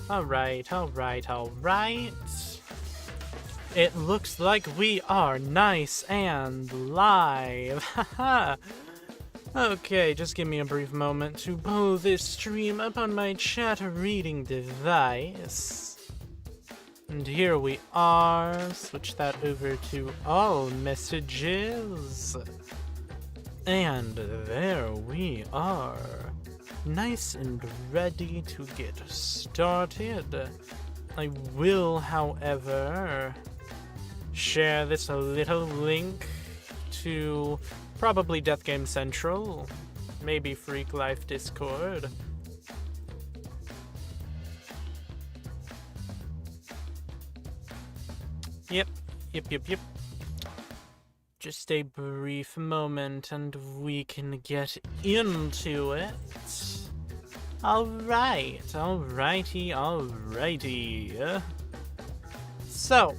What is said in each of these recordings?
Alright. It looks like we are nice and live. Haha. Okay, just give me a brief moment to pull this stream up on my chat reading device. And here we are. Switch that over to all messages. And there we are. Nice and ready to get started. I will, however, share this little link to probably Death Game Central, maybe Freak Life Discord. Yep. Just a brief moment and we can get into it. Alrighty. So,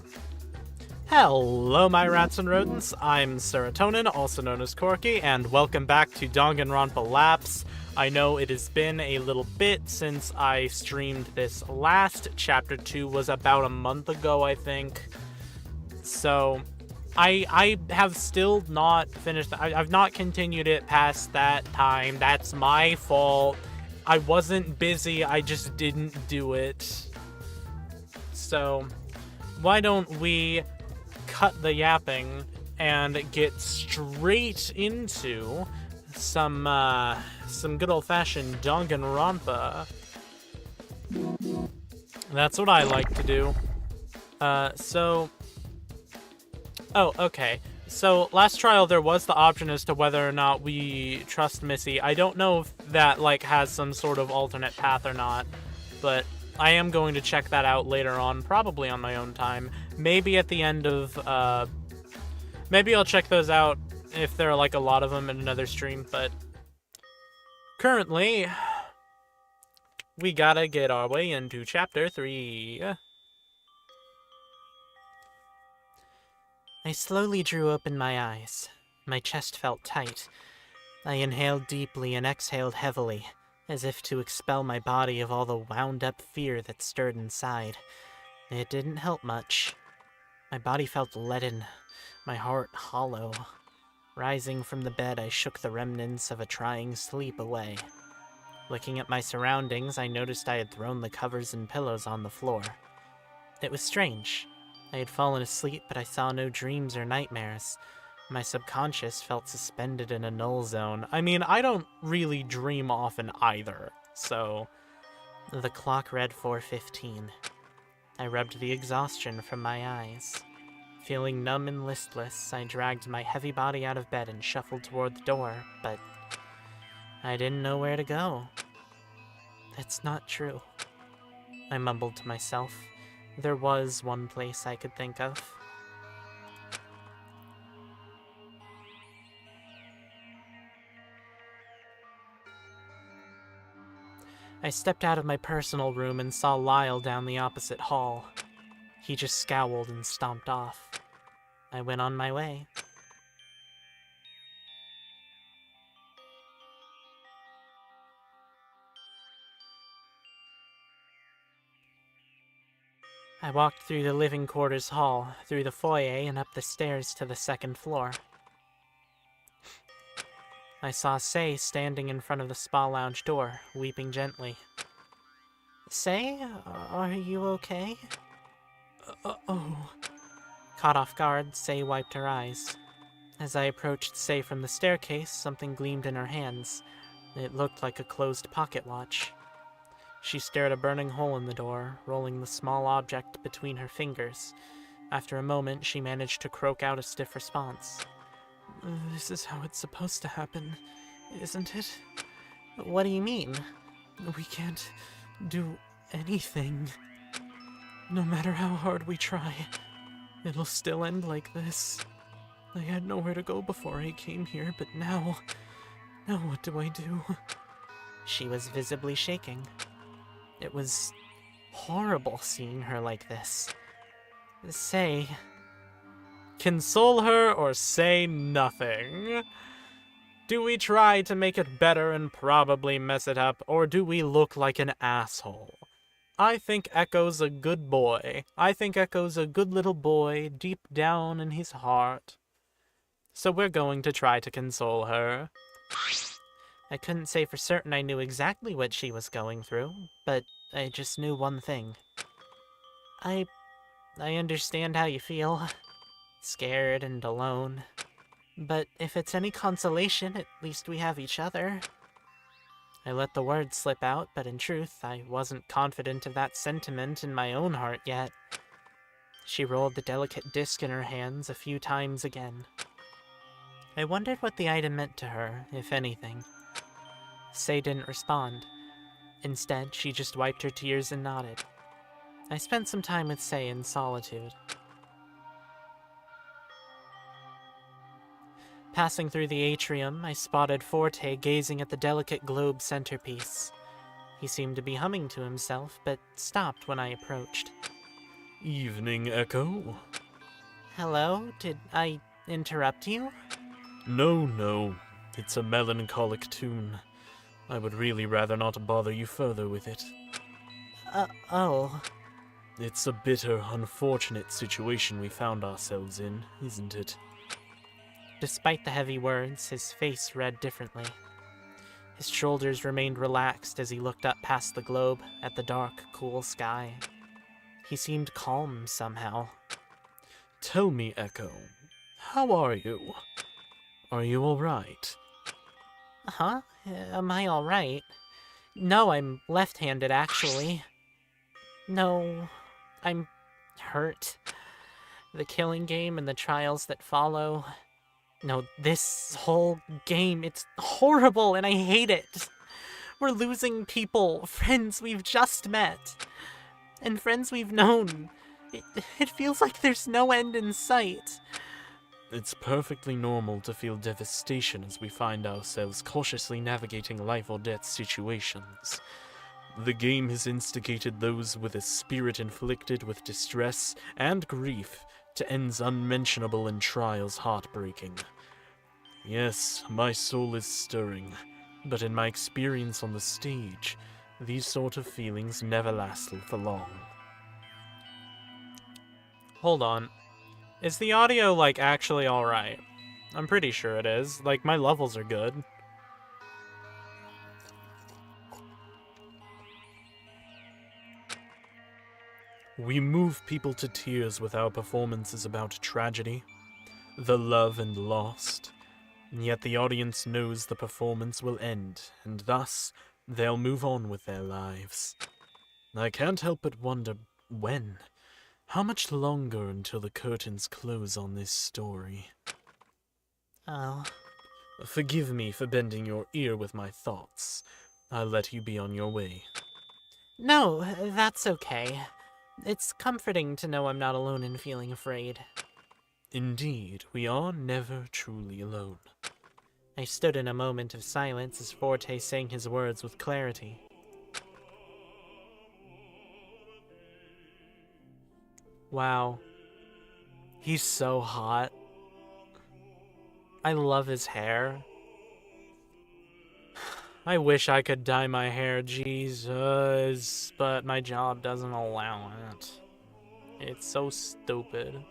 hello my rats and rodents, I'm Serotonin, also known as Corky, and welcome back to Danganronpa LAPSE. I know it has been a little bit since I streamed this last. Chapter 2 was about a month ago, I think. So, I have still not finished. I've not continued it past that time. That's my fault. I wasn't busy, I just didn't do it. So, why don't we cut the yapping and get straight into some good old-fashioned Danganronpa. That's what I like to do. Oh, okay. So, last trial there was the option as to whether or not we trust Missy. I don't know if that, like, has some sort of alternate path or not, but I am going to check that out later on, probably on my own time. Maybe at the end of, maybe I'll check those out if there are, like, a lot of them in another stream, but currently, we gotta get our way into Chapter 3. I slowly drew open my eyes. My chest felt tight. I inhaled deeply and exhaled heavily, as if to expel my body of all the wound-up fear that stirred inside. It didn't help much. My body felt leaden, my heart hollow. Rising from the bed, I shook the remnants of a trying sleep away. Looking at my surroundings, I noticed I had thrown the covers and pillows on the floor. It was strange. I had fallen asleep, but I saw no dreams or nightmares. My subconscious felt suspended in a null zone. I mean, I don't really dream often either, so... The clock read 4:15. I rubbed the exhaustion from my eyes. Feeling numb and listless, I dragged my heavy body out of bed and shuffled toward the door, but... I didn't know where to go. That's not true. I mumbled to myself. There was one place I could think of. I stepped out of my personal room and saw Lyle down the opposite hall. He just scowled and stomped off. I went on my way. I walked through the living quarters hall, through the foyer, and up the stairs to the second floor. I saw Sei standing in front of the spa lounge door, weeping gently. Sei, are you okay? Oh. Caught off guard, Sei wiped her eyes. As I approached Sei from the staircase, something gleamed in her hands. It looked like a closed pocket watch. She stared a burning hole in the door, rolling the small object between her fingers. After a moment, she managed to croak out a stiff response. This is how it's supposed to happen, isn't it? What do you mean? We can't do anything. No matter how hard we try, it'll still end like this. I had nowhere to go before I came here, but now what do I do? She was visibly shaking. It was horrible seeing her like this. Sei... Console her or say nothing. Do we try to make it better and probably mess it up, or do we look like an asshole? I think Echo's a good boy. I think Echo's a good little boy deep down in his heart. So we're going to try to console her. I couldn't say for certain I knew exactly what she was going through, but I just knew one thing. I understand how you feel. Scared and alone. But if it's any consolation, at least we have each other. I let the words slip out, but in truth, I wasn't confident of that sentiment in my own heart yet. She rolled the delicate disc in her hands a few times again. I wondered what the item meant to her, if anything. Sei didn't respond. Instead, she just wiped her tears and nodded. I spent some time with Sei in solitude. Passing through the atrium, I spotted Forte gazing at the delicate globe centerpiece. He seemed to be humming to himself, but stopped when I approached. Evening, Echo. Hello? Did I interrupt you? No. It's a melancholic tune. I would really rather not bother you further with it. Oh. It's a bitter, unfortunate situation we found ourselves in, isn't it? Despite the heavy words, his face read differently. His shoulders remained relaxed as he looked up past the globe at the dark, cool sky. He seemed calm somehow. Tell me, Echo, how are you? Are you alright? Huh? Am I alright? No, I'm left-handed, actually. No, I'm hurt. The killing game and the trials that follow. No, this whole game, it's horrible and I hate it. We're losing people, friends we've just met, and friends we've known. It feels like there's no end in sight. It's perfectly normal to feel devastation as we find ourselves cautiously navigating life or death situations. The game has instigated those with a spirit inflicted with distress and grief to ends unmentionable and trials heartbreaking. Yes, my soul is stirring, but in my experience on the stage, these sort of feelings never last for long. Hold on. Is the audio, actually alright? I'm pretty sure it is. My levels are good. We move people to tears with our performances about tragedy, the love and lost, and yet the audience knows the performance will end, and thus they'll move on with their lives. I can't help but wonder when. How much longer until the curtains close on this story? Oh. Forgive me for bending your ear with my thoughts. I'll let you be on your way. No, that's okay. It's comforting to know I'm not alone in feeling afraid. Indeed, we are never truly alone. I stood in a moment of silence as Forte sang his words with clarity. Wow. He's so hot. I love his hair. I wish I could dye my hair, Jesus, but my job doesn't allow it. It's so stupid.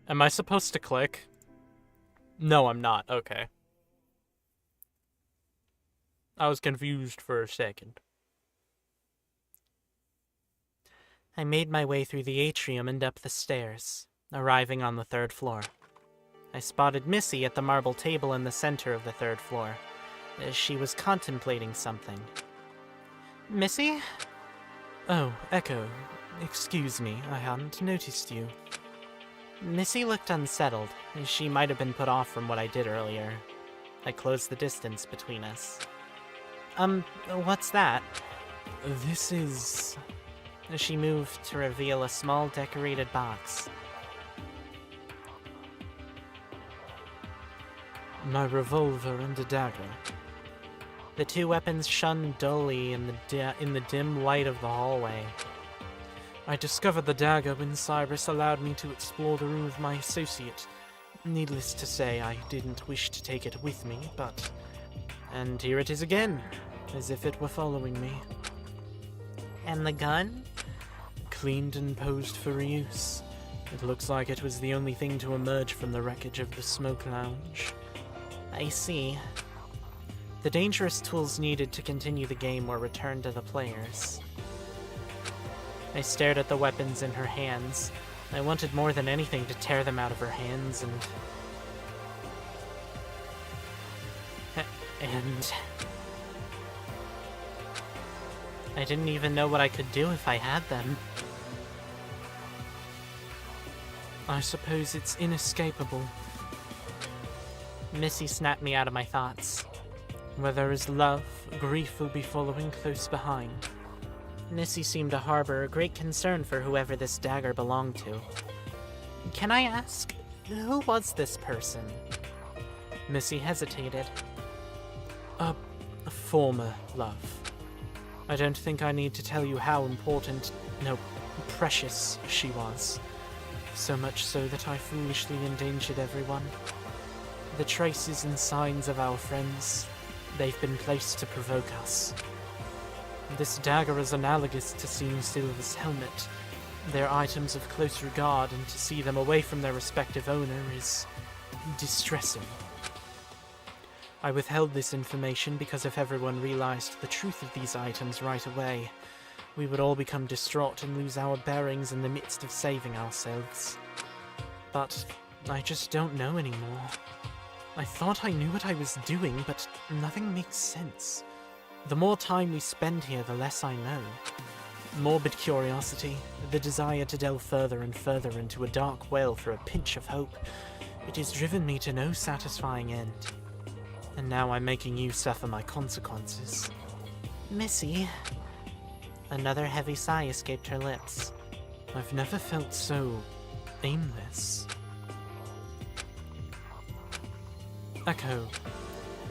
Am I supposed to click? No, I'm not. Okay. I was confused for a second. I made my way through the atrium and up the stairs, arriving on the 3rd floor. I spotted Missy at the marble table in the center of the 3rd floor. She was contemplating something. Missy? Oh, Echo. Excuse me, I hadn't noticed you. Missy looked unsettled. She might have been put off from what I did earlier. I closed the distance between us. What's that? This is... She moved to reveal a small decorated box. my revolver and a dagger. The two weapons shone dully in the dim light of the hallway. I discovered the dagger when Cyrus allowed me to explore the room of my associate. Needless to say, I didn't wish to take it with me, but... And here it is again, as if it were following me. And the gun? Cleaned and posed for reuse. It looks like it was the only thing to emerge from the wreckage of the smoke lounge. I see. The dangerous tools needed to continue the game were returned to the players. I stared at the weapons in her hands. I wanted more than anything to tear them out of her hands and... I didn't even know what I could do if I had them. I suppose it's inescapable. Missy snapped me out of my thoughts. Where there is love, grief will be following close behind. Missy seemed to harbor a great concern for whoever this dagger belonged to. Can I ask, who was this person? Missy hesitated. A former love. I don't think I need to tell you how important, no, precious she was. So much so that I foolishly endangered everyone. The traces and signs of our friends, they've been placed to provoke us. This dagger is analogous to seeing Silver's helmet. They're items of close regard, and to see them away from their respective owner is distressing. I withheld this information because if everyone realized the truth of these items right away, we would all become distraught and lose our bearings in the midst of saving ourselves. But I just don't know anymore. I thought I knew what I was doing, but nothing makes sense. The more time we spend here, the less I know. Morbid curiosity, the desire to delve further and further into a dark well for a pinch of hope, it has driven me to no satisfying end. And now I'm making you suffer my consequences. Missy. Another heavy sigh escaped her lips. I've never felt so aimless. Echo,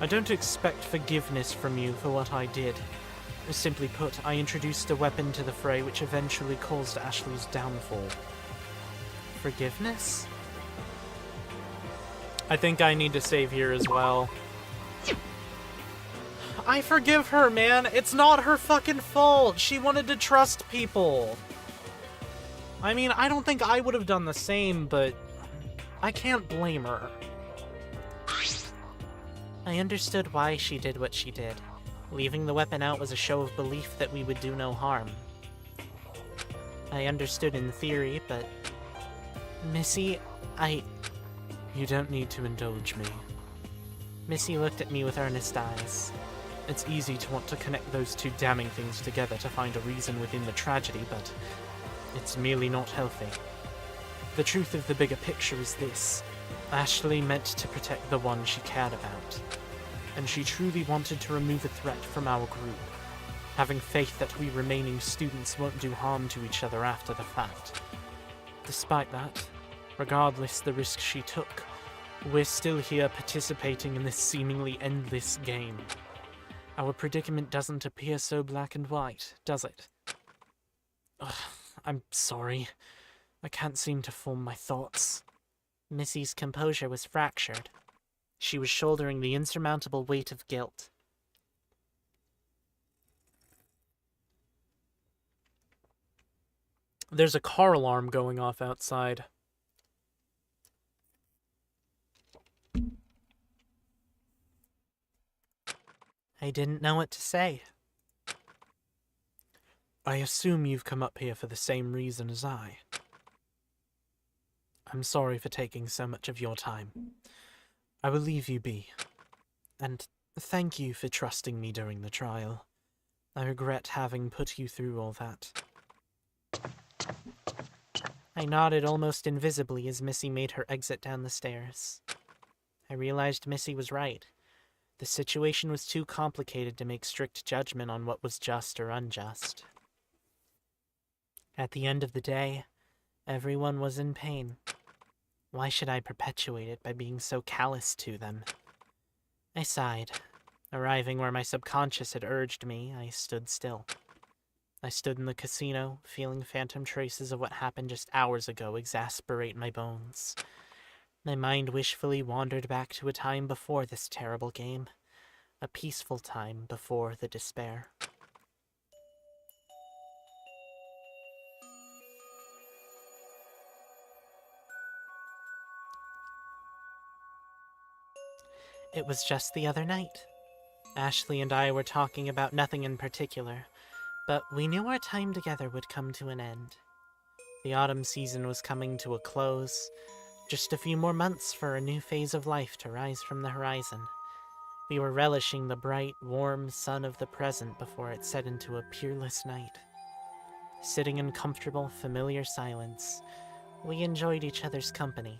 I don't expect forgiveness from you for what I did. Simply put, I introduced a weapon to the fray which eventually caused Ashley's downfall. Forgiveness? I think I need to save here as well. I forgive her, man. It's not her fucking fault. She wanted to trust people. I mean, I don't think I would have done the same, but I can't blame her. I understood why she did what she did. Leaving the weapon out was a show of belief that we would do no harm. I understood in theory, but... Missy, You don't need to indulge me. Missy looked at me with earnest eyes. It's easy to want to connect those two damning things together to find a reason within the tragedy, but it's merely not healthy. The truth of the bigger picture is this. Ashley meant to protect the one she cared about, and she truly wanted to remove a threat from our group, having faith that we remaining students won't do harm to each other after the fact. Despite that, regardless the risk she took, we're still here participating in this seemingly endless game. Our predicament doesn't appear so black and white, does it? Ugh, I'm sorry. I can't seem to form my thoughts. Missy's composure was fractured. She was shouldering the insurmountable weight of guilt. There's a car alarm going off outside. I didn't know what to say. I assume you've come up here for the same reason as I. I'm sorry for taking so much of your time. I will leave you be. And thank you for trusting me during the trial. I regret having put you through all that. I nodded almost invisibly as Missy made her exit down the stairs. I realized Missy was right. The situation was too complicated to make strict judgment on what was just or unjust. At the end of the day, everyone was in pain. Why should I perpetuate it by being so callous to them? I sighed. Arriving where my subconscious had urged me, I stood still. I stood in the casino, feeling phantom traces of what happened just hours ago exasperate my bones. My mind wishfully wandered back to a time before this terrible game. A peaceful time before the despair. It was just the other night. Ashley and I were talking about nothing in particular, but we knew our time together would come to an end. The autumn season was coming to a close, just a few more months for a new phase of life to rise from the horizon. We were relishing the bright, warm sun of the present before it set into a peerless night. Sitting in comfortable, familiar silence, we enjoyed each other's company.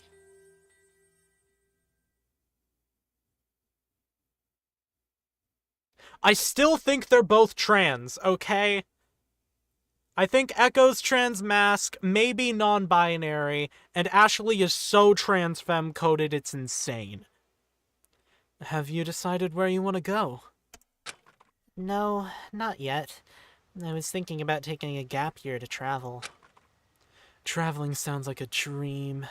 I still think they're both trans, okay? I think Echo's trans mask, maybe non-binary, and Ashley is so trans femme-coded it's insane. Have you decided where you want to go? No, not yet. I was thinking about taking a gap year to travel. Traveling sounds like a dream.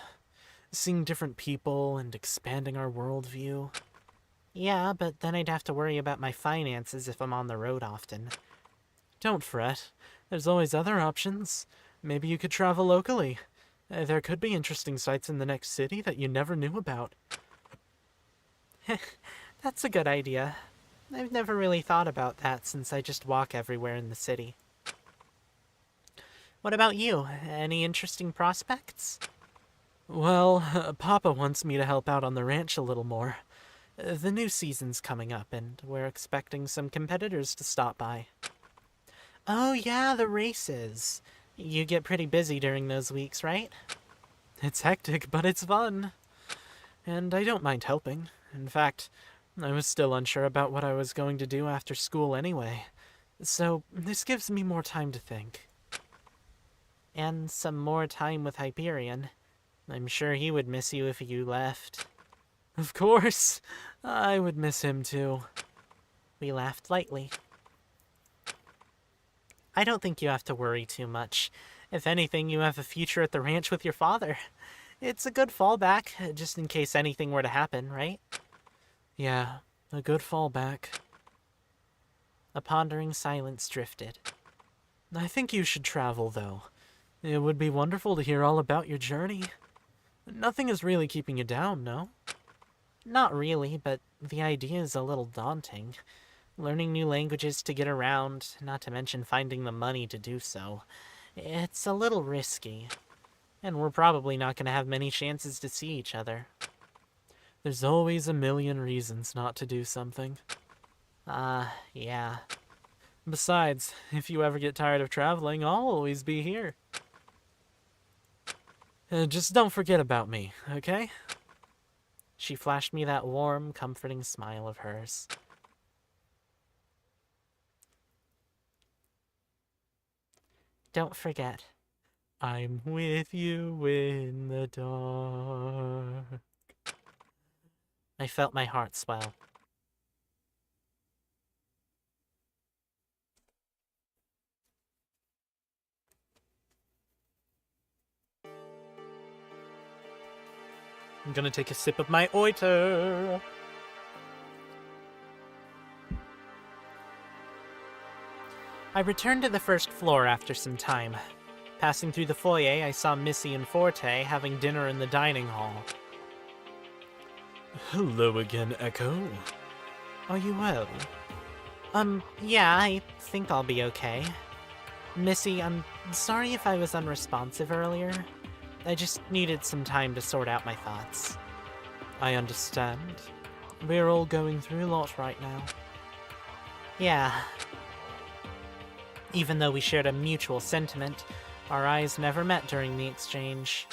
Seeing different people and expanding our worldview. Yeah, but then I'd have to worry about my finances if I'm on the road often. Don't fret. There's always other options. Maybe you could travel locally. There could be interesting sights in the next city that you never knew about. That's a good idea. I've never really thought about that since I just walk everywhere in the city. What about you? Any interesting prospects? Well, Papa wants me to help out on the ranch a little more. The new season's coming up, and we're expecting some competitors to stop by. Oh yeah, the races. You get pretty busy during those weeks, right? It's hectic, but it's fun. And I don't mind helping. In fact, I was still unsure about what I was going to do after school anyway. So, this gives me more time to think. And some more time with Hyperion. I'm sure he would miss you if you left. Of course. I would miss him too. We laughed lightly. I don't think you have to worry too much. If anything, you have a future at the ranch with your father. It's a good fallback, just in case anything were to happen, right? Yeah, a good fallback. A pondering silence drifted. I think you should travel, though. It would be wonderful to hear all about your journey. Nothing is really keeping you down, no? Not really, but the idea is a little daunting. Learning new languages to get around, not to mention finding the money to do so. It's a little risky. And we're probably not going to have many chances to see each other. There's always a million reasons not to do something. Yeah. Besides, if you ever get tired of traveling, I'll always be here. Just don't forget about me, okay? She flashed me that warm, comforting smile of hers. Don't forget. I'm with you in the dark. I felt my heart swell. I'm gonna take a sip of my oiter. I returned to the first floor after some time. Passing through the foyer, I saw Missy and Forte having dinner in the dining hall. Hello again, Echo. Are you well? Yeah, I think I'll be okay. Missy, I'm sorry if I was unresponsive earlier. I just needed some time to sort out my thoughts. I understand. We're all going through a lot right now. Yeah. Even though we shared a mutual sentiment, our eyes never met during the exchange.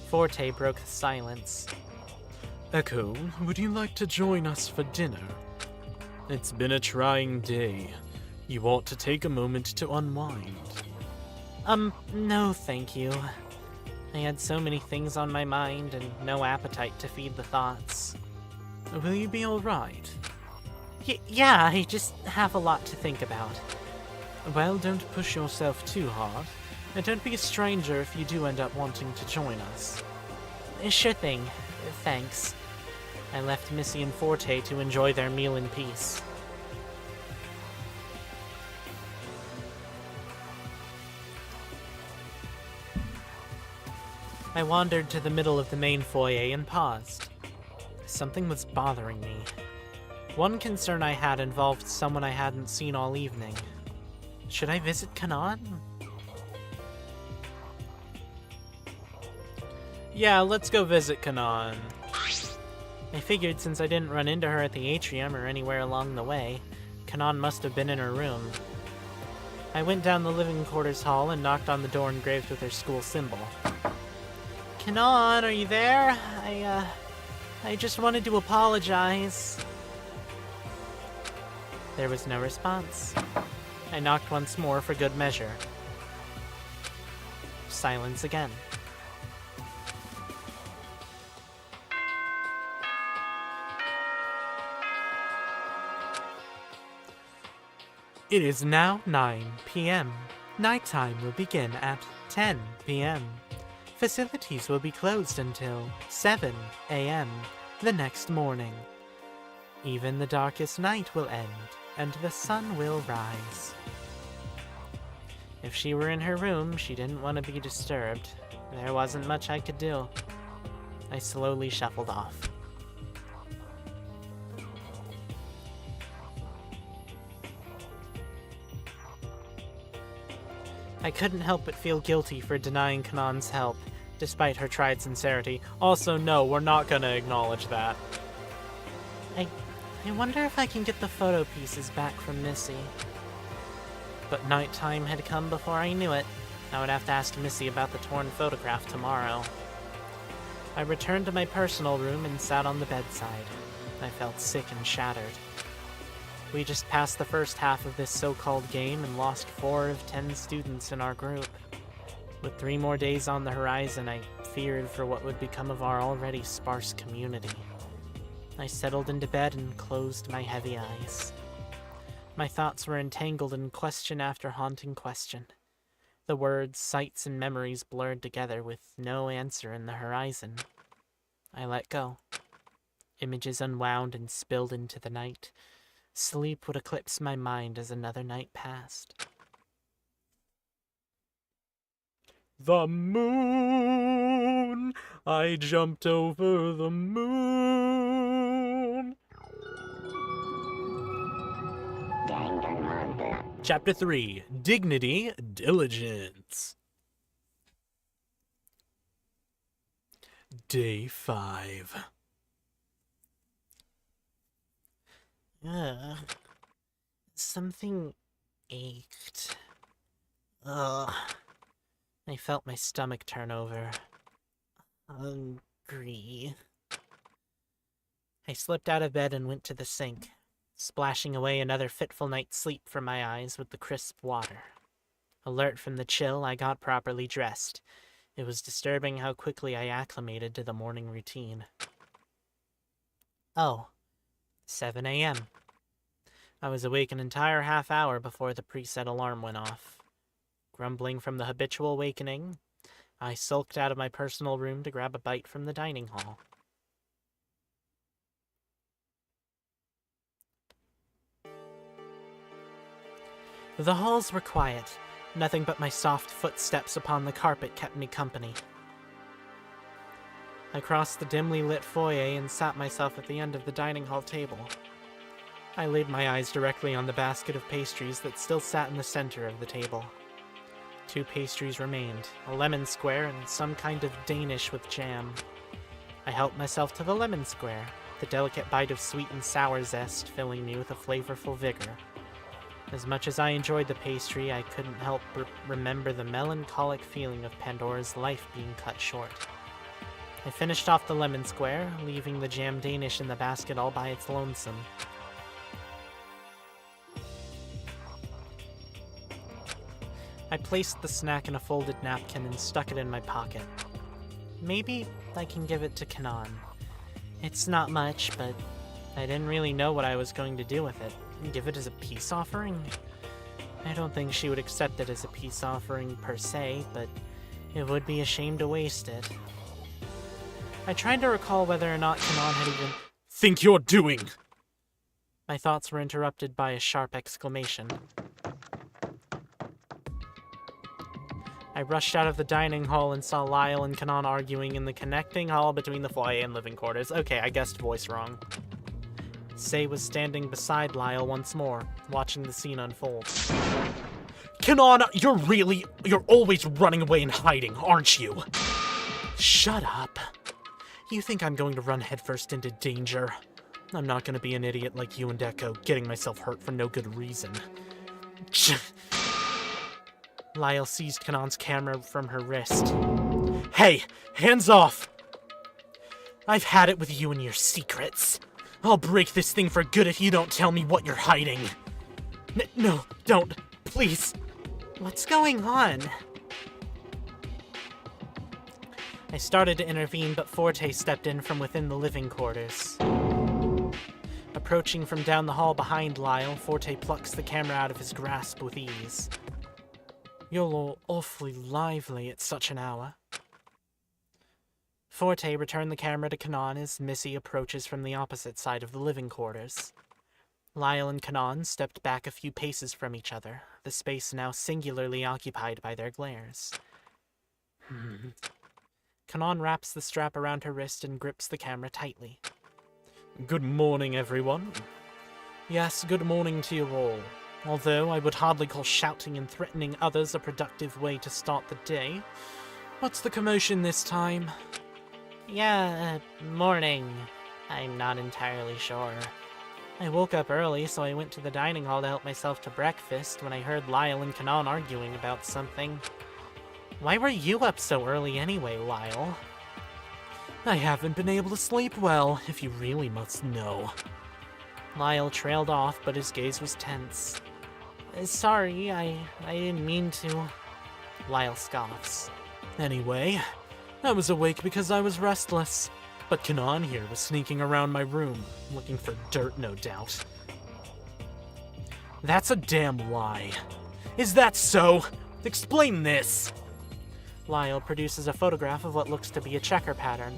Forte broke the silence. Echo, would you like to join us for dinner? It's been a trying day. You ought to take a moment to unwind. No thank you. I had so many things on my mind and no appetite to feed the thoughts. Will you be alright? Yeah, I just have a lot to think about. Well, don't push yourself too hard, and don't be a stranger if you do end up wanting to join us. Sure thing. Thanks. I left Missy and Forte to enjoy their meal in peace. I wandered to the middle of the main foyer and paused. Something was bothering me. One concern I had involved someone I hadn't seen all evening. Should I visit Kanan? Yeah, let's go visit Kanan. I figured since I didn't run into her at the atrium or anywhere along the way, Kanan must have been in her room. I went down the living quarters hall and knocked on the door engraved with her school symbol. Kanan, are you there? I just wanted to apologize. There was no response. I knocked once more for good measure. Silence again. It is now 9 p.m. Nighttime will begin at 10 p.m. Facilities will be closed until 7 a.m. the next morning. Even the darkest night will end, and the sun will rise. If she were in her room, she didn't want to be disturbed. There wasn't much I could do. I slowly shuffled off. I couldn't help but feel guilty for denying Kanan's help, despite her tried sincerity. Also, no, we're not gonna acknowledge that. I wonder if I can get the photo pieces back from Missy. But nighttime had come before I knew it. I would have to ask Missy about the torn photograph tomorrow. I returned to my personal room and sat on the bedside. I felt sick and shattered. We just passed the first half of this so-called game and lost 4 of 10 students in our group. With 3 more days on the horizon, I feared for what would become of our already sparse community. I settled into bed and closed my heavy eyes. My thoughts were entangled in question after haunting question. The words, sights, and memories blurred together with no answer in the horizon. I let go. Images unwound and spilled into the night. Sleep would eclipse my mind as another night passed. The moon! I jumped over the moon! Danganronpa. Chapter 3. Dignity, Diligence. Day 5. Something ached. Ugh. I felt my stomach turn over. Hungry. I slipped out of bed and went to the sink, splashing away another fitful night's sleep from my eyes with the crisp water. Alert from the chill, I got properly dressed. It was disturbing how quickly I acclimated to the morning routine. Oh, 7 a.m. I was awake an entire half hour before the preset alarm went off. Grumbling from the habitual awakening, I sulked out of my personal room to grab a bite from the dining hall. The halls were quiet. Nothing but my soft footsteps upon the carpet kept me company. I crossed the dimly lit foyer and sat myself at the end of the dining hall table. I laid my eyes directly on the basket of pastries that still sat in the center of the table. 2 pastries remained, a lemon square and some kind of Danish with jam. I helped myself to the lemon square, the delicate bite of sweet and sour zest filling me with a flavorful vigor. As much as I enjoyed the pastry, I couldn't help but remember the melancholic feeling of Pandora's life being cut short. I finished off the lemon square, leaving the jam Danish in the basket all by its lonesome. I placed the snack in a folded napkin and stuck it in my pocket. Maybe I can give it to Kanan. It's not much, but I didn't really know what I was going to do with it. Give it as a peace offering? I don't think she would accept it as a peace offering per se, but it would be a shame to waste it. I tried to recall whether or not Kanan had even... Think you're doing? My thoughts were interrupted by a sharp exclamation. I rushed out of the dining hall and saw Lyle and Kanan arguing in the connecting hall between the foyer and living quarters. Okay, I guessed voice wrong. Sei was standing beside Lyle once more, watching the scene unfold. Kanan, you're always running away and hiding, aren't you? Shut up. You think I'm going to run headfirst into danger? I'm not going to be an idiot like you and Echo, getting myself hurt for no good reason. Lyle seized Kanan's camera from her wrist. Hey, hands off! I've had it with you and your secrets. I'll break this thing for good if you don't tell me what you're hiding. No, don't. Please. What's going on? I started to intervene, but Forte stepped in from within the living quarters. Approaching from down the hall behind Lyle, Forte plucks the camera out of his grasp with ease. You're all awfully lively at such an hour. Forte returned the camera to Kanan as Missy approaches from the opposite side of the living quarters. Lyle and Kanan stepped back a few paces from each other, the space now singularly occupied by their glares. Kanan wraps the strap around her wrist and grips the camera tightly. Good morning, everyone. Yes, good morning to you all. Although I would hardly call shouting and threatening others a productive way to start the day. What's the commotion this time? Yeah, morning. I'm not entirely sure. I woke up early, so I went to the dining hall to help myself to breakfast when I heard Lyle and Kanan arguing about something. Why were you up so early anyway, Lyle? I haven't been able to sleep well, if you really must know. Lyle trailed off, but his gaze was tense. Sorry, I didn't mean to. Lyle scoffs. Anyway, I was awake because I was restless. But Kanan here was sneaking around my room, looking for dirt, no doubt. That's a damn lie. Is that so? Explain this! Lyle produces a photograph of what looks to be a checker pattern.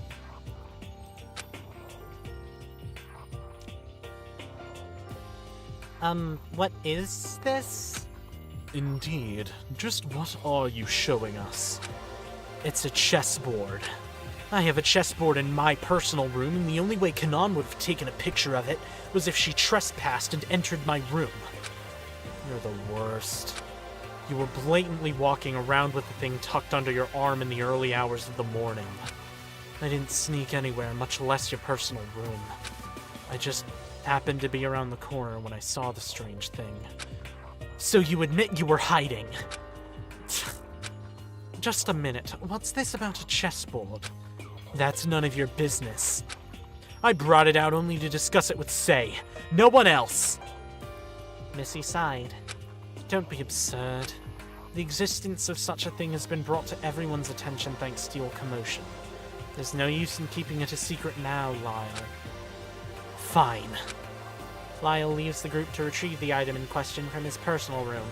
What is this? Indeed. Just what are you showing us? It's a chessboard. I have a chessboard in my personal room, and the only way Kanan would have taken a picture of it was if she trespassed and entered my room. You're the worst. You were blatantly walking around with the thing tucked under your arm in the early hours of the morning. I didn't sneak anywhere, much less your personal room. I just happened to be around the corner when I saw the strange thing. So you admit you were hiding? Just a minute. What's this about a chessboard? That's none of your business. I brought it out only to discuss it with Sei. No one else! Missy sighed. Don't be absurd. The existence of such a thing has been brought to everyone's attention thanks to your commotion. There's no use in keeping it a secret now, Lyle. Fine. Lyle leaves the group to retrieve the item in question from his personal room.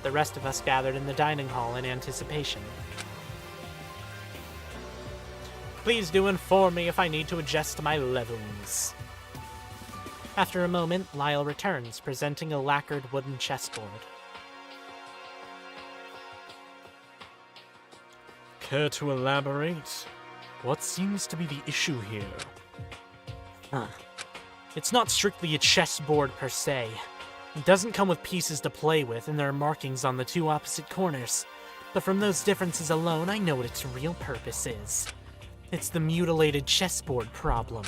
The rest of us gathered in the dining hall in anticipation. Please do inform me if I need to adjust my levels. After a moment, Lyle returns, presenting a lacquered wooden chessboard. Care to elaborate? What seems to be the issue here? It's not strictly a chessboard per se. It doesn't come with pieces to play with, and there are markings on the two opposite corners. But from those differences alone, I know what its real purpose is. It's the mutilated chessboard problem.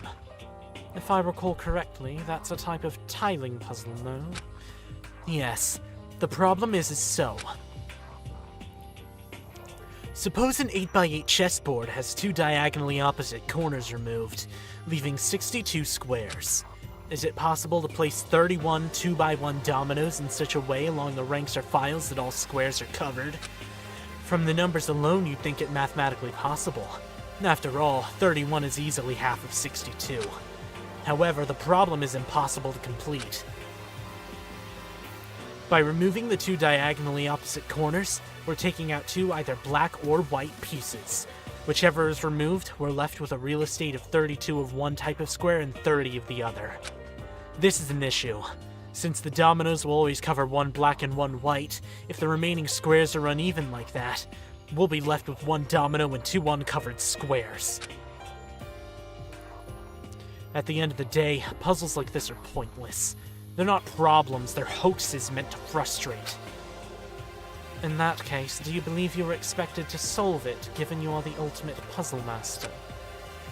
If I recall correctly, that's a type of tiling puzzle, no? Yes, the problem is so. Suppose an 8x8 chessboard has two diagonally opposite corners removed, leaving 62 squares. Is it possible to place 31 2x1 dominoes in such a way along the ranks or files that all squares are covered? From the numbers alone, you'd think it mathematically possible. After all, 31 is easily half of 62. However, the problem is impossible to complete. By removing the two diagonally opposite corners, we're taking out two either black or white pieces. Whichever is removed, we're left with a real estate of 32 of one type of square and 30 of the other. This is an issue. Since the dominoes will always cover one black and one white, if the remaining squares are uneven like that, we'll be left with one domino and two uncovered squares. At the end of the day, puzzles like this are pointless. They're not problems, they're hoaxes meant to frustrate. In that case, do you believe you were expected to solve it, given you are the ultimate puzzle master?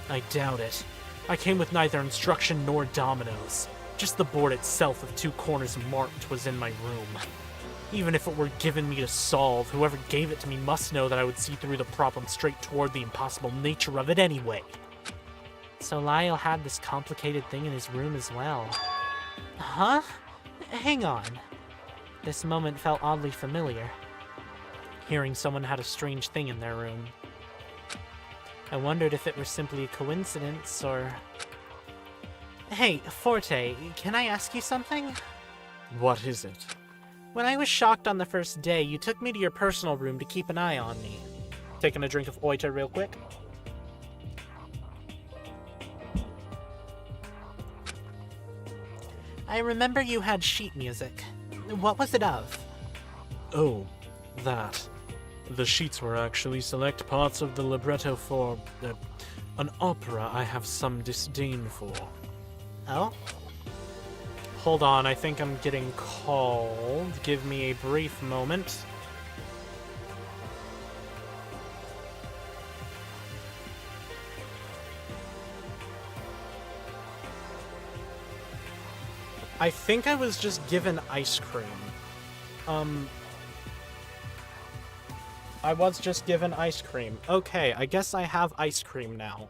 I doubt it. I came with neither instruction nor dominoes. Just the board itself with two corners marked was in my room. Even if it were given me to solve, whoever gave it to me must know that I would see through the problem straight toward the impossible nature of it anyway. So Lyle had this complicated thing in his room as well. Huh? Hang on. This moment felt oddly familiar. Hearing someone had a strange thing in their room. I wondered if it were simply a coincidence, or... Hey, Forte, can I ask you something? What is it? When I was shocked on the first day, you took me to your personal room to keep an eye on me. Taking a drink of Oita real quick. I remember you had sheet music. What was it of? Oh, that. The sheets were actually select parts of the libretto for an opera I have some disdain for. Oh? Hold on, I think I'm getting called. Give me a brief moment. I think I was just given ice cream. I was just given ice cream. Okay, I guess I have ice cream now.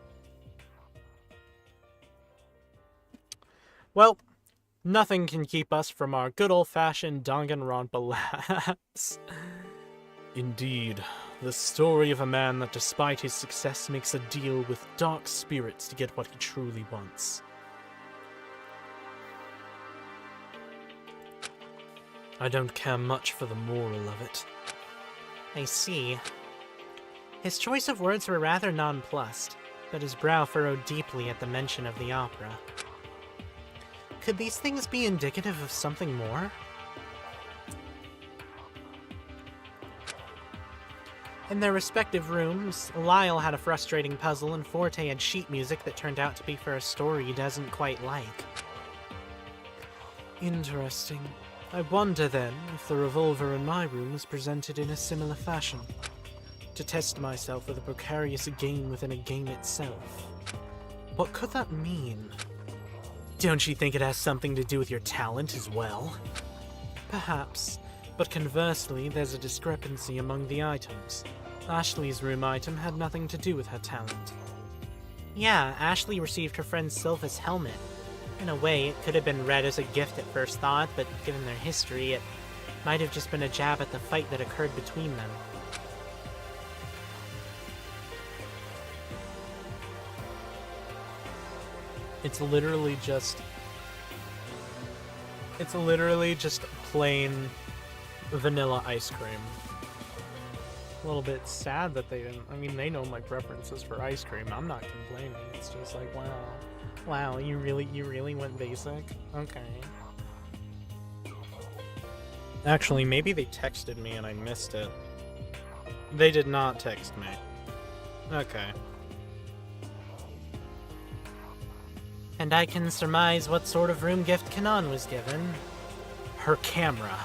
Well, nothing can keep us from our good old-fashioned Danganronpa LAPSE. Indeed, the story of a man that despite his success makes a deal with dark spirits to get what he truly wants. I don't care much for the moral of it. I see. His choice of words were rather nonplussed, but his brow furrowed deeply at the mention of the opera. Could these things be indicative of something more? In their respective rooms, Lyle had a frustrating puzzle and Forte had sheet music that turned out to be for a story he doesn't quite like. Interesting. I wonder, then, if the revolver in my room was presented in a similar fashion. To test myself with a precarious game within a game itself. What could that mean? Don't you think it has something to do with your talent as well? Perhaps, but conversely, there's a discrepancy among the items. Ashley's room item had nothing to do with her talent. Yeah, Ashley received her friend Sylva's helmet. In a way, it could have been read as a gift at first thought, but given their history, it might have just been a jab at the fight that occurred between them. It's literally just plain vanilla ice cream. A little bit sad that they didn't. I mean, they know my preferences for ice cream. I'm not complaining. It's just like, wow, you really went basic? Okay. Actually, maybe they texted me and I missed it. They did not text me. Okay. And I can surmise what sort of room gift Kanan was given. Her camera.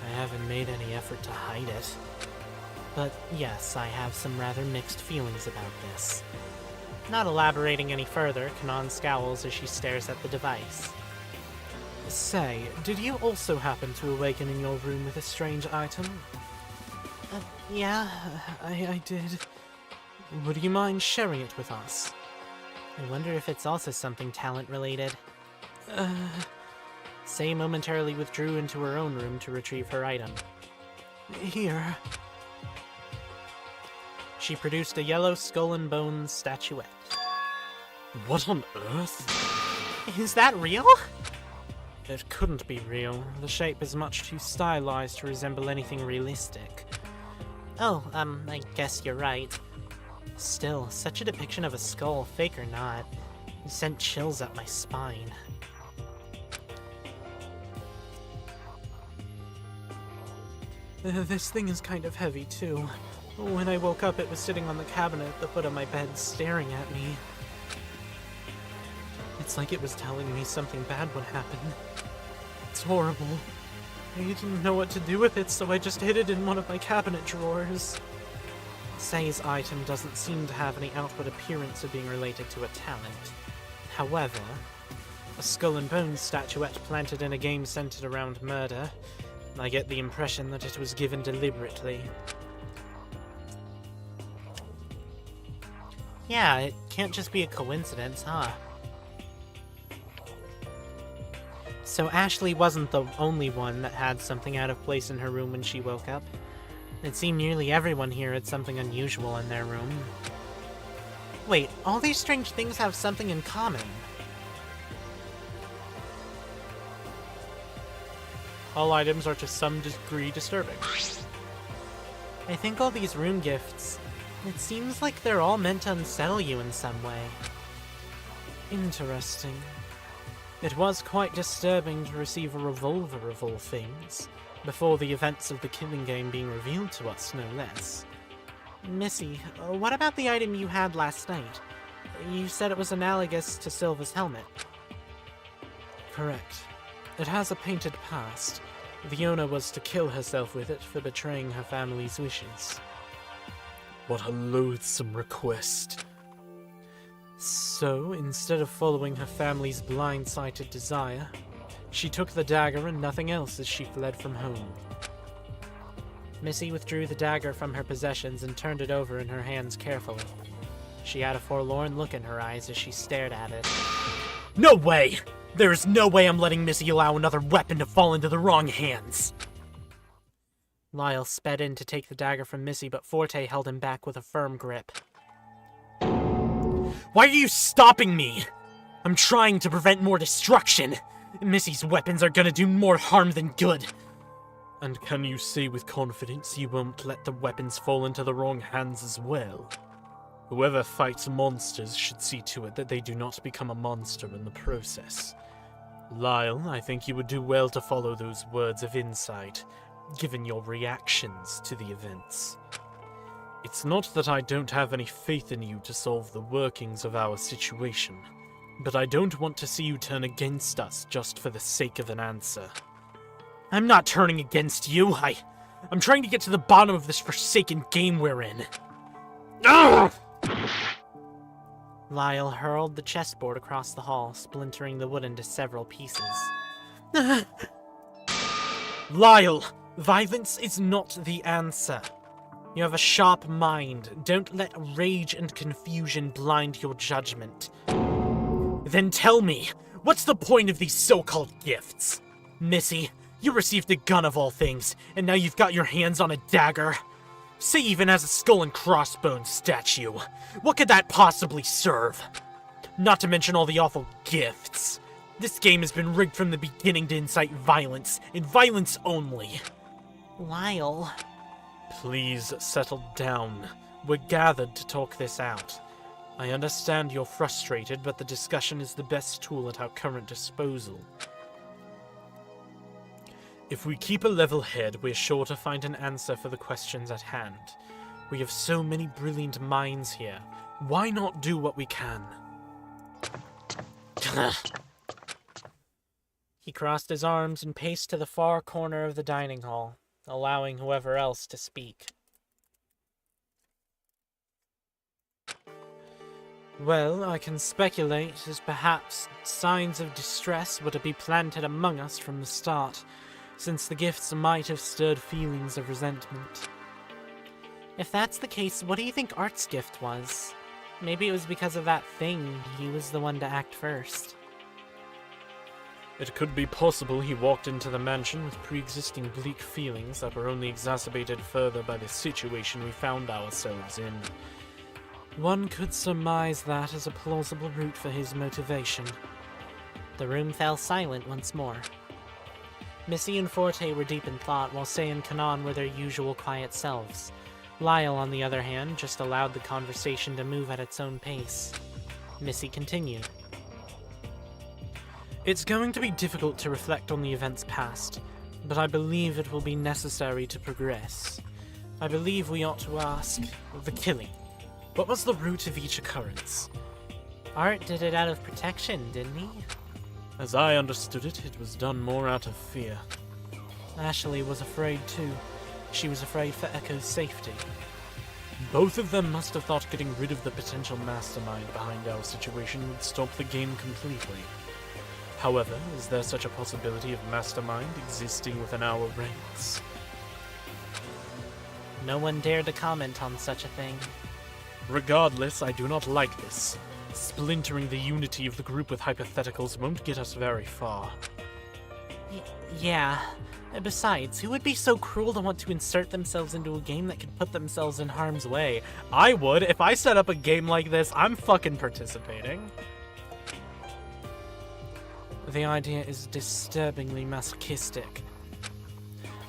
I haven't made any effort to hide it. But yes, I have some rather mixed feelings about this. Not elaborating any further, Kanan scowls as she stares at the device. Say, did you also happen to awaken in your room with a strange item? Yeah, I did. Would you mind sharing it with us? I wonder if it's also something talent-related. Sei momentarily withdrew into her own room to retrieve her item. Here. She produced a yellow skull and bones statuette. What on earth? Is that real? It couldn't be real. The shape is much too stylized to resemble anything realistic. Oh, I guess you're right. Still, such a depiction of a skull, fake or not, sent chills up my spine. This thing is kind of heavy, too. When I woke up, it was sitting on the cabinet at the foot of my bed, staring at me. It's like it was telling me something bad would happen. It's horrible. I didn't know what to do with it, so I just hid it in one of my cabinet drawers. Sei's item doesn't seem to have any outward appearance of being related to a talent. However, a skull and bones statuette planted in a game centered around murder, I get the impression that it was given deliberately. Yeah, it can't just be a coincidence, huh? So Ashley wasn't the only one that had something out of place in her room when she woke up. It seemed nearly everyone here had something unusual in their room. Wait, all these strange things have something in common. All items are to some degree disturbing. I think all these room gifts, it seems like they're all meant to unsettle you in some way. Interesting. It was quite disturbing to receive a revolver of all things, before the events of the killing game being revealed to us, no less. Missy, what about the item you had last night? You said it was analogous to Silva's helmet. Correct. It has a painted past. The owner was to kill herself with it for betraying her family's wishes. What a loathsome request. So, instead of following her family's blind-sighted desire, she took the dagger and nothing else as she fled from home. Missy withdrew the dagger from her possessions and turned it over in her hands carefully. She had a forlorn look in her eyes as she stared at it. No way! There is no way I'm letting Missy allow another weapon to fall into the wrong hands! Lyle sped in to take the dagger from Missy, but Forte held him back with a firm grip. Why are you stopping me? I'm trying to prevent more destruction. Missy's weapons are gonna do more harm than good. And can you say with confidence you won't let the weapons fall into the wrong hands as well? Whoever fights monsters should see to it that they do not become a monster in the process. Lyle, I think you would do well to follow those words of insight, given your reactions to the events. It's not that I don't have any faith in you to solve the workings of our situation, but I don't want to see you turn against us just for the sake of an answer. I'm not turning against you, I'm trying to get to the bottom of this forsaken game we're in. Ugh! Lyle hurled the chessboard across the hall, splintering the wood into several pieces. Lyle, violence is not the answer. You have a sharp mind. Don't let rage and confusion blind your judgment. Then tell me, what's the point of these so-called gifts? Missy, you received a gun of all things, and now you've got your hands on a dagger. Say even as a skull and crossbones statue. What could that possibly serve? Not to mention all the awful gifts. This game has been rigged from the beginning to incite violence, and violence only. Lyle... Please settle down. We're gathered to talk this out. I understand you're frustrated, but the discussion is the best tool at our current disposal. If we keep a level head, we're sure to find an answer for the questions at hand. We have so many brilliant minds here. Why not do what we can? He crossed his arms and paced to the far corner of the dining hall, allowing whoever else to speak. Well, I can speculate as perhaps signs of distress were to be planted among us from the start, since the gifts might have stirred feelings of resentment. If that's the case, what do you think Art's gift was? Maybe it was because of that thing. He was the one to act first. It could be possible he walked into the mansion with pre-existing bleak feelings that were only exacerbated further by the situation we found ourselves in. One could surmise that as a plausible route for his motivation. The room fell silent once more. Missy and Forte were deep in thought, while Sei and Kanan were their usual quiet selves. Lyle, on the other hand, just allowed the conversation to move at its own pace. Missy continued. It's going to be difficult to reflect on the events past, but I believe it will be necessary to progress. I believe we ought to ask the killing. What was the root of each occurrence? Art did it out of protection, didn't he? As I understood it, it was done more out of fear. Ashley was afraid too. She was afraid for Echo's safety. Both of them must have thought getting rid of the potential mastermind behind our situation would stop the game completely. However, is there such a possibility of mastermind existing within our ranks? No one dared to comment on such a thing. Regardless, I do not like this. Splintering the unity of the group with hypotheticals won't get us very far. Yeah. Besides, who would be so cruel to want to insert themselves into a game that could put themselves in harm's way? I would. If I set up a game like this, I'm fucking participating. The idea is disturbingly masochistic.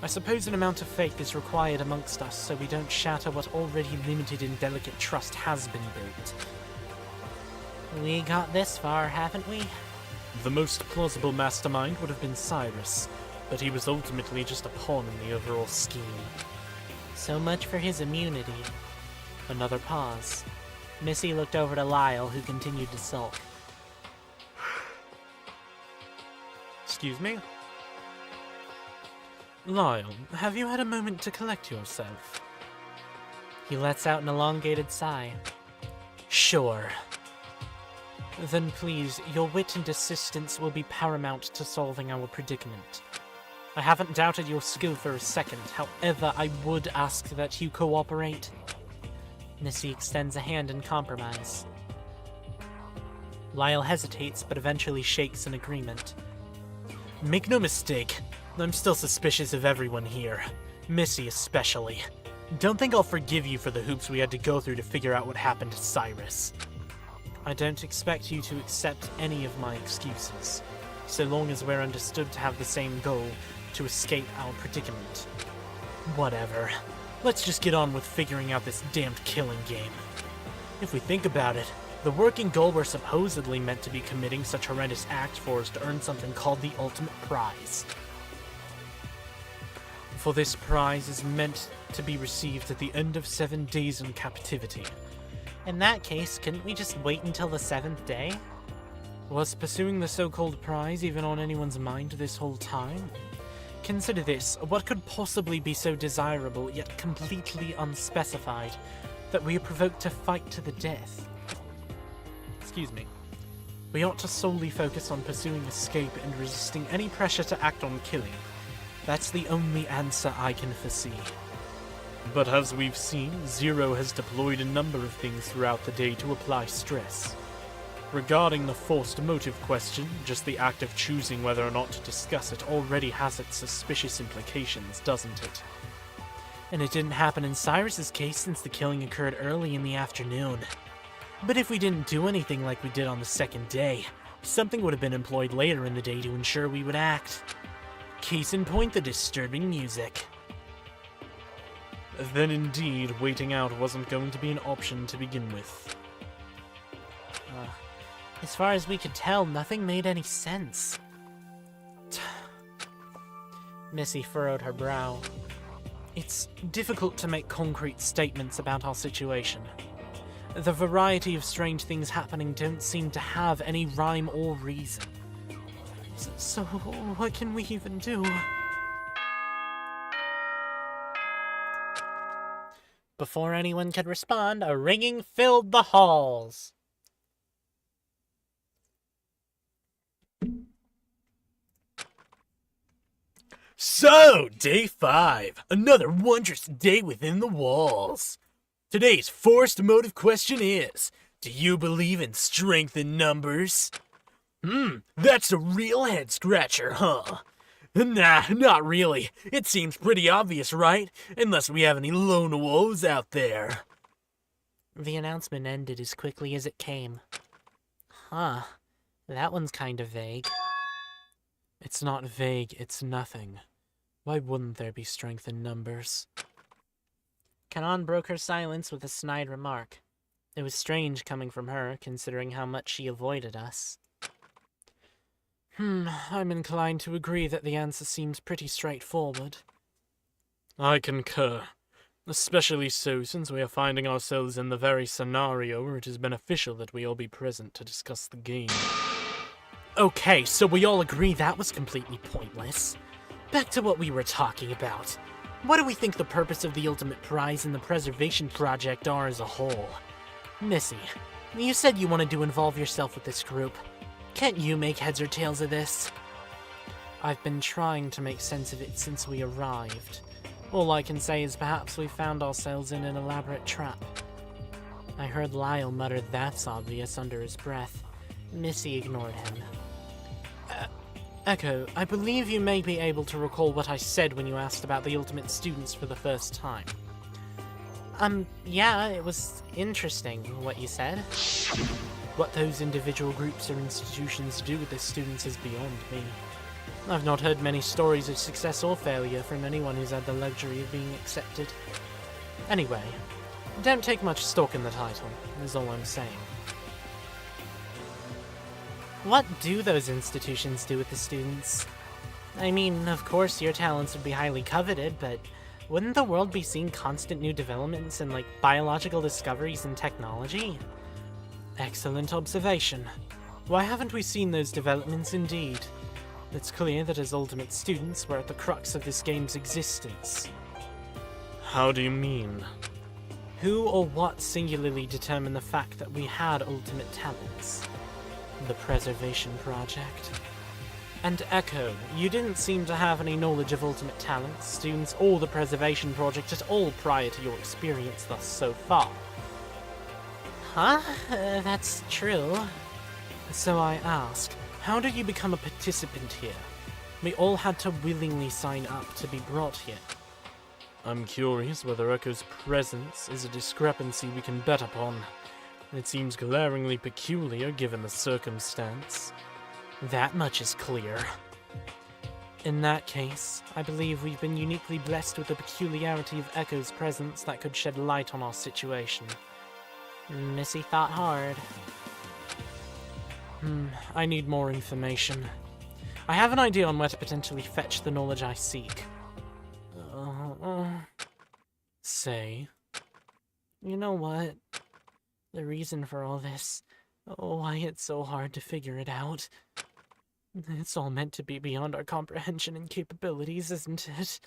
I suppose an amount of faith is required amongst us so we don't shatter what already limited and delicate trust has been built. We got this far, haven't we? The most plausible mastermind would have been Cyrus, but he was ultimately just a pawn in the overall scheme. So much for his immunity. Another pause. Missy looked over to Lyle, who continued to sulk. Excuse me? Lyle, have you had a moment to collect yourself? He lets out an elongated sigh. Sure. Then please, your wit and assistance will be paramount to solving our predicament. I haven't doubted your skill for a second, however, I would ask that you cooperate. Missy extends a hand in compromise. Lyle hesitates, but eventually shakes in agreement. Make no mistake, I'm still suspicious of everyone here. Missy especially. Don't think I'll forgive you for the hoops we had to go through to figure out what happened to Cyrus. I don't expect you to accept any of my excuses, so long as we're understood to have the same goal, to escape our predicament. Whatever. Let's just get on with figuring out this damned killing game. If we think about it, the working goal we're supposedly meant to be committing such horrendous acts for is to earn something called the ultimate prize. For this prize is meant to be received at the end of 7 days in captivity. In that case, couldn't we just wait until the 7th day? Was pursuing the so-called prize even on anyone's mind this whole time? Consider this, what could possibly be so desirable yet completely unspecified that we are provoked to fight to the death? Excuse me. We ought to solely focus on pursuing escape and resisting any pressure to act on killing. That's the only answer I can foresee. But as we've seen, Zero has deployed a number of things throughout the day to apply stress. Regarding the forced motive question, just the act of choosing whether or not to discuss it already has its suspicious implications, doesn't it? And it didn't happen in Cyrus's case since the killing occurred early in the afternoon. But if we didn't do anything like we did on the 2nd day, something would have been employed later in the day to ensure we would act. Case in point, the disturbing music. Then indeed, waiting out wasn't going to be an option to begin with. As far as we could tell, nothing made any sense. Missy furrowed her brow. It's difficult to make concrete statements about our situation. The variety of strange things happening don't seem to have any rhyme or reason. So what can we even do? Before anyone could respond, a ringing filled the halls. So, day 5. Another wondrous day within the walls. Today's forced motive question is, do you believe in strength in numbers? That's a real head-scratcher, huh? Nah, not really. It seems pretty obvious, right? Unless we have any lone wolves out there. The announcement ended as quickly as it came. Huh. That one's kind of vague. It's not vague, it's nothing. Why wouldn't there be strength in numbers? Kanon broke her silence with a snide remark. It was strange coming from her, considering how much she avoided us. I'm inclined to agree that the answer seems pretty straightforward. I concur. Especially so since we are finding ourselves in the very scenario where it is beneficial that we all be present to discuss the game. Okay, so we all agree that was completely pointless. Back to what we were talking about. What do we think the purpose of the Ultimate Prize and the Preservation Project are as a whole? Missy, you said you wanted to involve yourself with this group. Can't you make heads or tails of this? I've been trying to make sense of it since we arrived. All I can say is perhaps we found ourselves in an elaborate trap. I heard Lyle mutter "that's obvious" under his breath. Missy ignored him. Echo, I believe you may be able to recall what I said when you asked about the Ultimate Students for the first time. Yeah, it was interesting what you said. What those individual groups or institutions do with their students is beyond me. I've not heard many stories of success or failure from anyone who's had the luxury of being accepted. Anyway, don't take much stock in the title, is all I'm saying. What do those institutions do with the students? I mean, of course your talents would be highly coveted, but wouldn't the world be seeing constant new developments in, like, biological discoveries and technology? Excellent observation. Why haven't we seen those developments indeed? It's clear that as Ultimate Students, we're at the crux of this game's existence. How do you mean? Who or what singularly determined the fact that we had ultimate talents? The Preservation Project. And Echo, you didn't seem to have any knowledge of ultimate talents, students, or the Preservation Project at all prior to your experience thus so far. Huh? That's true. So I ask, how did you become a participant here? We all had to willingly sign up to be brought here. I'm curious whether Echo's presence is a discrepancy we can bet upon. It seems glaringly peculiar given the circumstance. That much is clear. In that case, I believe we've been uniquely blessed with the peculiarity of Echo's presence that could shed light on our situation. Missy thought hard. I need more information. I have an idea on where to potentially fetch the knowledge I seek. Say. You know what? The reason for all this, why it's so hard to figure it out. It's all meant to be beyond our comprehension and capabilities, isn't it?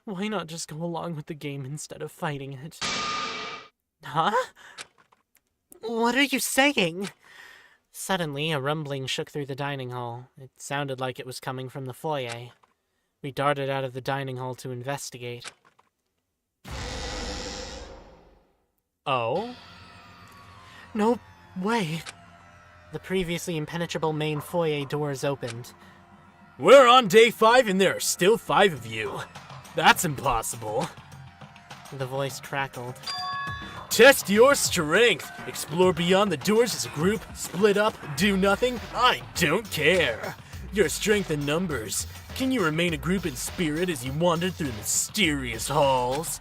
Why not just go along with the game instead of fighting it? Huh? What are you saying? Suddenly, a rumbling shook through the dining hall. It sounded like it was coming from the foyer. We darted out of the dining hall to investigate. Oh? No way. The previously impenetrable main foyer doors opened. We're on day 5 and there are still 5 of you. That's impossible. The voice crackled. Test your strength. Explore beyond the doors as a group. Split up. Do nothing. I don't care. Your strength in numbers. Can you remain a group in spirit as you wander through mysterious halls?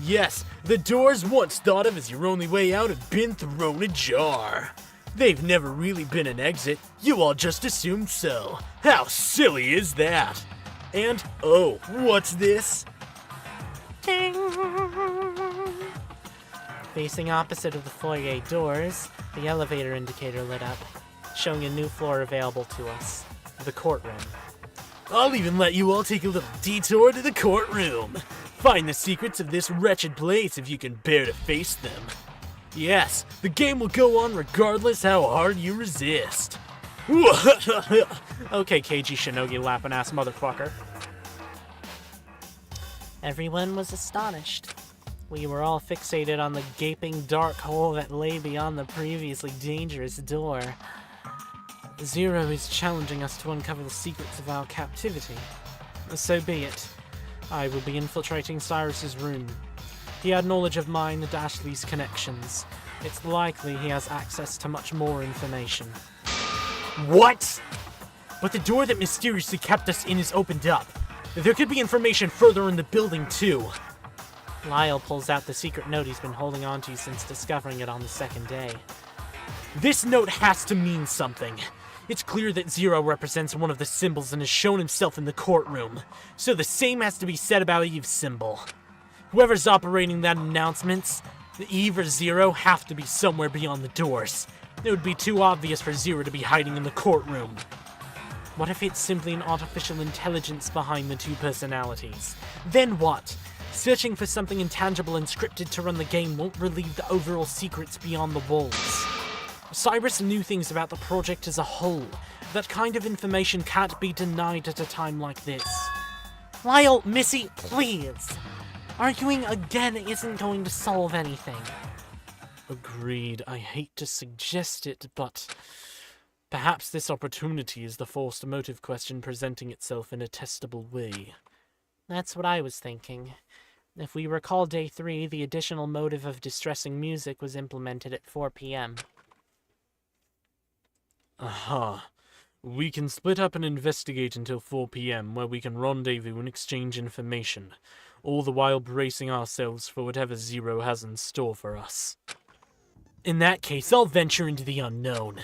Yes, the doors once thought of as your only way out have been thrown ajar. They've never really been an exit. You all just assumed so. How silly is that? And, oh, what's this? Ding! Facing opposite of the foyer doors, the elevator indicator lit up, showing a new floor available to us, the courtroom. I'll even let you all take a little detour to the courtroom. Find the secrets of this wretched place if you can bear to face them. Yes, the game will go on regardless how hard you resist. Okay, KG Shinogi lapping ass motherfucker. Everyone was astonished. We were all fixated on the gaping dark hole that lay beyond the previously dangerous door. Zero is challenging us to uncover the secrets of our captivity. So be it. I will be infiltrating Cyrus's room. He had knowledge of mine and Ashley's connections. It's likely he has access to much more information. What? But the door that mysteriously kept us in is opened up. There could be information further in the building, too. Lyle pulls out the secret note he's been holding onto since discovering it on the second day. This note has to mean something. It's clear that Zero represents one of the symbols and has shown himself in the courtroom. So the same has to be said about Eve's symbol. Whoever's operating that announcement, Eve or Zero have to be somewhere beyond the doors. It would be too obvious for Zero to be hiding in the courtroom. What if it's simply an artificial intelligence behind the two personalities? Then what? Searching for something intangible and scripted to run the game won't relieve the overall secrets beyond the walls. Cyrus knew things about the project as a whole. That kind of information can't be denied at a time like this. Lyle, Missy, please! Arguing again isn't going to solve anything. Agreed. I hate to suggest it, but perhaps this opportunity is the forced motive question presenting itself in a testable way. That's what I was thinking. If we recall day 3, the additional motive of distressing music was implemented at 4 p.m. Aha. We can split up and investigate until 4 p.m., where we can rendezvous and exchange information, all the while bracing ourselves for whatever Zero has in store for us. In that case, I'll venture into the unknown.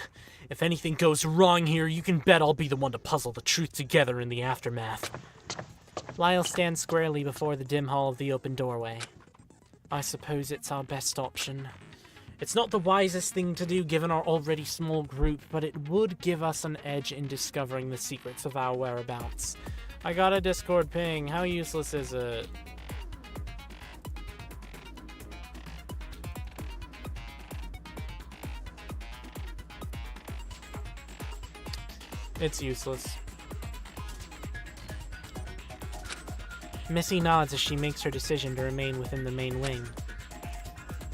If anything goes wrong here, you can bet I'll be the one to puzzle the truth together in the aftermath. Lyle stands squarely before the dim hall of the open doorway. I suppose it's our best option. It's not the wisest thing to do given our already small group, but it would give us an edge in discovering the secrets of our whereabouts. I got a Discord ping. How useless is it? It's useless. Missy nods as she makes her decision to remain within the main wing.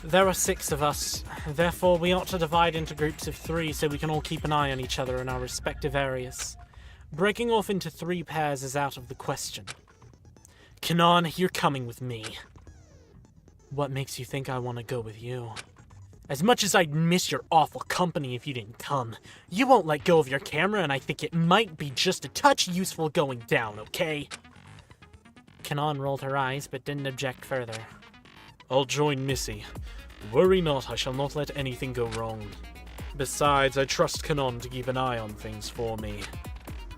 There are 6 of us, therefore we ought to divide into groups of 3 so we can all keep an eye on each other in our respective areas. Breaking off into 3 pairs is out of the question. Kanan, you're coming with me. What makes you think I want to go with you? As much as I'd miss your awful company if you didn't come, you won't let go of your camera and I think it might be just a touch useful going down, okay? Kanan rolled her eyes but didn't object further. I'll join Missy. Worry not, I shall not let anything go wrong. Besides, I trust Kanan to keep an eye on things for me.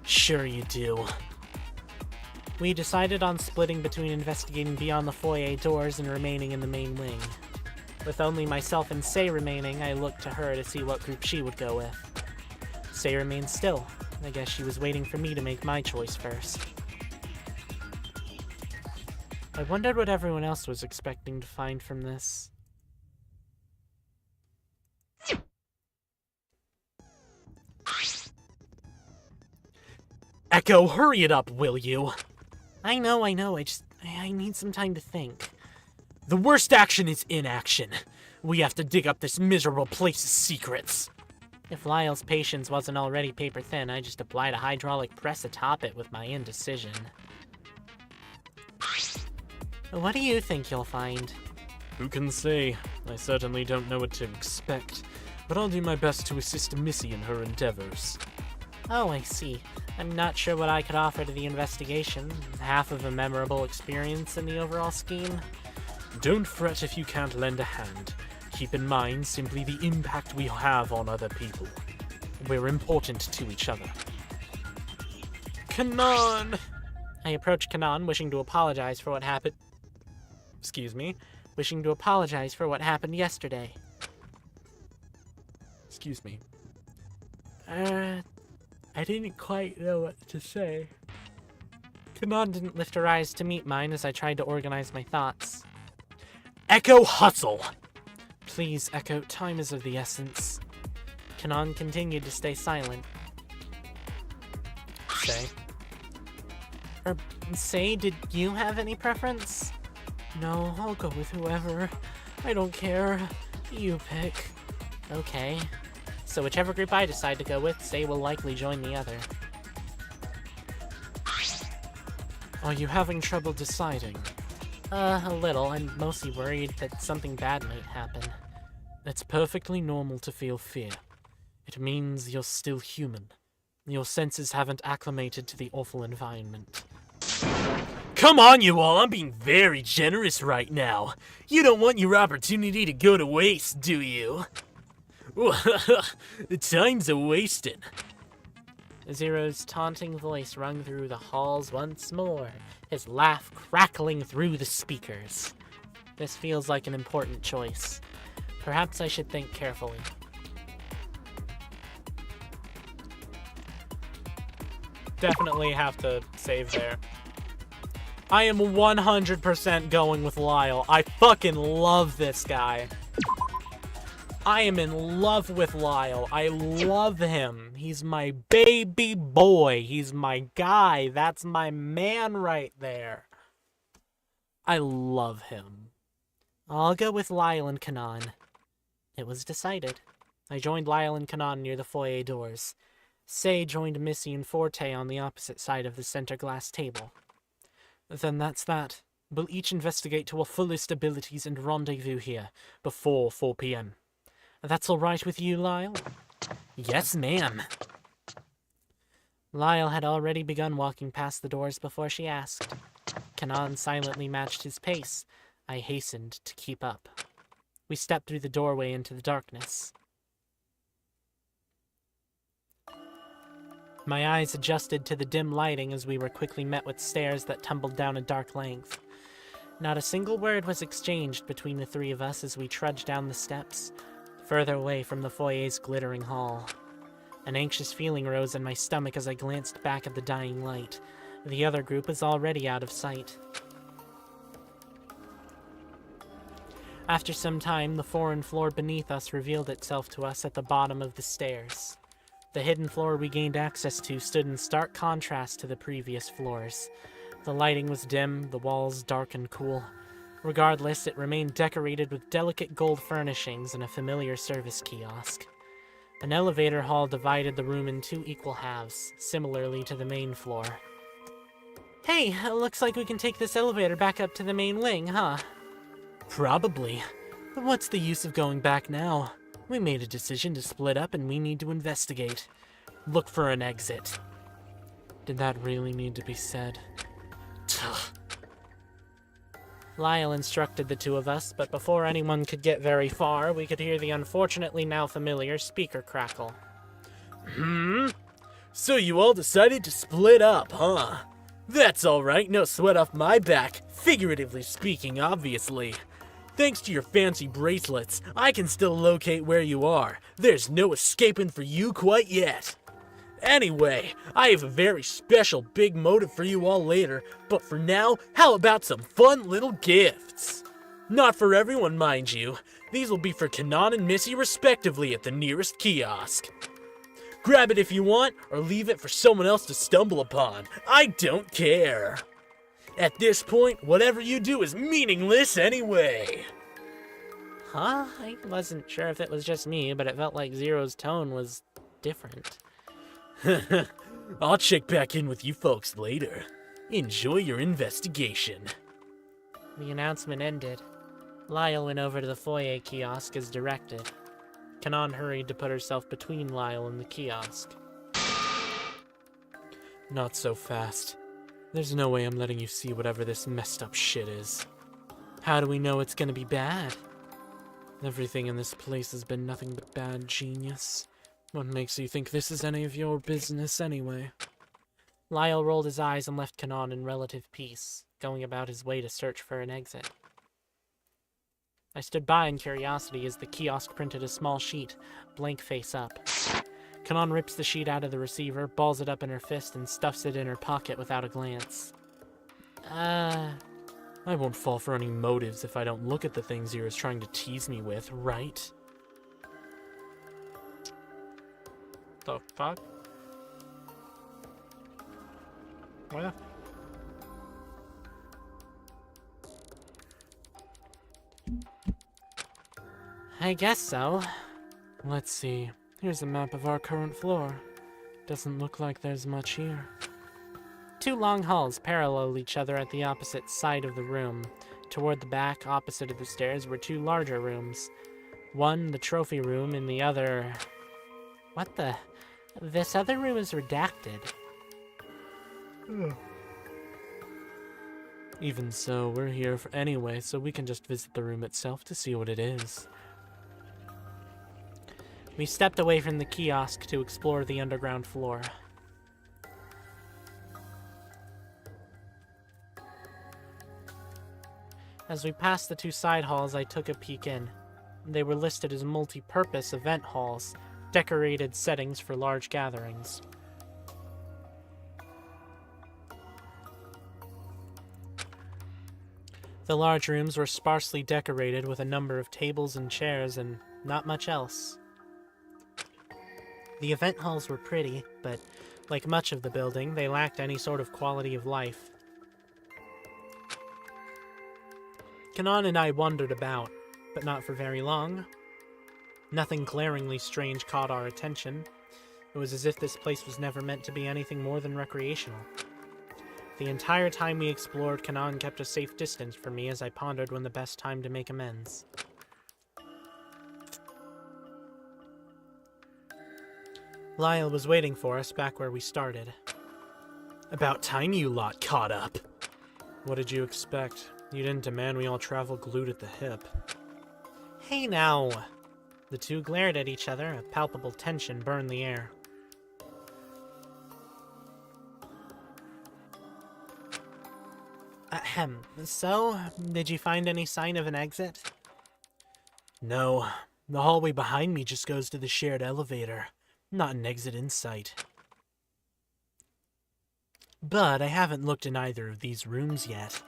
Sure you do. We decided on splitting between investigating beyond the foyer doors and remaining in the main wing. With only myself and Say remaining, I looked to her to see what group she would go with. Say remained still. I guess she was waiting for me to make my choice first. I wondered what everyone else was expecting to find from this. Echo, hurry it up, will you? I know, I need some time to think. The worst action is inaction. We have to dig up this miserable place's secrets. If Lyle's patience wasn't already paper thin, I just applied a hydraulic press atop it with my indecision. What do you think you'll find? Who can say? I certainly don't know what to expect, but I'll do my best to assist Missy in her endeavors. Oh, I see. I'm not sure what I could offer to the investigation. Half of a memorable experience in the overall scheme. Don't fret if you can't lend a hand. Keep in mind simply the impact we have on other people. We're important to each other. Kanan! I approached Kanan, wishing to apologize for what happened. Wishing to apologize for what happened yesterday. Excuse me. I didn't quite know what to say. Kanan didn't lift her eyes to meet mine as I tried to organize my thoughts. Echo, hustle! Please, Echo, time is of the essence. Kanan continued to stay silent. Say, did you have any preference? No, I'll go with whoever. I don't care. You pick. Okay. so whichever group I decide to go with, Sei will likely join the other. Are you having trouble deciding? A little. I'm mostly worried that something bad might happen. It's perfectly normal to feel fear. It means you're still human. Your senses haven't acclimated to the awful environment. Come on, you all, I'm being very generous right now. You don't want your opportunity to go to waste, do you? The time's a-wasting. Zero's taunting voice rung through the halls once more, his laugh crackling through the speakers. This feels like an important choice. Perhaps I should think carefully. Definitely have to save there. I am 100% going with Lyle. I fucking love this guy. I am in love with Lyle. I love him. He's my baby boy. He's my guy. That's my man right there. I love him. I'll go with Lyle and Kanan. It was decided. I joined Lyle and Kanan near the foyer doors. Sei joined Missy and Forte on the opposite side of the center glass table. Then that's that. We'll each investigate to our fullest abilities and rendezvous here before 4 p.m. That's all right with you, Lyle? Yes, ma'am. Lyle had already begun walking past the doors before she asked. Kanan silently matched his pace. I hastened to keep up. We stepped through the doorway into the darkness. My eyes adjusted to the dim lighting as we were quickly met with stairs that tumbled down a dark length. Not a single word was exchanged between the three of us as we trudged down the steps, further away from the foyer's glittering hall. An anxious feeling rose in my stomach as I glanced back at the dying light. The other group was already out of sight. After some time, the foreign floor beneath us revealed itself to us at the bottom of the stairs. The hidden floor we gained access to stood in stark contrast to the previous floors. The lighting was dim, the walls dark and cool. Regardless, it remained decorated with delicate gold furnishings and a familiar service kiosk. An elevator hall divided the room in two equal halves, similarly to the main floor. Hey, looks like we can take this elevator back up to the main wing, huh? Probably. But what's the use of going back now? We made a decision to split up and we need to investigate. Look for an exit. Did that really need to be said? Lyle instructed the two of us, but before anyone could get very far, we could hear the unfortunately now familiar speaker crackle. So you all decided to split up, huh? That's alright, no sweat off my back, figuratively speaking, obviously. Thanks to your fancy bracelets, I can still locate where you are. There's no escaping for you quite yet. Anyway, I have a very special big motive for you all later, but for now, how about some fun little gifts? Not for everyone, mind you. These will be for Kanan and Missy respectively at the nearest kiosk. Grab it if you want, or leave it for someone else to stumble upon. I don't care. At this point, whatever you do is meaningless anyway. Huh? I wasn't sure if it was just me, but it felt like Zero's tone was different. I'll check back in with you folks later. Enjoy your investigation. The announcement ended. Lyle went over to the foyer kiosk as directed. Kanan hurried to put herself between Lyle and the kiosk. Not so fast. There's no way I'm letting you see whatever this messed up shit is. How do we know it's gonna be bad? Everything in this place has been nothing but bad, genius. What makes you think this is any of your business anyway? Lyle rolled his eyes and left Kanan in relative peace, going about his way to search for an exit. I stood by in curiosity as the kiosk printed a small sheet, blank face up. Kanan rips the sheet out of the receiver, balls it up in her fist, and stuffs it in her pocket without a glance. I won't fall for any motives if I don't look at the things you're trying to tease me with, right? The fuck? What? I guess so. Let's see. Here's a map of our current floor. Doesn't look like there's much here. 2 long halls parallel each other at the opposite side of the room. Toward the back, opposite of the stairs, were 2 larger rooms. One, the trophy room, and the other... What the... This other room is redacted. Even so, we're here anyway, so we can just visit the room itself to see what it is. We stepped away from the kiosk to explore the underground floor. As we passed the 2 side halls, I took a peek in. They were listed as multi-purpose event halls, decorated settings for large gatherings. The large rooms were sparsely decorated with a number of tables and chairs and not much else. The event halls were pretty, but like much of the building, they lacked any sort of quality of life. Kanan and I wandered about, but not for very long. Nothing glaringly strange caught our attention. It was as if this place was never meant to be anything more than recreational. The entire time we explored, Kanan kept a safe distance from me as I pondered when the best time to make amends. Lyle was waiting for us back where we started. About time you lot caught up. What did you expect? You didn't demand we all travel glued at the hip. Hey now! The 2 glared at each other, a palpable tension burned the air. Ahem. So, did you find any sign of an exit? No, the hallway behind me just goes to the shared elevator. Not an exit in sight. But I haven't looked in either of these rooms yet.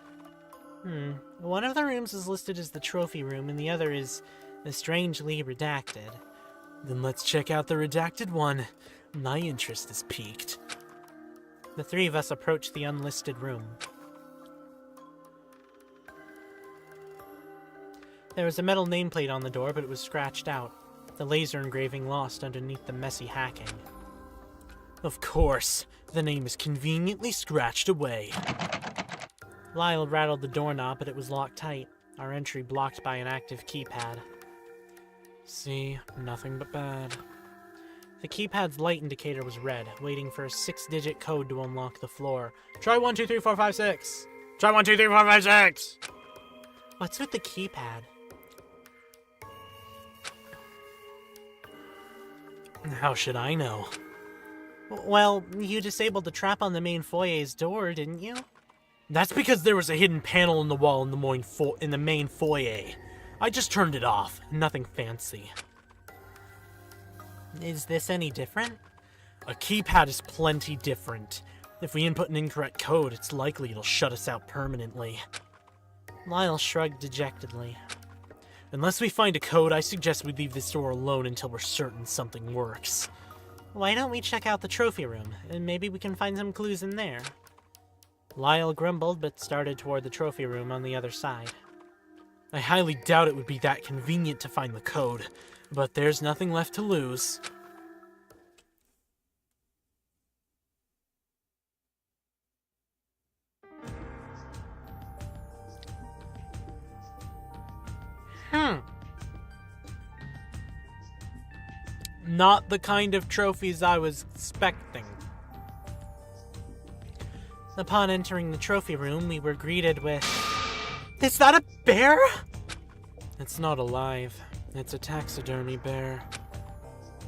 One of the rooms is listed as the trophy room and the other is strangely redacted. Then let's check out the redacted one. My interest is piqued. The 3 of us approached the unlisted room. There was a metal nameplate on the door, but it was scratched out. The laser engraving lost underneath the messy hacking. Of course, the name is conveniently scratched away. Lyle rattled the doorknob, but it was locked tight, our entry blocked by an active keypad. See, nothing but bad. The keypad's light indicator was red, waiting for a 6-digit code to unlock the floor. Try 1, 2, 3, 4, 5, 6! Try 1, 2, 3, 4, 5, 6! What's with the keypad? How should I know? Well, you disabled the trap on the main foyer's door, didn't you? That's because there was a hidden panel in the wall in the main foyer. I just turned it off. Nothing fancy. Is this any different? A keypad is plenty different. If we input an incorrect code, it's likely it'll shut us out permanently. Lyle shrugged dejectedly. Unless we find a code, I suggest we leave this door alone until we're certain something works. Why don't we check out the trophy room, and maybe we can find some clues in there? Lyle grumbled, but started toward the trophy room on the other side. I highly doubt it would be that convenient to find the code, but there's nothing left to lose. Not the kind of trophies I was expecting. Upon entering the trophy room, we were greeted with... Is that a bear? It's not alive. It's a taxidermy bear.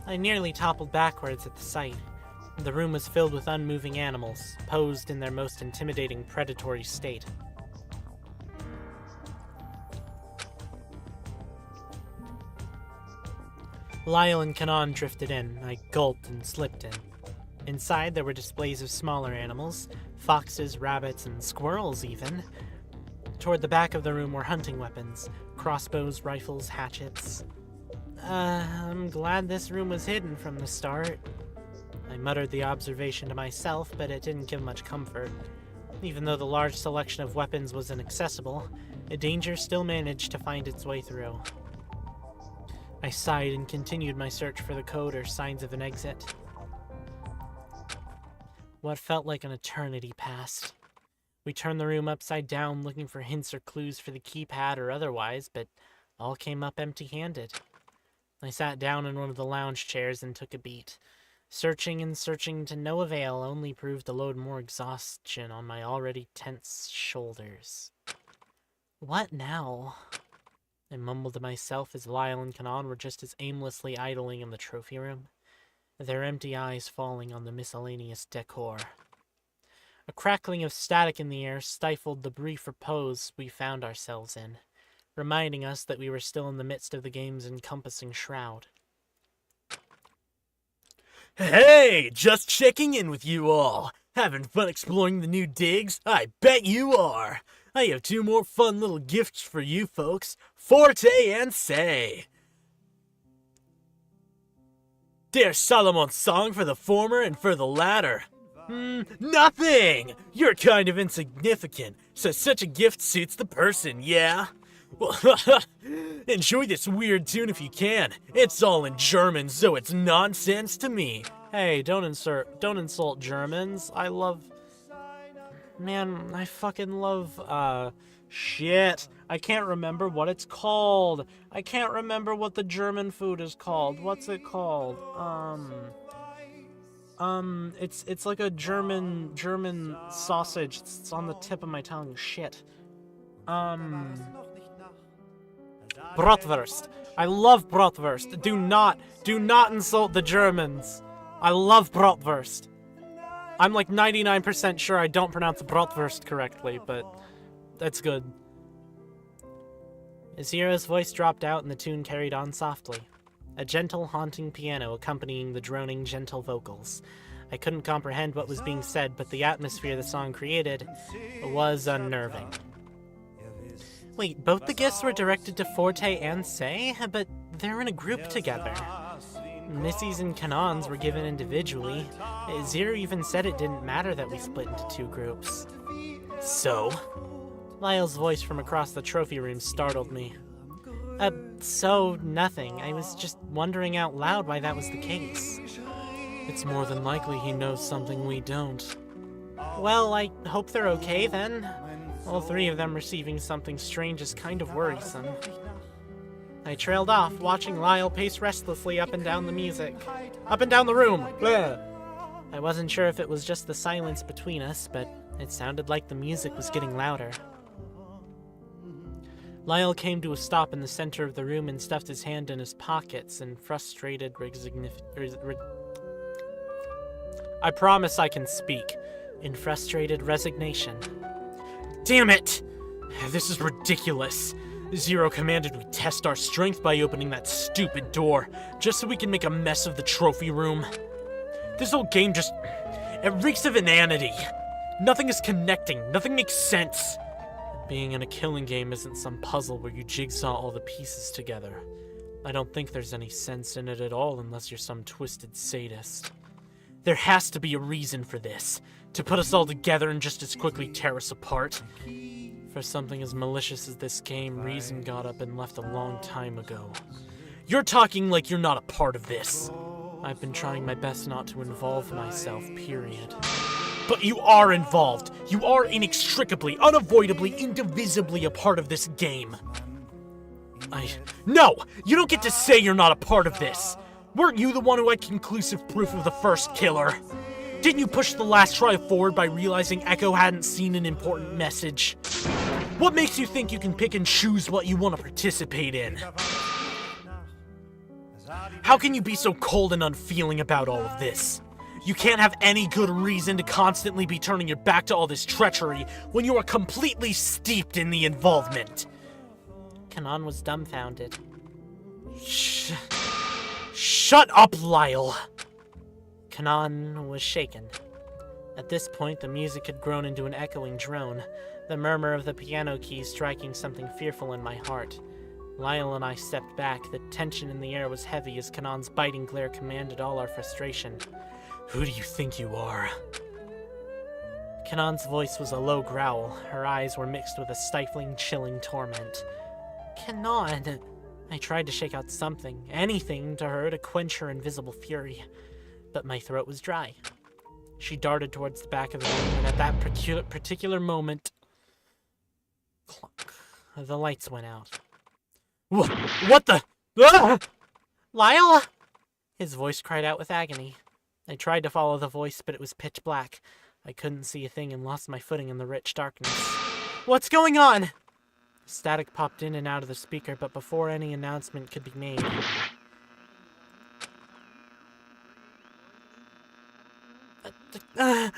I nearly toppled backwards at the sight. The room was filled with unmoving animals, posed in their most intimidating predatory state. Lyle and Kanan drifted in. I gulped and slipped in. Inside, there were displays of smaller animals, foxes, rabbits, and squirrels even. Toward the back of the room were hunting weapons, crossbows, rifles, hatchets. I'm glad this room was hidden from the start. I muttered the observation to myself, but it didn't give much comfort. Even though the large selection of weapons was inaccessible, a danger still managed to find its way through. I sighed and continued my search for the code or signs of an exit. What felt like an eternity passed. We turned the room upside down looking for hints or clues for the keypad or otherwise, but all came up empty-handed. I sat down in one of the lounge chairs and took a beat. Searching and searching to no avail only proved to load more exhaustion on my already tense shoulders. What now? I mumbled to myself as Lyle and Kanan were just as aimlessly idling in the trophy room, their empty eyes falling on the miscellaneous decor. A crackling of static in the air stifled the brief repose we found ourselves in, reminding us that we were still in the midst of the game's encompassing shroud. Hey, just checking in with you all. Having fun exploring the new digs? I bet you are. I have 2 more fun little gifts for you folks, Forte and Say. There's Solomon's song for the former and for the latter. Nothing! You're kind of insignificant, so such a gift suits the person, yeah? Well, enjoy this weird tune if you can. It's all in German, so it's nonsense to me. Hey, don't insult Germans. I fucking love, shit. I can't remember what it's called. I can't remember what the German food is called. What's it called? It's like a German sausage. It's on the tip of my tongue. Shit. Bratwurst. I love bratwurst. Do not insult the Germans. I love bratwurst. I'm like 99% sure I don't pronounce bratwurst correctly, but that's good. Azira's voice dropped out and the tune carried on softly. A gentle, haunting piano accompanying the droning, gentle vocals. I couldn't comprehend what was being said, but the atmosphere the song created was unnerving. Wait, both the gifts were directed to Forte and Say? But they're in a group together. Missy's and Kanan's were given individually. Azira even said it didn't matter that we split into 2 groups. So? Lyle's voice from across the trophy room startled me. So nothing. I was just wondering out loud why that was the case. It's more than likely he knows something we don't. Well, I hope they're okay then. All 3 of them receiving something strange is kind of worrisome. I trailed off, watching Lyle pace restlessly up and down the music. Up and down the room! Blah. I wasn't sure if it was just the silence between us, but it sounded like the music was getting louder. Lyle came to a stop in the center of the room and stuffed his hand in his pockets in frustrated I promise I can speak. In frustrated resignation. Damn it! This is ridiculous. Zero commanded we test our strength by opening that stupid door, just so we can make a mess of the trophy room. This whole game just... it reeks of inanity. Nothing is connecting, nothing makes sense. Being in a killing game isn't some puzzle where you jigsaw all the pieces together. I don't think there's any sense in it at all unless you're some twisted sadist. There has to be a reason for this. To put us all together and just as quickly tear us apart. For something as malicious as this game, reason got up and left a long time ago. You're talking like you're not a part of this. I've been trying my best not to involve myself, period. But you are involved. You are inextricably, unavoidably, indivisibly a part of this game. No! You don't get to say you're not a part of this! Weren't you the one who had conclusive proof of the first killer? Didn't you push the last trial forward by realizing Echo hadn't seen an important message? What makes you think you can pick and choose what you want to participate in? How can you be so cold and unfeeling about all of this? You can't have any good reason to constantly be turning your back to all this treachery when you are completely steeped in the involvement. Kanan was dumbfounded. Shut up, Lyle! Kanan was shaken. At this point, the music had grown into an echoing drone, the murmur of the piano keys striking something fearful in my heart. Lyle and I stepped back. The tension in the air was heavy as Kanan's biting glare commanded all our frustration. Who do you think you are? Kanan's voice was a low growl. Her eyes were mixed with a stifling, chilling torment. Kanan, I tried to shake out something, anything to her to quench her invisible fury, but my throat was dry. She darted towards the back of the room, and at that particular moment, clunk, the lights went out. What the? Ah! Lyle! His voice cried out with agony. I tried to follow the voice, but it was pitch black. I couldn't see a thing and lost my footing in the rich darkness. What's going on? Static popped in and out of the speaker, but before any announcement could be made, I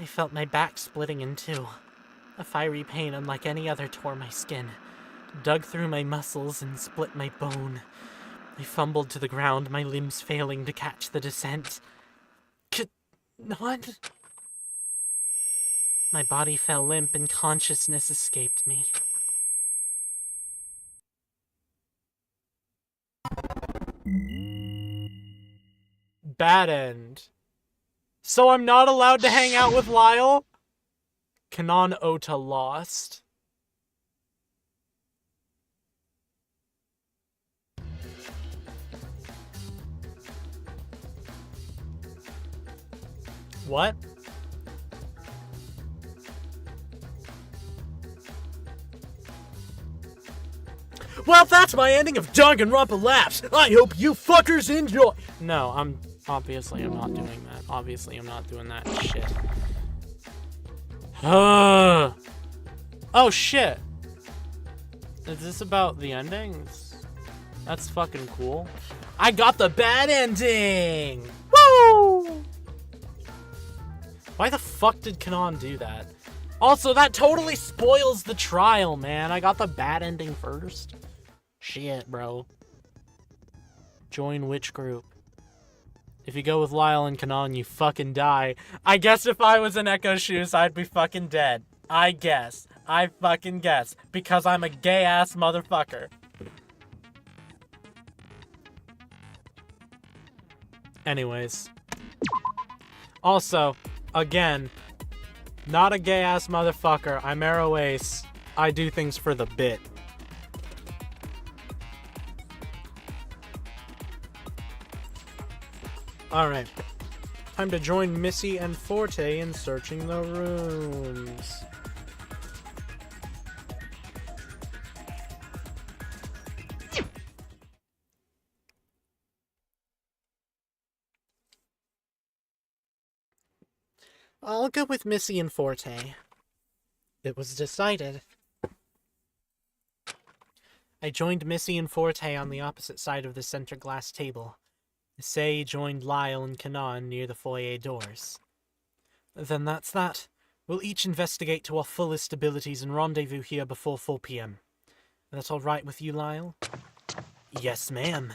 felt my back splitting in two. A fiery pain unlike any other tore my skin, dug through my muscles and split my bone. I fumbled to the ground, my limbs failing to catch the descent. Not. My body fell limp and consciousness escaped me. Bad end. So I'm not allowed to hang out with Lyle? Kanon Ota lost. What? Well, that's my ending of Danganronpa LAPSE. I hope you fuckers enjoy. No, I'm not doing that. Obviously, I'm not doing that shit. Oh, shit. Is this about the endings? That's fucking cool. I got the bad ending! Woo! Why the fuck did Kanon do that? Also, that totally spoils the trial, man. I got the bad ending first. Shit, bro. Join which group? If you go with Lyle and Kanon, you fucking die. I guess if I was in Echo's shoes, I'd be fucking dead. I guess. I fucking guess. Because I'm a gay-ass motherfucker. Anyways. Also, again, not a gay-ass motherfucker. I'm Arrow Ace. I do things for the bit. Alright. Time to join Missy and Forte in searching the rooms. I'll go with Missy and Forte. It was decided. I joined Missy and Forte on the opposite side of the center glass table. Say joined Lyle and Kanon near the foyer doors. Then that's that. We'll each investigate to our fullest abilities and rendezvous here before 4 p.m. That's all right with you, Lyle? Yes, ma'am.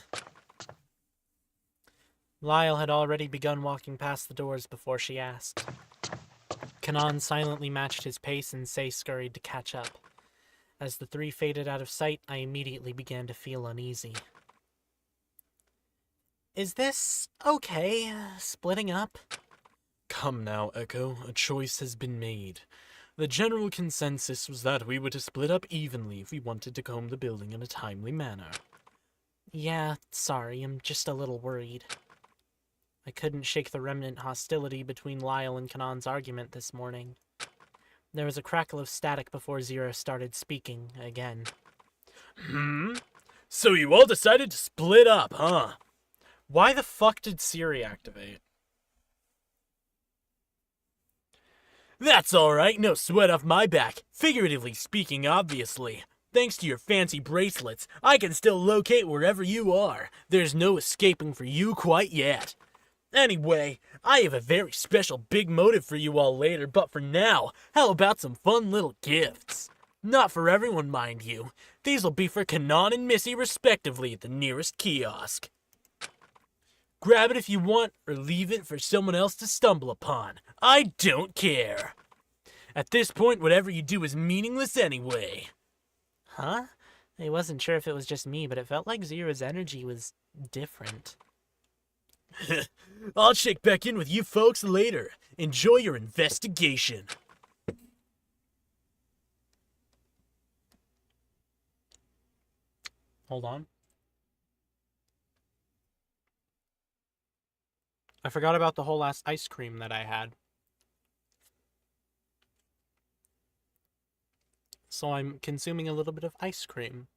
Lyle had already begun walking past the doors before she asked. Kanon silently matched his pace and Say scurried to catch up. As the three faded out of sight, I immediately began to feel uneasy. Is this okay, splitting up? Come now, Echo, a choice has been made. The general consensus was that we were to split up evenly if we wanted to comb the building in a timely manner. Yeah, sorry, I'm just a little worried. I couldn't shake the remnant hostility between Lyle and Kanon's argument this morning. There was a crackle of static before Zero started speaking again. So you all decided to split up, huh? Why the fuck did Siri activate? That's alright, no sweat off my back. Figuratively speaking, obviously. Thanks to your fancy bracelets, I can still locate wherever you are. There's no escaping for you quite yet. Anyway, I have a very special big motive for you all later, but for now, how about some fun little gifts? Not for everyone, mind you. These will be for Kanon and Missy respectively at the nearest kiosk. Grab it if you want, or leave it for someone else to stumble upon. I don't care. At this point, whatever you do is meaningless anyway. Huh? I wasn't sure if it was just me, but it felt like Zero's energy was different. I'll check back in with you folks later. Enjoy your investigation. Hold on. I forgot about the whole last ice cream that I had. So I'm consuming a little bit of ice cream.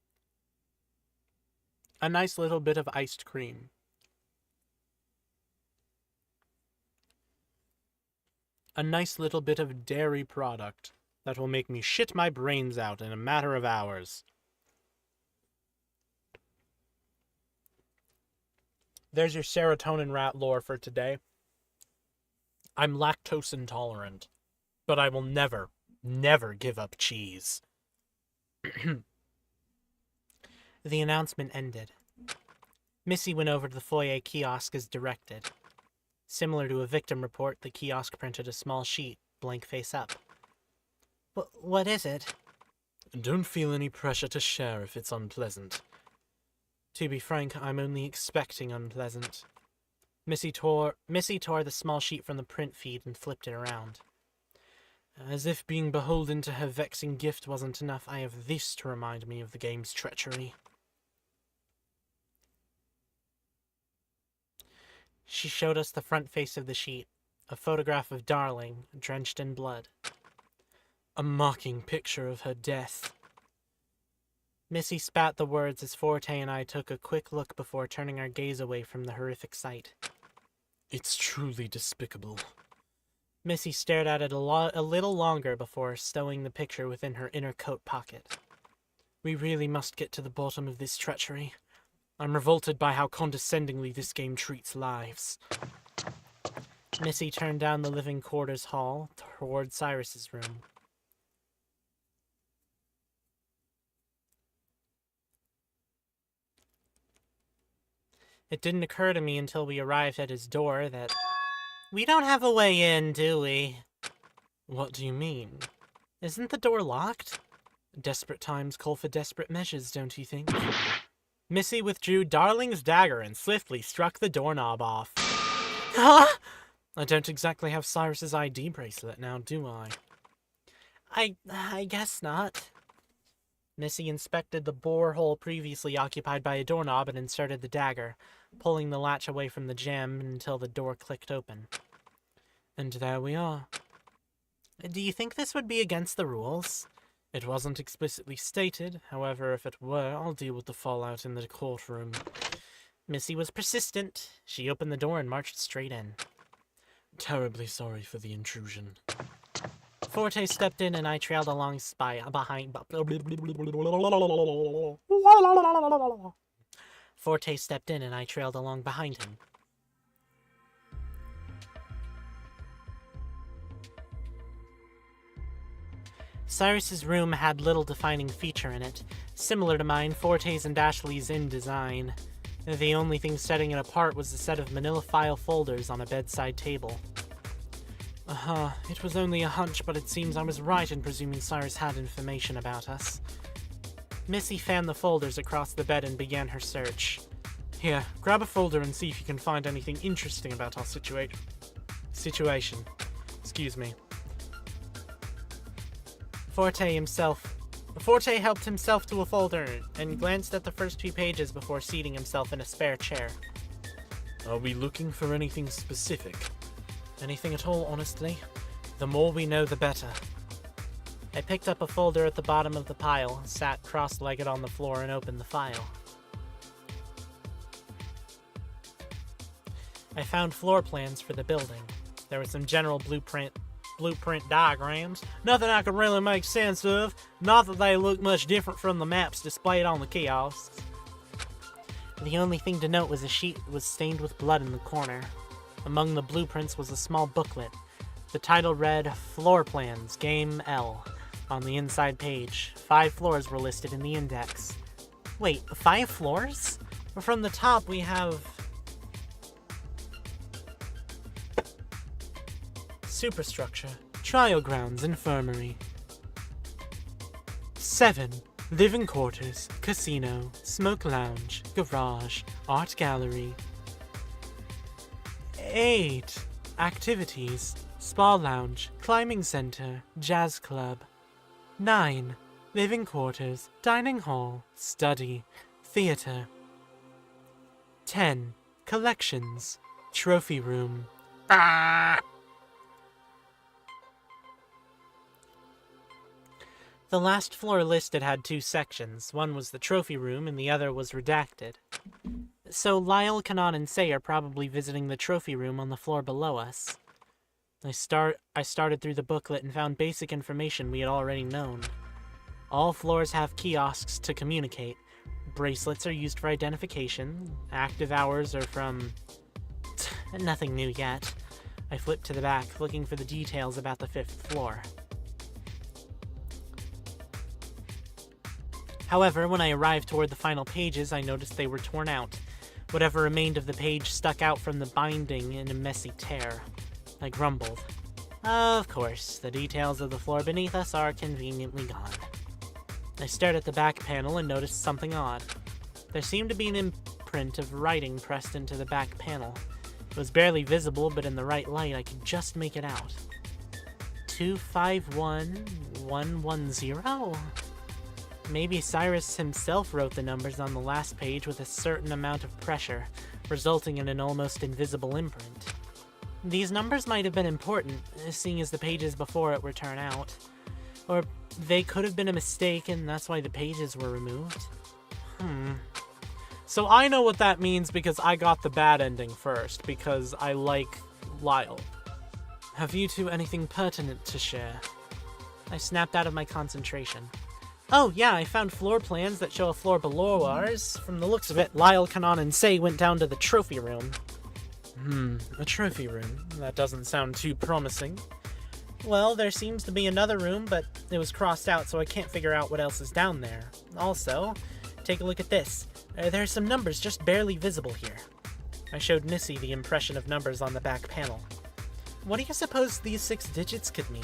A nice little bit of iced cream. A nice little bit of dairy product that will make me shit my brains out in a matter of hours. There's your serotonin rat lore for today. I'm lactose intolerant, but I will never, never give up cheese. The announcement ended. Missy went over to the foyer kiosk as directed. Similar to a victim report, the kiosk printed a small sheet, blank face up. What is it? Don't feel any pressure to share if it's unpleasant. To be frank, I'm only expecting unpleasant. Missy tore the small sheet from the print feed and flipped it around. As if being beholden to her vexing gift wasn't enough, I have this to remind me of the game's treachery. She showed us the front face of the sheet, a photograph of Darling, drenched in blood. A mocking picture of her death. Missy spat the words as Forte and I took a quick look before turning our gaze away from the horrific sight. It's truly despicable. Missy stared at it a little longer before stowing the picture within her inner coat pocket. We really must get to the bottom of this treachery. I'm revolted by how condescendingly this game treats lives. Missy turned down the living quarters hall toward Cyrus's room. It didn't occur to me until we arrived at his door that... We don't have a way in, do we? What do you mean? Isn't the door locked? Desperate times call for desperate measures, don't you think? Missy withdrew Darling's dagger and swiftly struck the doorknob off. Huh? I don't exactly have Cyrus's ID bracelet now, do I? I guess not. Missy inspected the bore hole previously occupied by a doorknob and inserted the dagger, pulling the latch away from the jamb until the door clicked open. And there we are. Do you think this would be against the rules? It wasn't explicitly stated, however, if it were, I'll deal with the fallout in the courtroom. Missy was persistent. She opened the door and marched straight in. Terribly sorry for the intrusion. Forte stepped in and I trailed along behind... Forte stepped in and I trailed along behind him. Cyrus's room had little defining feature in it, similar to mine, Forte's and Ashley's in design. The only thing setting it apart was a set of manila file folders on a bedside table. It was only a hunch, but it seems I was right in presuming Cyrus had information about us. Missy fanned the folders across the bed and began her search. Here, grab a folder and see if you can find anything interesting about our situation. Excuse me. Forte helped himself to a folder and glanced at the first few pages before seating himself in a spare chair. Are we looking for anything specific? Anything at all, honestly. The more we know, the better. I picked up a folder at the bottom of the pile, sat cross-legged on the floor, and opened the file. I found floor plans for the building. There were some general blueprint diagrams, nothing I could really make sense of, not that they look much different from the maps displayed on the kiosks. The only thing to note was a sheet that was stained with blood in the corner. Among the blueprints was a small booklet. The title read, Floor Plans, Game L. On the inside page, 5 floors were listed in the index. Wait, 5 floors? From the top we have... Superstructure, Trial Grounds, Infirmary. 7. Living Quarters, Casino, Smoke Lounge, Garage, Art Gallery. 8. Activities, Spa Lounge, Climbing Center, Jazz Club. 9. Living Quarters, Dining Hall, Study, Theater. 10. Collections. Trophy room. The last floor listed had 2 sections. One was the trophy room and the other was redacted. So Lyle, Kanan, and Say are probably visiting the trophy room on the floor below us. I started through the booklet and found basic information we had already known. All floors have kiosks to communicate. Bracelets are used for identification. Active hours are from... nothing new yet. I flipped to the back, looking for the details about the 5th floor. However, when I arrived toward the final pages, I noticed they were torn out. Whatever remained of the page stuck out from the binding in a messy tear. I grumbled. Of course, the details of the floor beneath us are conveniently gone. I stared at the back panel and noticed something odd. There seemed to be an imprint of writing pressed into the back panel. It was barely visible, but in the right light I could just make it out. 251110? Maybe Cyrus himself wrote the numbers on the last page with a certain amount of pressure, resulting in an almost invisible imprint. These numbers might have been important, seeing as the pages before it were torn out. Or they could have been a mistake and that's why the pages were removed. So I know what that means because I got the bad ending first, because I like Lyle. Have you two anything pertinent to share? I snapped out of my concentration. Oh yeah, I found floor plans that show a floor below ours. From the looks of it, Lyle, Kanan, and Say went down to the trophy room. A trophy room? That doesn't sound too promising. Well, there seems to be another room, but it was crossed out, so I can't figure out what else is down there. Also, take a look at this. There are some numbers just barely visible here. I showed Missy the impression of numbers on the back panel. What do you suppose these 6 digits could mean?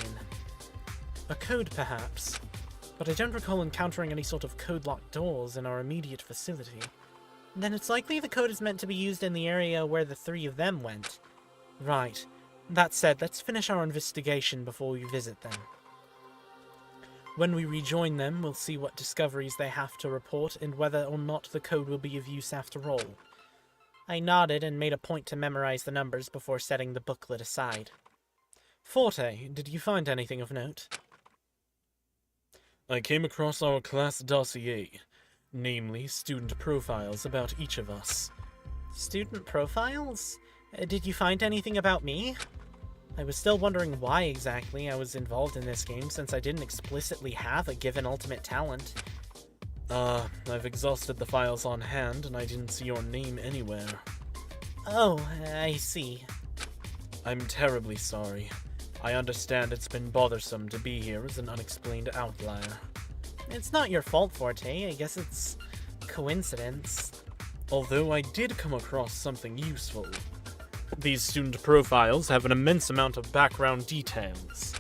A code, perhaps. But I don't recall encountering any sort of code-locked doors in our immediate vicinity. Then it's likely the code is meant to be used in the area where the 3 of them went. Right. That said, let's finish our investigation before we visit them. When we rejoin them, we'll see what discoveries they have to report and whether or not the code will be of use after all. I nodded and made a point to memorize the numbers before setting the booklet aside. Forte, did you find anything of note? I came across our class dossier, namely student profiles about each of us. Student profiles? Did you find anything about me? I was still wondering why exactly I was involved in this game since I didn't explicitly have a given ultimate talent. I've exhausted the files on hand and I didn't see your name anywhere. Oh, I see. I'm terribly sorry. I understand it's been bothersome to be here as an unexplained outlier. It's not your fault, Forte. I guess it's coincidence. Although I did come across something useful. These student profiles have an immense amount of background details.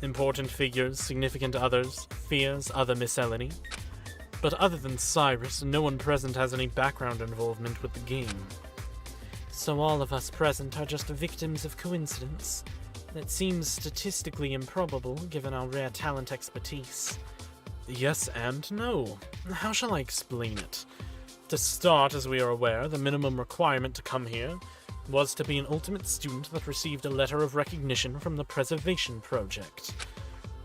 Important figures, significant others, fears, other miscellany. But other than Cyrus, no one present has any background involvement with the game. So all of us present are just victims of coincidence? That seems statistically improbable, given our rare talent expertise. Yes and no. How shall I explain it? To start, as we are aware, the minimum requirement to come here was to be an ultimate student that received a letter of recognition from the Preservation Project.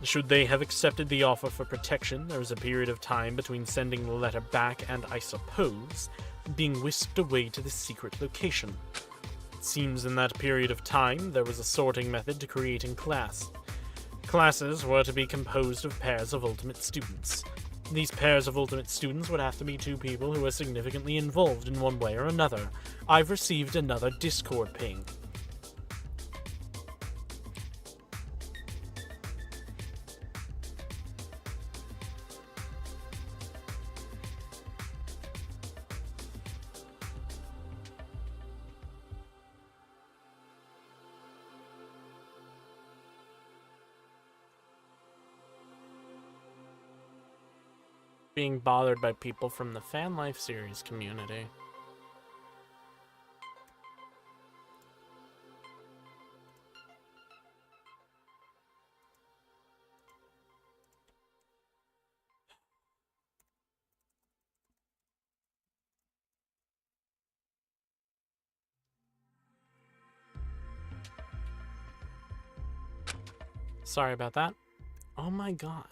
Should they have accepted the offer for protection, there is a period of time between sending the letter back and, I suppose, being whisked away to the secret location. It seems in that period of time there was a sorting method to creating class. Classes were to be composed of pairs of ultimate students. These pairs of ultimate students would have to be 2 people who are significantly involved in one way or another. I've received another Discord ping. Being bothered by people from the Fan Life series community. Sorry about that. Oh my god.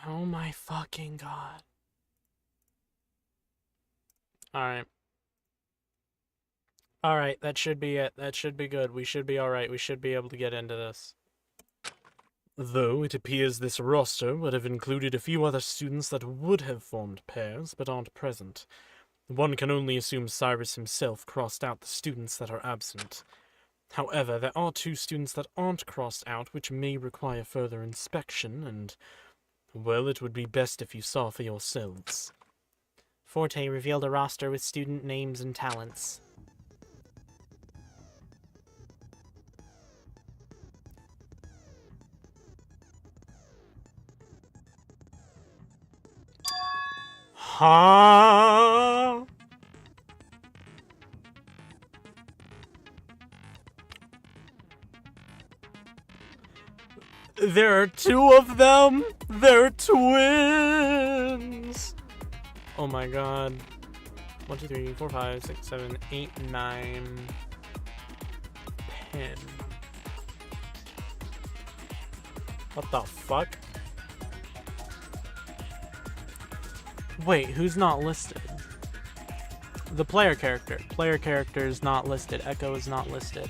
Oh my fucking god. Alright. Alright, that should be it. That should be good. We should be alright. We should be able to get into this. Though it appears this roster would have included a few other students that would have formed pairs, but aren't present. One can only assume Cyrus himself crossed out the students that are absent. However, there are 2 students that aren't crossed out, which may require further inspection, and, well, it would be best if you saw for yourselves. Forte revealed a roster with student names and talents. Huh? There are 2 of them? They're twins! Oh my god. 1, 2, 3, 4, 5, 6, 7, 8, 9, 10. What the fuck? Wait, who's not listed? The player character. Player character is not listed. Echo is not listed.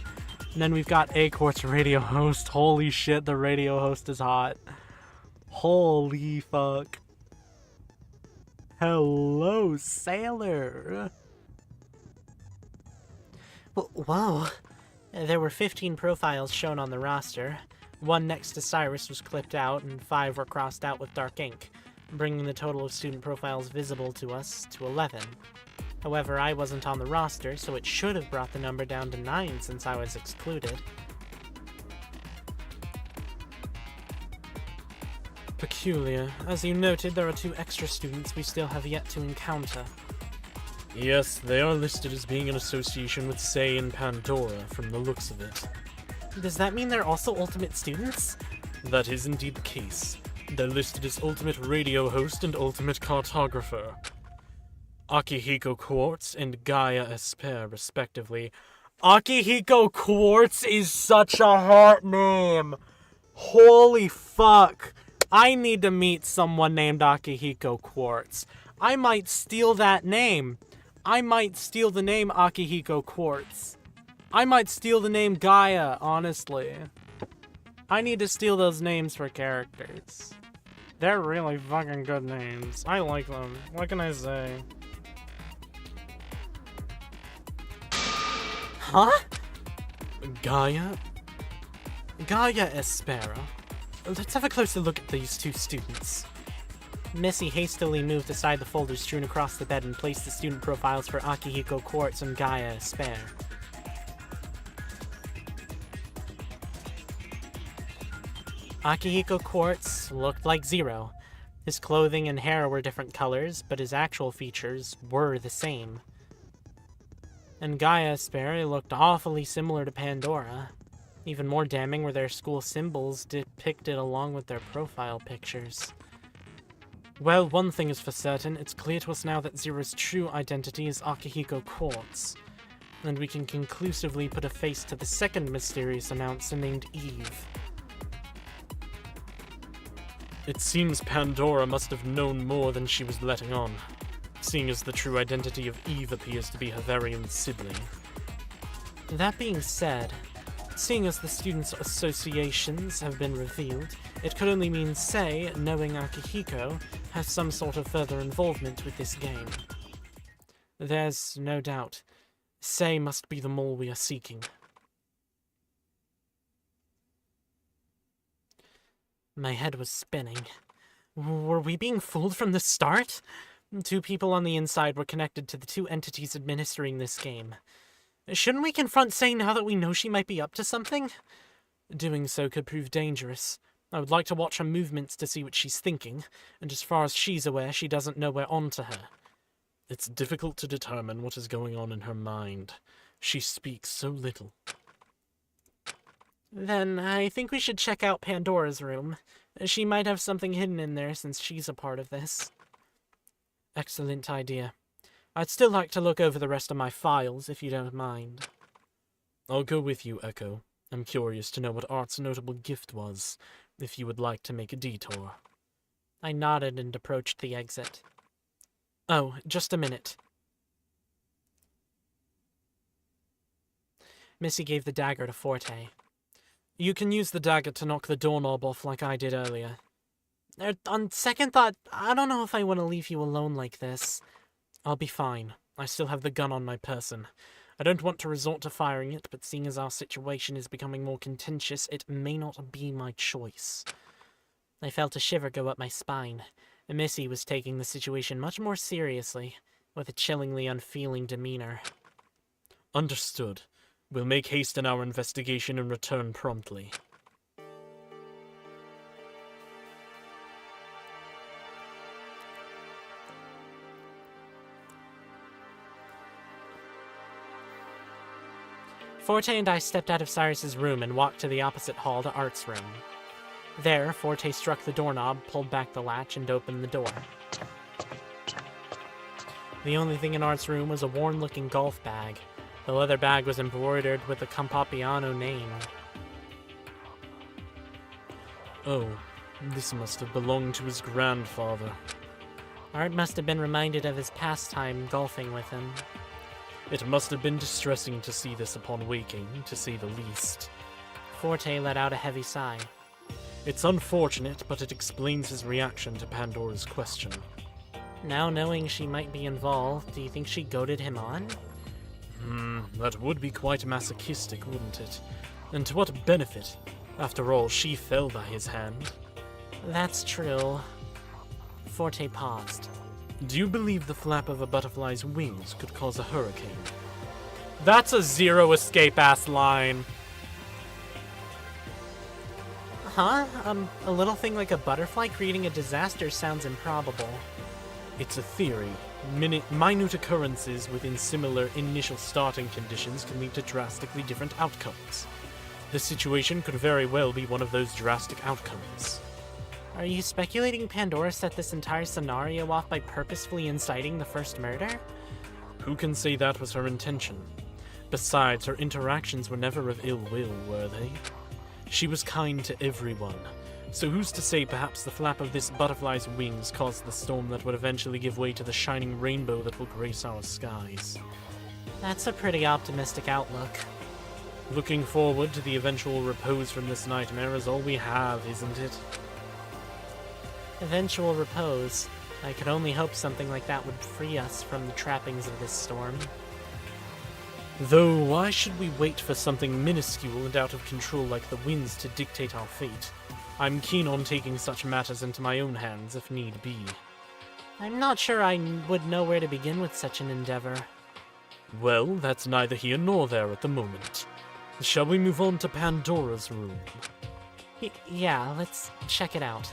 And then we've got A-Court's radio host. Holy shit, the radio host is hot. Holy fuck. Hello, sailor. Whoa. There were 15 profiles shown on the roster. 1 next to Cyrus was clipped out, and 5 were crossed out with dark ink, bringing the total of student profiles visible to us to 11. However, I wasn't on the roster, so it should have brought the number down to 9 since I was excluded. Peculiar. As you noted, there are 2 extra students we still have yet to encounter. Yes, they are listed as being in association with Say and Pandora, from the looks of it. Does that mean they're also ultimate students? That is indeed the case. They're listed as Ultimate Radio Host and Ultimate Cartographer. Akihiko Quartz and Gaia Esper, respectively. Akihiko Quartz is such a hot name! Holy fuck! I need to meet someone named Akihiko Quartz. I might steal that name. I might steal the name Akihiko Quartz. I might steal the name Gaia, honestly. I need to steal those names for characters. They're really fucking good names. I like them. What can I say? Huh? Gaia? Gaia Espera. Let's have a closer look at these 2 students. Missy hastily moved aside the folders strewn across the bed and placed the student profiles for Akihiko Quartz and Gaia Esper. Akihiko Quartz looked like Zero. His clothing and hair were different colors, but his actual features were the same. And Gaia Esper looked awfully similar to Pandora. Even more damning were their school symbols depicted along with their profile pictures. Well, one thing is for certain, it's clear to us now that Zero's true identity is Akihiko Quartz, and we can conclusively put a face to the second mysterious announcer named Eve. It seems Pandora must have known more than she was letting on, seeing as the true identity of Eve appears to be her very own sibling. That being said, seeing as the students' associations have been revealed, it could only mean Sei, knowing Akihiko, has some sort of further involvement with this game. There's no doubt. Sei must be the mole we are seeking. My head was spinning. Were we being fooled from the start? 2 people on the inside were connected to the 2 entities administering this game. Shouldn't we confront Sei now that we know she might be up to something? Doing so could prove dangerous. I would like to watch her movements to see what she's thinking, and as far as she's aware, she doesn't know we're on to her. It's difficult to determine what is going on in her mind. She speaks so little. Then I think we should check out Pandora's room. She might have something hidden in there since she's a part of this. Excellent idea. I'd still like to look over the rest of my files, if you don't mind. I'll go with you, Echo. I'm curious to know what Art's notable gift was, if you would like to make a detour. I nodded and approached the exit. Oh, just a minute. Missy gave the dagger to Forte. You can use the dagger to knock the doorknob off like I did earlier. On second thought, I don't know if I want to leave you alone like this. I'll be fine. I still have the gun on my person. I don't want to resort to firing it, but seeing as our situation is becoming more contentious, it may not be my choice. I felt a shiver go up my spine. Missy was taking the situation much more seriously, with a chillingly unfeeling demeanor. Understood. We'll make haste in our investigation and return promptly. Forte and I stepped out of Cyrus's room and walked to the opposite hall to Art's room. There, Forte struck the doorknob, pulled back the latch, and opened the door. The only thing in Art's room was a worn-looking golf bag. The leather bag was embroidered with the Campapiano name. Oh, this must have belonged to his grandfather. Art must have been reminded of his pastime golfing with him. It must have been distressing to see this upon waking, to say the least. Forte let out a heavy sigh. It's unfortunate, but it explains his reaction to Pandora's question. Now knowing she might be involved, do you think she goaded him on? That would be quite masochistic, wouldn't it? And to what benefit? After all, she fell by his hand. That's true. Forte paused. Do you believe the flap of a butterfly's wings could cause a hurricane? That's a zero escape-ass line. Huh? A little thing like a butterfly creating a disaster sounds improbable. It's a theory. Minute occurrences within similar initial starting conditions can lead to drastically different outcomes. The situation could very well be one of those drastic outcomes. Are you speculating Pandora set this entire scenario off by purposefully inciting the first murder? Who can say that was her intention? Besides, her interactions were never of ill will, were they? She was kind to everyone. So who's to say perhaps the flap of this butterfly's wings caused the storm that would eventually give way to the shining rainbow that will grace our skies? That's a pretty optimistic outlook. Looking forward to the eventual repose from this nightmare is all we have, isn't it? Eventual repose. I could only hope something like that would free us from the trappings of this storm. Though, why should we wait for something minuscule and out of control like the winds to dictate our fate? I'm keen on taking such matters into my own hands if need be. I'm not sure I would know where to begin with such an endeavor. Well, that's neither here nor there at the moment. Shall we move on to Pandora's room? Yeah, let's check it out.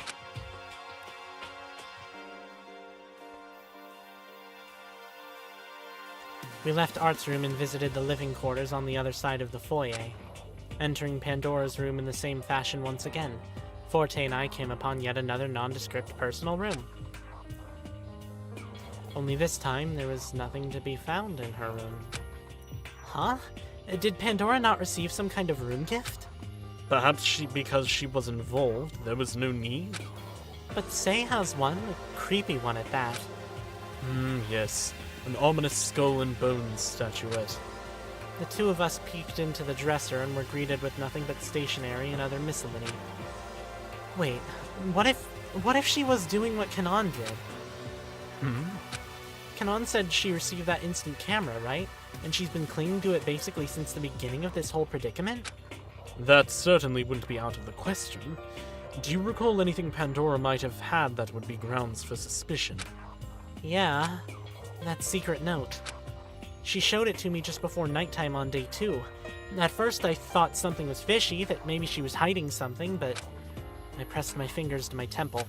We left Art's room and visited the living quarters on the other side of the foyer. Entering Pandora's room in the same fashion once again, Forte and I came upon yet another nondescript personal room. Only this time, there was nothing to be found in her room. Huh? Did Pandora not receive some kind of room gift? Perhaps because she was involved, there was no need? But Sei has one, a creepy one at that. Yes. An ominous skull and bones statuette. The two of us peeked into the dresser and were greeted with nothing but stationery and other miscellany. Wait, what if she was doing what Kanan did? Kanan said she received that instant camera, right? And she's been clinging to it basically since the beginning of this whole predicament? That certainly wouldn't be out of the question. Do you recall anything Pandora might have had that would be grounds for suspicion? Yeah, that secret note. She showed it to me just before nighttime on day 2. At first I thought something was fishy, that maybe she was hiding something, but I pressed my fingers to my temple.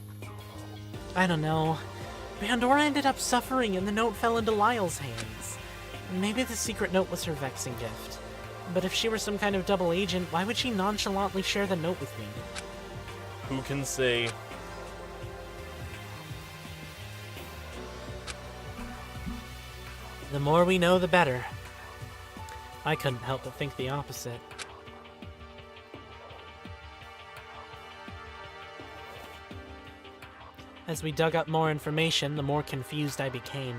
I don't know. Pandora ended up suffering and the note fell into Lyle's hands. Maybe the secret note was her vexing gift. But if she were some kind of double agent, why would she nonchalantly share the note with me? Who can say? The more we know, the better. I couldn't help but think the opposite. As we dug up more information, the more confused I became.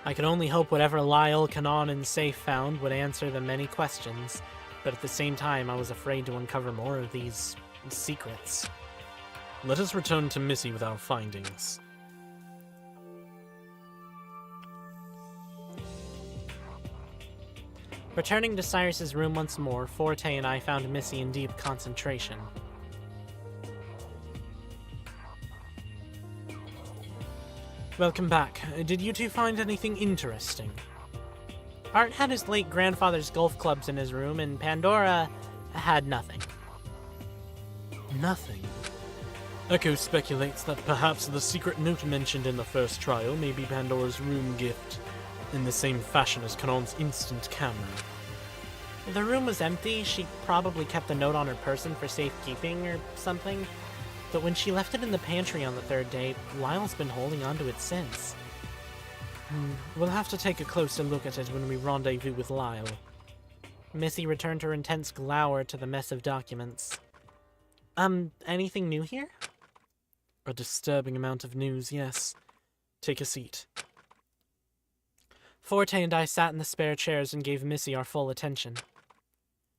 I could only hope whatever Lyle, Kanon, and Safe found would answer the many questions, but at the same time I was afraid to uncover more of these secrets. Let us return to Missy with our findings. Returning to Cyrus's room once more, Forte and I found Missy in deep concentration. Welcome back. Did you two find anything interesting? Art had his late grandfather's golf clubs in his room, and Pandora had nothing. Nothing. Echo speculates that perhaps the secret note mentioned in the first trial may be Pandora's room gift, in the same fashion as Kanon's instant camera. The room was empty. She probably kept the note on her person for safekeeping or something. But when she left it in the pantry on the 3rd day, Lyle's been holding onto it since. We'll have to take a closer look at it when we rendezvous with Lyle. Missy returned her intense glower to the mess of documents. Anything new here? A disturbing amount of news, yes. Take a seat. Forte and I sat in the spare chairs and gave Missy our full attention.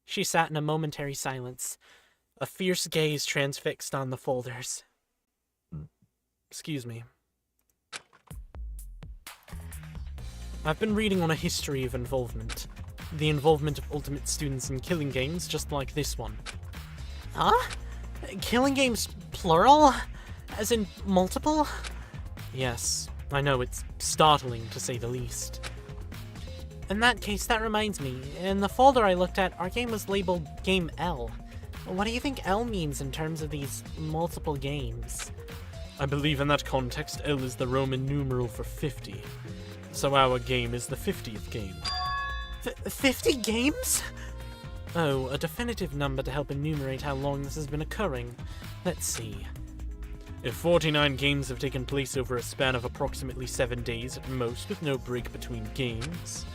She sat in a momentary silence, a fierce gaze transfixed on the folders. Excuse me. I've been reading on a history of involvement. The involvement of Ultimate students in killing games just like this one. Huh? Killing games plural? As in multiple? Yes, I know it's startling to say the least. In that case, that reminds me. In the folder I looked at, our game was labeled Game L. What do you think L means in terms of these multiple games? I believe in that context, L is the Roman numeral for 50. So our game is the 50th game. 50 games? Oh, a definitive number to help enumerate how long this has been occurring. Let's see. If 49 games have taken place over a span of approximately 7 days at most, with no break between games,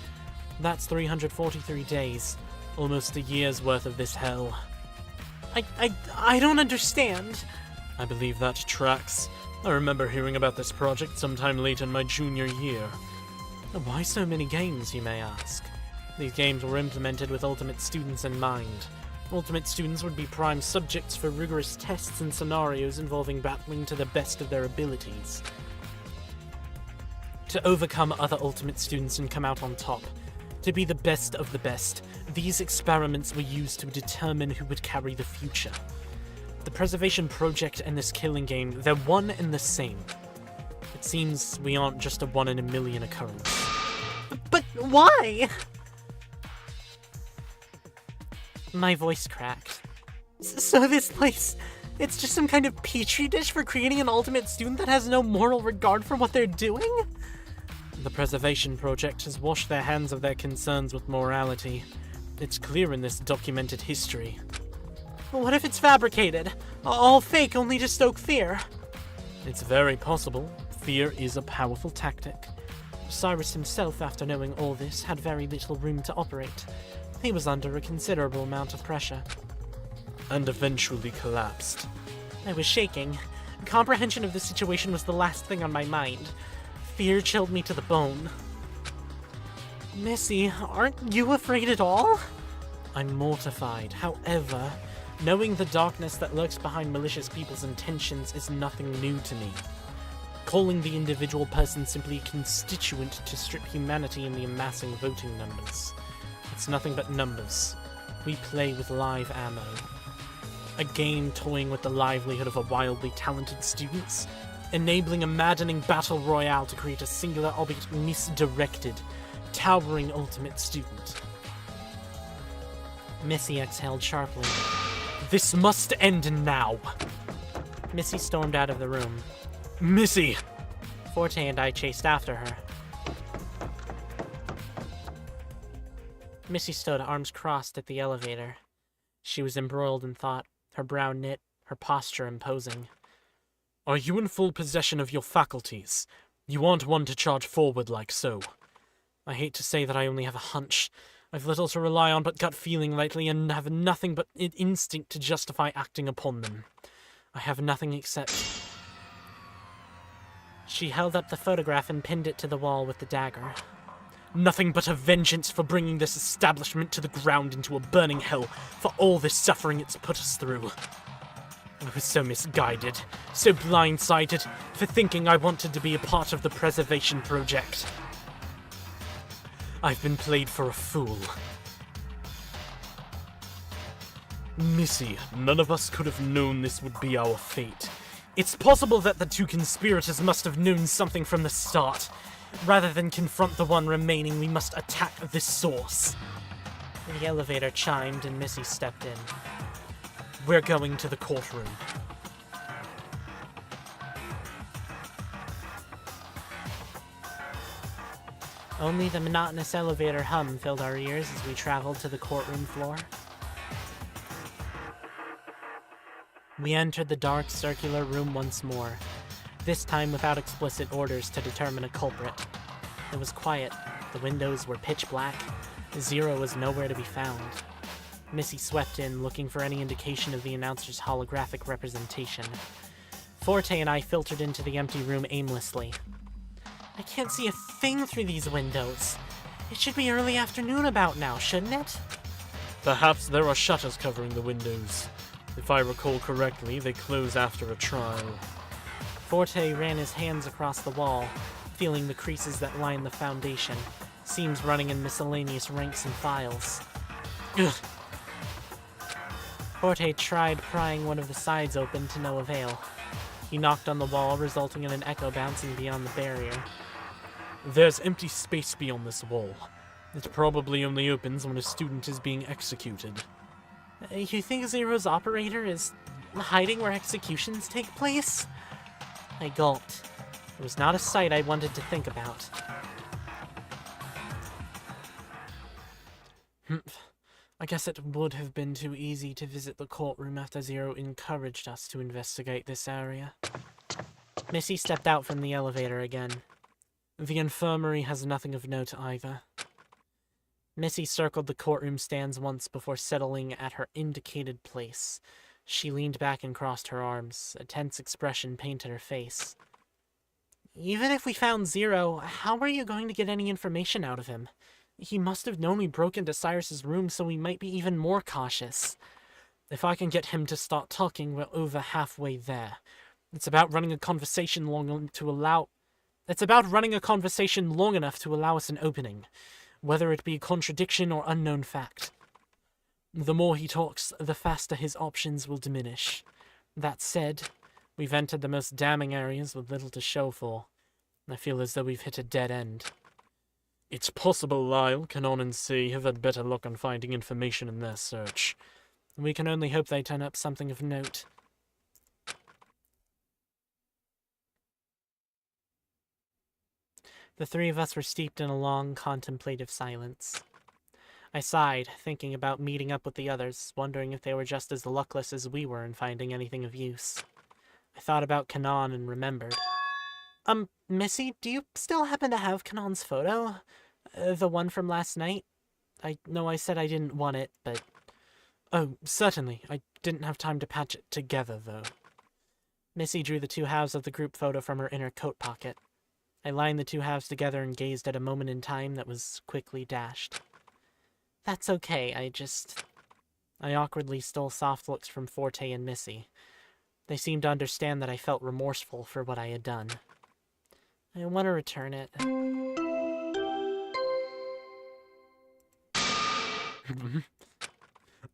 that's 343 days. Almost a year's worth of this hell. I don't understand. I believe that tracks. I remember hearing about this project sometime late in my junior year. Why so many games, you may ask? These games were implemented with Ultimate students in mind. Ultimate students would be prime subjects for rigorous tests and scenarios involving battling to the best of their abilities. To overcome other Ultimate students and come out on top. To be the best of the best, these experiments were used to determine who would carry the future. The Preservation Project and this killing game, they're one and the same. It seems we aren't just a 1 in a million occurrence. But why? My voice cracked. So this place, it's just some kind of petri dish for creating an Ultimate student that has no moral regard for what they're doing? The Preservation Project has washed their hands of their concerns with morality. It's clear in this documented history. What if it's fabricated? All fake, only to stoke fear? It's very possible. Fear is a powerful tactic. Cyrus himself, after knowing all this, had very little room to operate. He was under a considerable amount of pressure. And eventually collapsed. I was shaking. Comprehension of the situation was the last thing on my mind. Fear chilled me to the bone. Missy, aren't you afraid at all? I'm mortified. However, knowing the darkness that lurks behind malicious people's intentions is nothing new to me. Calling the individual person simply a constituent to strip humanity in the amassing voting numbers. It's nothing but numbers. We play with live ammo. A game toying with the livelihood of a wildly talented students? enabling a maddening battle royale to create a singular, albeit misdirected, towering ultimate student. Missy exhaled sharply. This must end now! Missy stormed out of the room. Missy! Forte and I chased after her. Missy stood, arms crossed, at the elevator. She was embroiled in thought, her brow knit, her posture imposing. Are you in full possession of your faculties? You aren't one to charge forward like so. I hate to say that I only have a hunch. I've little to rely on but gut feeling lately, and have nothing but instinct to justify acting upon them. I have nothing except... She held up the photograph and pinned it to the wall with the dagger. Nothing but a vengeance for bringing this establishment to the ground into a burning hell for all this suffering it's put us through. I was so misguided, so blindsided, for thinking I wanted to be a part of the preservation project. I've been played for a fool. Missy, none of us could have known this would be our fate. It's possible that the two conspirators must have known something from the start. Rather than confront the one remaining, we must attack the source. The elevator chimed and Missy stepped in. We're going to the courtroom. Only the monotonous elevator hum filled our ears as we traveled to the courtroom floor. We entered the dark, circular room once more, this time without explicit orders to determine a culprit. It was quiet, the windows were pitch black, Zero was nowhere to be found. Missy swept in, looking for any indication of the announcer's holographic representation. Forte and I filtered into the empty room aimlessly. I can't see a thing through these windows. It should be early afternoon about now, shouldn't it? Perhaps there are shutters covering the windows. If I recall correctly, they close after a trial. Forte ran his hands across the wall, feeling the creases that line the foundation, seams running in miscellaneous ranks and files. Ugh. Forte tried prying one of the sides open to no avail. He knocked on the wall, resulting in an echo bouncing beyond the barrier. There's empty space beyond this wall. It probably only opens when a student is being executed. You think Zero's operator is hiding where executions take place? I gulped. It was not a sight I wanted to think about. I guess it would have been too easy to visit the courtroom after Zero encouraged us to investigate this area. Missy stepped out from the elevator again. The infirmary has nothing of note either. Missy circled the courtroom stands once before settling at her indicated place. She leaned back and crossed her arms. A tense expression painted her face. Even if we found Zero, how are you going to get any information out of him? He must have known we broke into Cyrus's room, so we might be even more cautious. If I can get him to start talking, we're over halfway there. It's about running a conversation long enough to allow us an opening, whether it be contradiction or unknown fact. The more he talks, the faster his options will diminish. That said, we've entered the most damning areas with little to show for. I feel as though we've hit a dead end. It's possible Lyle, Kanon, and C have had better luck on finding information in their search. We can only hope they turn up something of note. The three of us were steeped in a long, contemplative silence. I sighed, thinking about meeting up with the others, wondering if they were just as luckless as we were in finding anything of use. I thought about Kanon and remembered. Missy, do you still happen to have Kanon's photo? The one from last night? I know I said I didn't want it, but... Oh, certainly. I didn't have time to patch it together, though. Missy drew the two halves of the group photo from her inner coat pocket. I lined the two halves together and gazed at a moment in time that was quickly dashed. That's okay, I awkwardly stole soft looks from Forte and Missy. They seemed to understand that I felt remorseful for what I had done. I want to return it.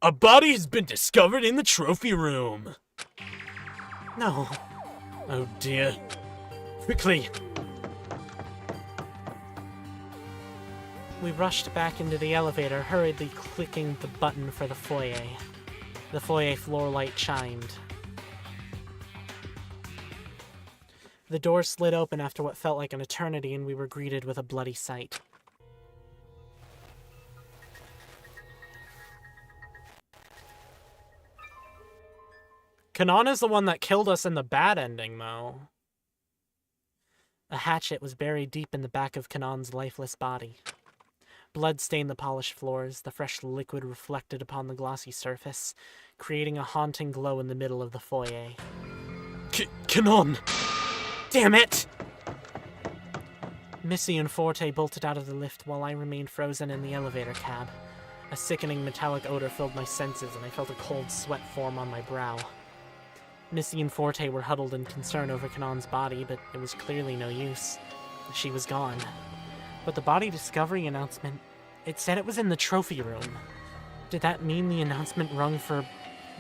A body has been discovered in the trophy room! No. Oh dear. Quickly! We rushed back into the elevator, hurriedly clicking the button for the foyer. The foyer floor light chimed. The door slid open after what felt like an eternity, and we were greeted with a bloody sight. Kanan is the one that killed us in the bad ending, though. A hatchet was buried deep in the back of Kanan's lifeless body. Blood stained the polished floors, the fresh liquid reflected upon the glossy surface, creating a haunting glow in the middle of the foyer. Kanan! Damn it! Missy and Forte bolted out of the lift while I remained frozen in the elevator cab. A sickening metallic odor filled my senses, and I felt a cold sweat form on my brow. Missy and Forte were huddled in concern over Kanan's body, but it was clearly no use. She was gone. But the body discovery announcement, it said it was in the trophy room. Did that mean the announcement rung for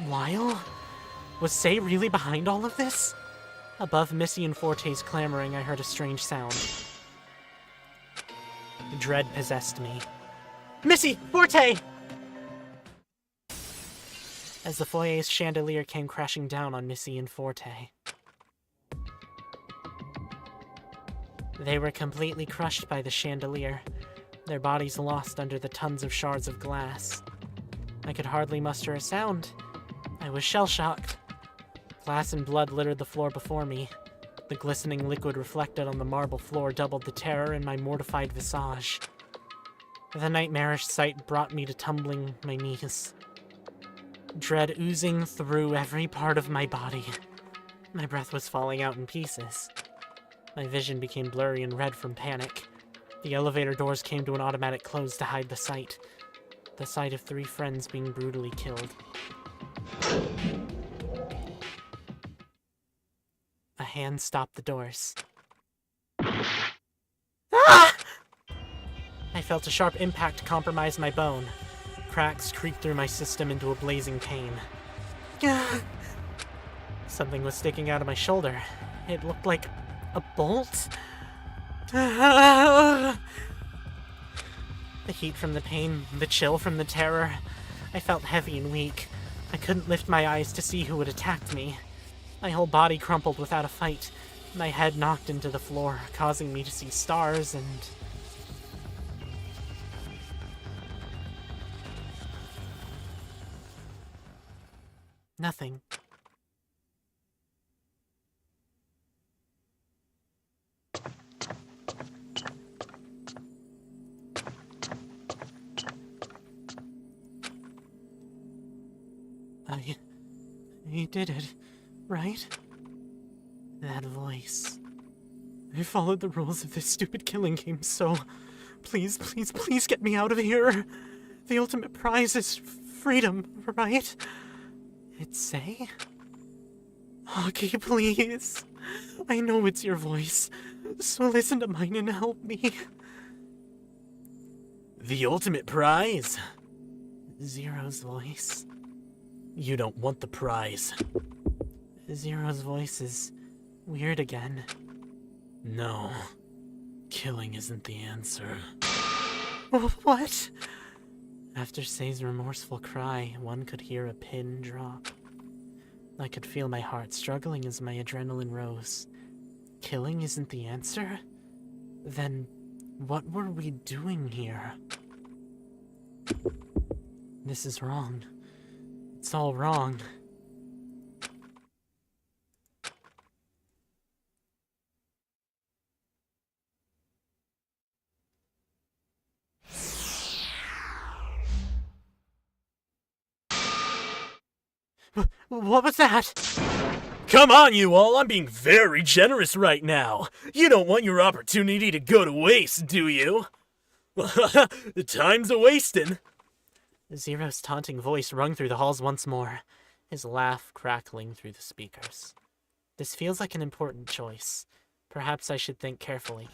Lyle? Was Say really behind all of this? Above Missy and Forte's clamoring, I heard a strange sound. Dread possessed me. Missy! Forte! As the foyer's chandelier came crashing down on Missy and Forte. They were completely crushed by the chandelier, their bodies lost under the tons of shards of glass. I could hardly muster a sound. I was shell-shocked. Glass and blood littered the floor before me. The glistening liquid reflected on the marble floor doubled the terror in my mortified visage. The nightmarish sight brought me to tumbling my knees. Dread oozing through every part of my body. My breath was falling out in pieces. My vision became blurry and red from panic. The elevator doors came to an automatic close to hide the sight. The sight of 3 friends being brutally killed. A hand stopped the doors. Ah! I felt a sharp impact compromise my bone. Cracks creaked through my system into a blazing pain. Something was sticking out of my shoulder. It looked like a bolt? The heat from the pain, the chill from the terror. I felt heavy and weak. I couldn't lift my eyes to see who had attacked me. My whole body crumpled without a fight. My head knocked into the floor, causing me to see stars and... nothing. I did it, right? That voice. I followed the rules of this stupid killing game, so please, please, please get me out of here. The ultimate prize is freedom, right? It's Say? Okay, please. I know it's your voice, so listen to mine and help me. The ultimate prize? Zero's voice. You don't want the prize. Zero's voice is weird again. No. Killing isn't the answer. What? After Say's remorseful cry, one could hear a pin drop. I could feel my heart struggling as my adrenaline rose. Killing isn't the answer? Then what were we doing here? This is wrong. It's all wrong. What was that? Come on, you all! I'm being very generous right now. You don't want your opportunity to go to waste, do you? The time's a-wasting. Zero's taunting voice rung through the halls once more, his laugh crackling through the speakers. This feels like an important choice. Perhaps I should think carefully.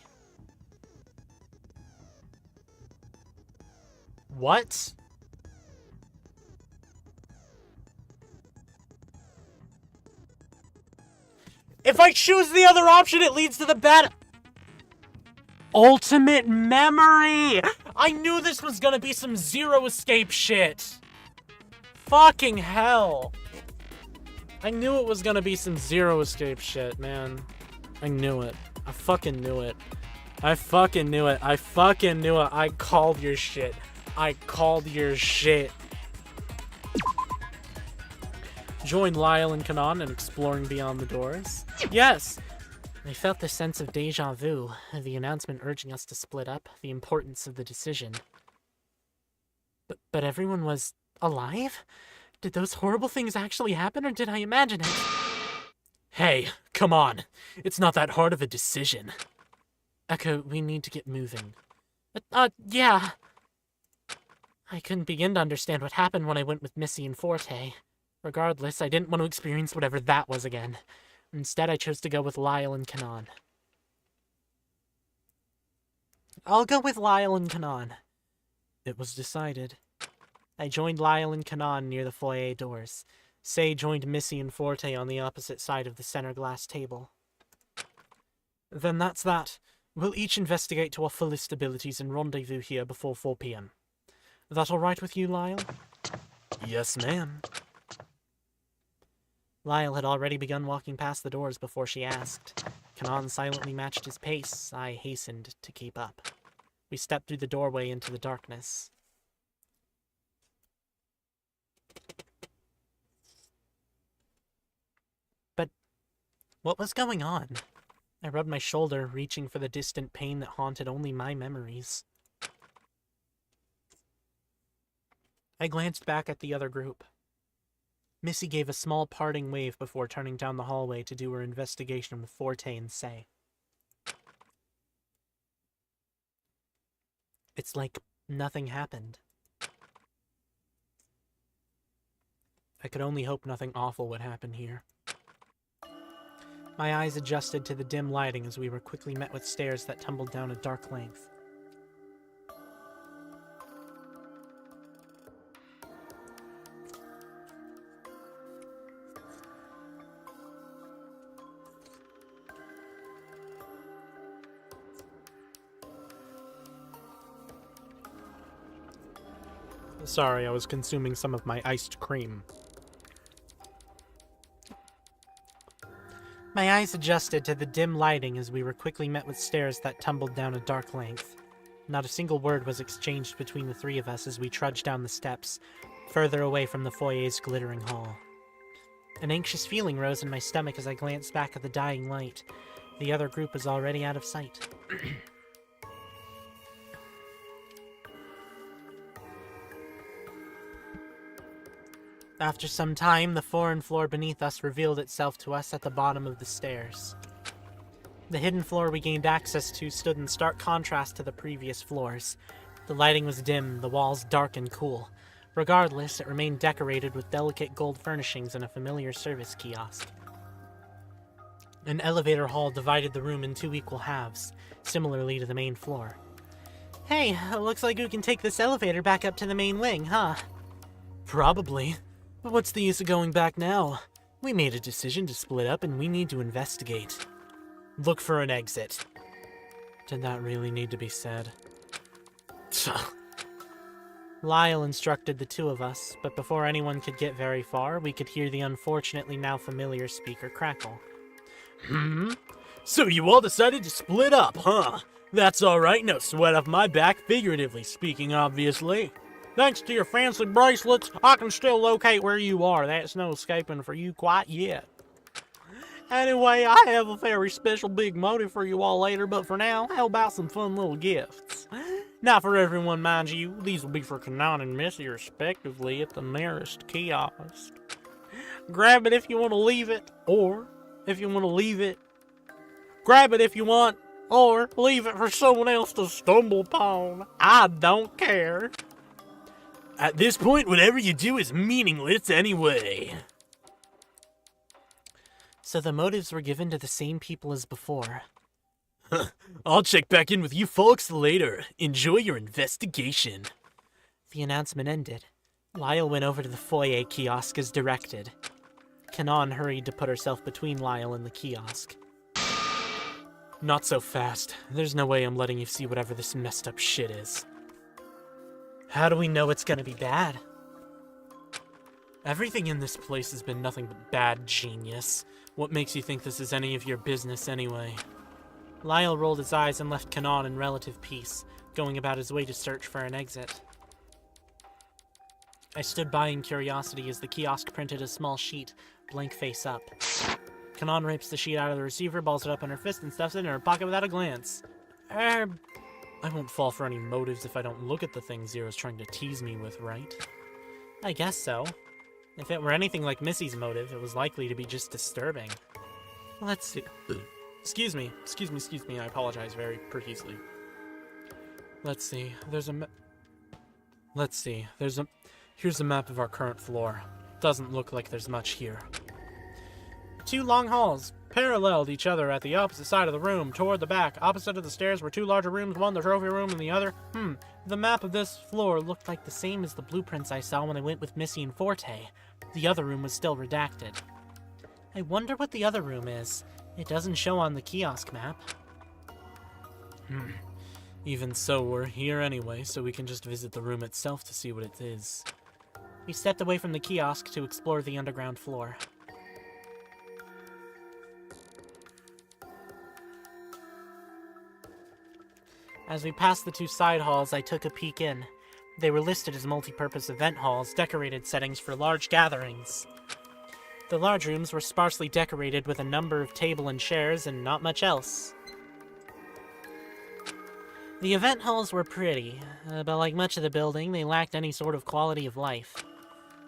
What? If I choose the other option, it leads to the bad... Ultimate memory! I knew this was gonna be some zero escape shit. Fucking hell. I knew it was gonna be some zero escape shit, man. I knew it. I fucking knew it. I fucking knew it. I fucking knew it. I called your shit. I called your shit. Join Lyle and Kanan in exploring beyond the doors. Yes! I felt the sense of deja vu, the announcement urging us to split up, the importance of the decision. But everyone was alive? Did those horrible things actually happen, or did I imagine it? Hey, come on. It's not that hard of a decision. Echo, we need to get moving. Yeah. I couldn't begin to understand what happened when I went with Missy and Forte. Regardless, I didn't want to experience whatever that was again. Instead, I chose to go with Lyle and Kanan. I'll go with Lyle and Kanan. It was decided. I joined Lyle and Kanan near the foyer doors. Say joined Missy and Forte on the opposite side of the center glass table. Then that's that. We'll each investigate to our fullest abilities and rendezvous here before 4 p.m. That all right with you, Lyle? Yes, ma'am. Lyle had already begun walking past the doors before she asked. Kanan silently matched his pace. I hastened to keep up. We stepped through the doorway into the darkness. But what was going on? I rubbed my shoulder, reaching for the distant pain that haunted only my memories. I glanced back at the other group. Missy gave a small parting wave before turning down the hallway to do her investigation with Forte and Say. It's like nothing happened. I could only hope nothing awful would happen here. My eyes adjusted to the dim lighting as we were quickly met with stairs that tumbled down a dark length. Sorry, I was consuming some of my iced cream. My eyes adjusted to the dim lighting as we were quickly met with stairs that tumbled down a dark length. Not a single word was exchanged between the three of us as we trudged down the steps, further away from the foyer's glittering hall. An anxious feeling rose in my stomach as I glanced back at the dying light. The other group was already out of sight. After some time, the foreign floor beneath us revealed itself to us at the bottom of the stairs. The hidden floor we gained access to stood in stark contrast to the previous floors. The lighting was dim, the walls dark and cool. Regardless, it remained decorated with delicate gold furnishings and a familiar service kiosk. An elevator hall divided the room in two equal halves, similarly to the main floor. Hey, looks like we can take this elevator back up to the main wing, huh? Probably. But what's the use of going back now? We made a decision to split up and we need to investigate. Look for an exit. Did that really need to be said? Lyle instructed the two of us, but before anyone could get very far, we could hear the unfortunately now familiar speaker crackle. So you all decided to split up, huh? That's alright, no sweat off my back, figuratively speaking, obviously. Thanks to your fancy bracelets, I can still locate where you are. That's no escaping for you quite yet. Anyway, I have a very special big motive for you all later, but for now, how about some fun little gifts? Not for everyone, mind you. These will be for Kanan and Missy, respectively, at the nearest kiosk. Grab it if you want to leave it, or if you want to leave it, grab it if you want, or leave it for someone else to stumble upon. I don't care. At this point, whatever you do is meaningless anyway. So the motives were given to the same people as before. I'll check back in with you folks later. Enjoy your investigation. The announcement ended. Lyle went over to the foyer kiosk as directed. Kanon hurried to put herself between Lyle and the kiosk. Not so fast. There's no way I'm letting you see whatever this messed up shit is. How do we know it's gonna be bad? Everything in this place has been nothing but bad, genius. What makes you think this is any of your business anyway? Lyle rolled his eyes and left Kanon in relative peace, going about his way to search for an exit. I stood by in curiosity as the kiosk printed a small sheet, blank face up. Kanon rips the sheet out of the receiver, balls it up in her fist, and stuffs it in her pocket without a glance. I won't fall for any motives if I don't look at the thing Zero's trying to tease me with, right? I guess so. If it were anything like Missy's motive, it was likely to be just disturbing. Let's see. Excuse me, I apologize very profusely. Let's see, here's a map of our current floor. Doesn't look like there's much here. 2 long halls paralleled each other at the opposite side of the room. Toward the back, opposite of the stairs, were 2 larger rooms, one the trophy room and the other. The map of this floor looked like the same as the blueprints I saw when I went with Missy and Forte. The other room was still redacted. I wonder what the other room is. It doesn't show on the kiosk map. Even so, we're here anyway, so we can just visit the room itself to see what it is. We stepped away from the kiosk to explore the underground floor. As we passed the 2 side halls, I took a peek in. They were listed as multi-purpose event halls, decorated settings for large gatherings. The large rooms were sparsely decorated with a number of table and chairs and not much else. The event halls were pretty, but like much of the building, they lacked any sort of quality of life.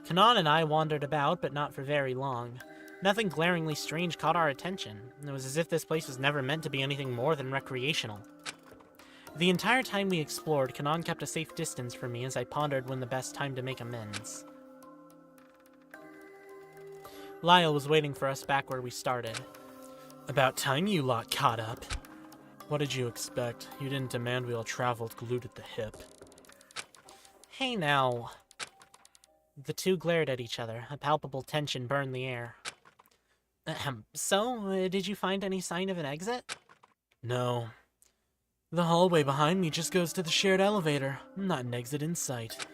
Kanon and I wandered about, but not for very long. Nothing glaringly strange caught our attention. It was as if this place was never meant to be anything more than recreational. The entire time we explored, Kanon kept a safe distance from me as I pondered when the best time to make amends. Lyle was waiting for us back where we started. About time you lot caught up. What did you expect? You didn't demand we all traveled glued at the hip. Hey now. The 2 glared at each other. A palpable tension burned the air. So, did you find any sign of an exit? No. The hallway behind me just goes to the shared elevator. Not an exit in sight.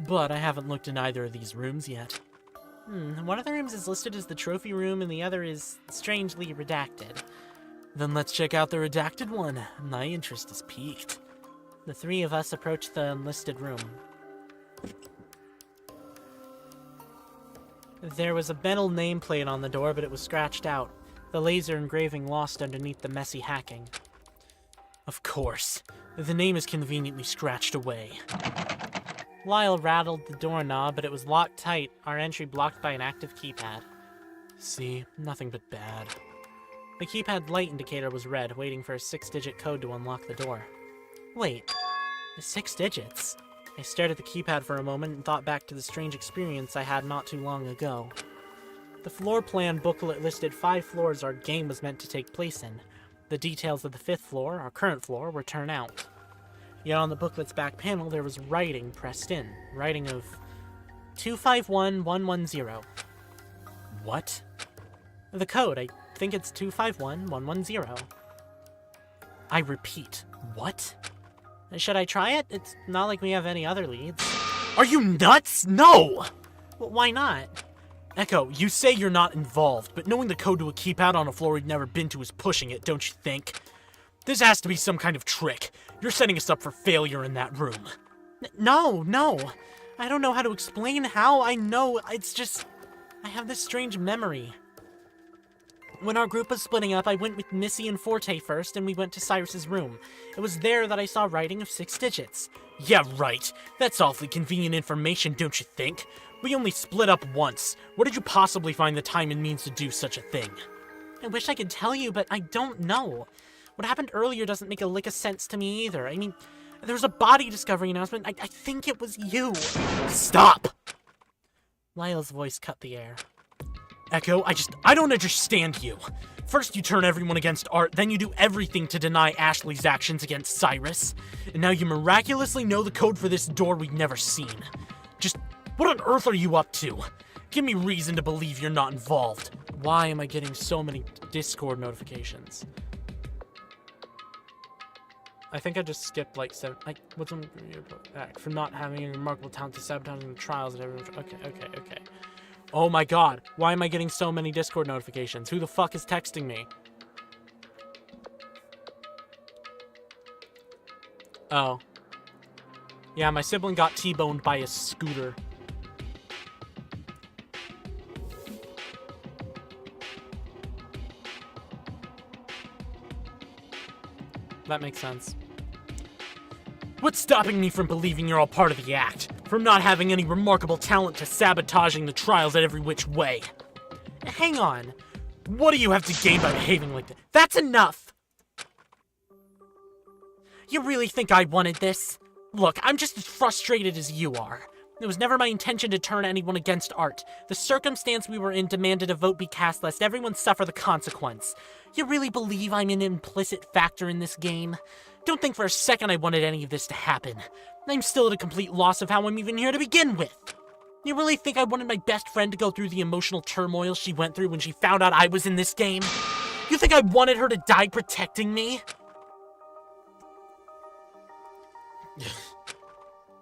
But I haven't looked in either of these rooms yet. One of the rooms is listed as the trophy room and the other is strangely redacted. Then let's check out the redacted one. My interest is piqued. The 3 of us approached the unlisted room. There was a metal nameplate on the door, but it was scratched out. The laser engraving lost underneath the messy hacking. Of course. The name is conveniently scratched away. Lyle rattled the doorknob, but it was locked tight, our entry blocked by an active keypad. See, nothing but bad. The keypad light indicator was red, waiting for a 6-digit code to unlock the door. Wait, 6 digits? I stared at the keypad for a moment and thought back to the strange experience I had not too long ago. The floor plan booklet listed 5 floors our game was meant to take place in. The details of the 5th floor, our current floor, were turned out. Yet on the booklet's back panel there was writing pressed in. Writing of 251110. What? The code, I think it's 251110. I repeat, what? Should I try it? It's not like we have any other leads. Are you nuts? No! Well, why not? Echo, you say you're not involved, but knowing the code to a keypad on a floor we've never been to is pushing it, don't you think? This has to be some kind of trick. You're setting us up for failure in that room. No. I don't know how to explain how. I know. It's just... I have this strange memory. When our group was splitting up, I went with Missy and Forte first, and we went to Cyrus's room. It was there that I saw writing of 6 digits. Yeah, right. That's awfully convenient information, don't you think? We only split up once. Where did you possibly find the time and means to do such a thing? I wish I could tell you, but I don't know. What happened earlier doesn't make a lick of sense to me either. I mean, there was a body discovery announcement. I think it was you. Stop! Lyle's voice cut the air. Echo, I don't understand you. First you turn everyone against Art, then you do everything to deny Ashley's actions against Cyrus. And now you miraculously know the code for this door we've never seen. Just, what on earth are you up to? Give me reason to believe you're not involved. Why am I getting so many Discord notifications? I think I just skipped like 7. What's on for not having a remarkable talent to sabotaging the trials and everyone. Okay. Oh my god, why am I getting so many Discord notifications? Who the fuck is texting me? Oh. Yeah, my sibling got T-boned by a scooter. That makes sense. What's stopping me from believing you're all part of the act? From not having any remarkable talent to sabotaging the trials at every which way? Hang on. What do you have to gain by behaving like that? That's enough! You really think I wanted this? Look, I'm just as frustrated as you are. It was never my intention to turn anyone against Art. The circumstance we were in demanded a vote be cast lest everyone suffer the consequence. You really believe I'm an implicit factor in this game? Don't think for a second I wanted any of this to happen. I'm still at a complete loss of how I'm even here to begin with. You really think I wanted my best friend to go through the emotional turmoil she went through when she found out I was in this game? You think I wanted her to die protecting me?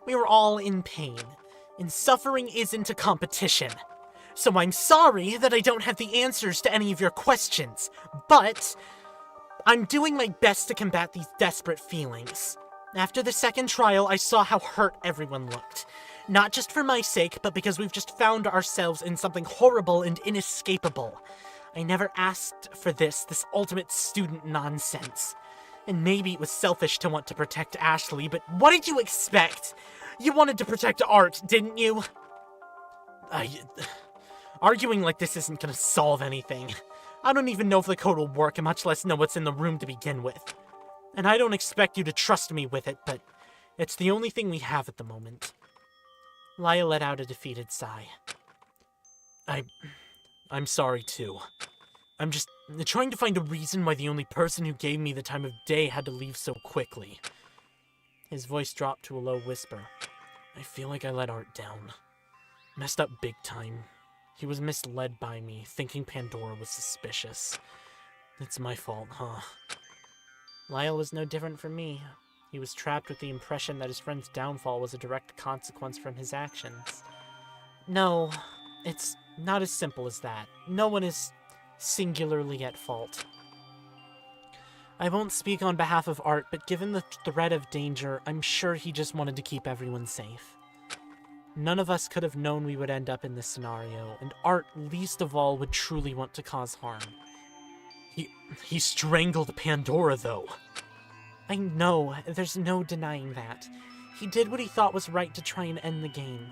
We were all in pain, and suffering isn't a competition. So I'm sorry that I don't have the answers to any of your questions, but I'm doing my best to combat these desperate feelings. After the second trial, I saw how hurt everyone looked. Not just for my sake, but because we've just found ourselves in something horrible and inescapable. I never asked for this ultimate student nonsense. And maybe it was selfish to want to protect Ashley, but what did you expect? You wanted to protect Art, didn't you? Arguing like this isn't gonna solve anything. I don't even know if the code will work, and much less know what's in the room to begin with. And I don't expect you to trust me with it, but it's the only thing we have at the moment. Lyle let out a defeated sigh. I'm sorry too. I'm just trying to find a reason why the only person who gave me the time of day had to leave so quickly. His voice dropped to a low whisper. I feel like I let Art down. Messed up big time. He was misled by me, thinking Pandora was suspicious. It's my fault, huh? Lyle was no different from me. He was trapped with the impression that his friend's downfall was a direct consequence from his actions. No, it's not as simple as that. No one is singularly at fault. I won't speak on behalf of Art, but given the threat of danger, I'm sure he just wanted to keep everyone safe. None of us could have known we would end up in this scenario, and Art, least of all, would truly want to cause harm. He strangled Pandora, though. I know, there's no denying that. He did what he thought was right to try and end the game.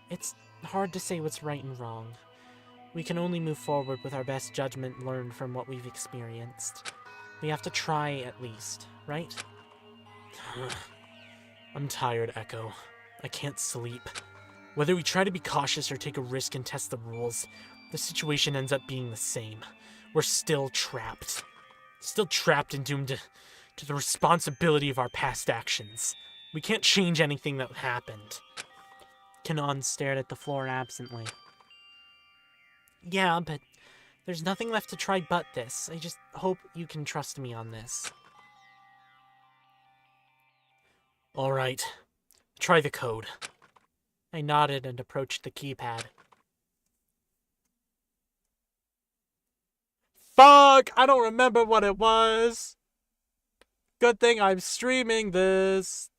It's hard to say what's right and wrong. We can only move forward with our best judgment learned from what we've experienced. We have to try, at least, right? I'm tired, Echo. I can't sleep. Whether we try to be cautious or take a risk and test the rules, the situation ends up being the same. We're still trapped. Still trapped and doomed to the responsibility of our past actions. We can't change anything that happened. Kanon stared at the floor absently. Yeah, but there's nothing left to try but this. I just hope you can trust me on this. Alright. Try the code. I nodded and approached the keypad. Fuck! I don't remember what it was! Good thing I'm streaming this.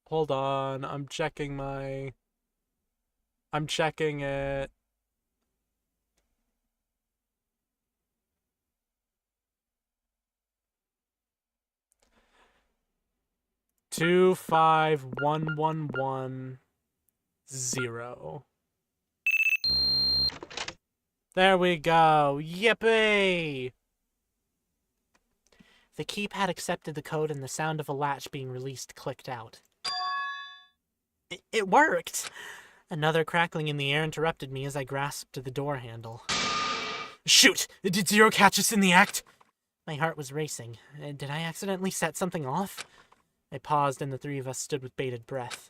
Hold on, I'm checking it. Two 51110. There we go. Yippee! The keypad accepted the code and the sound of a latch being released clicked out. It worked! Another crackling in the air interrupted me as I grasped the door handle. Shoot! Did Zero catch us in the act? My heart was racing. Did I accidentally set something off? I paused and the three of us stood with bated breath.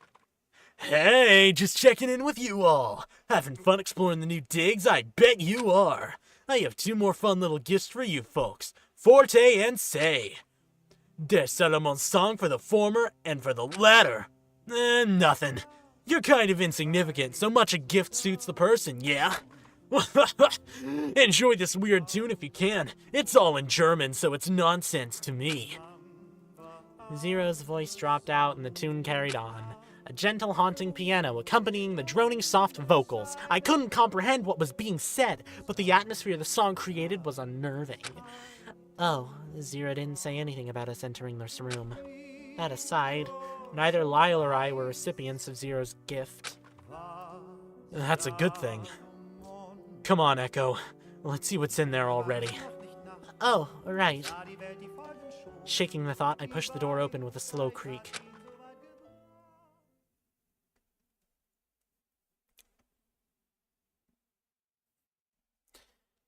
Hey, just checking in with you all. Having fun exploring the new digs? I bet you are. I have 2 more fun little gifts for you folks. Forte and Say. There's Solomon's song for the former, and for the latter. Nothing. You're kind of insignificant, so much a gift suits the person, yeah? Enjoy this weird tune if you can. It's all in German, so it's nonsense to me. Zero's voice dropped out and the tune carried on. A gentle, haunting piano accompanying the droning, soft vocals. I couldn't comprehend what was being said, but the atmosphere the song created was unnerving. Oh, Zero didn't say anything about us entering this room. That aside, neither Lyle or I were recipients of Zero's gift. That's a good thing. Come on, Echo. Let's see what's in there already. Oh, right. Shaking the thought, I pushed the door open with a slow creak.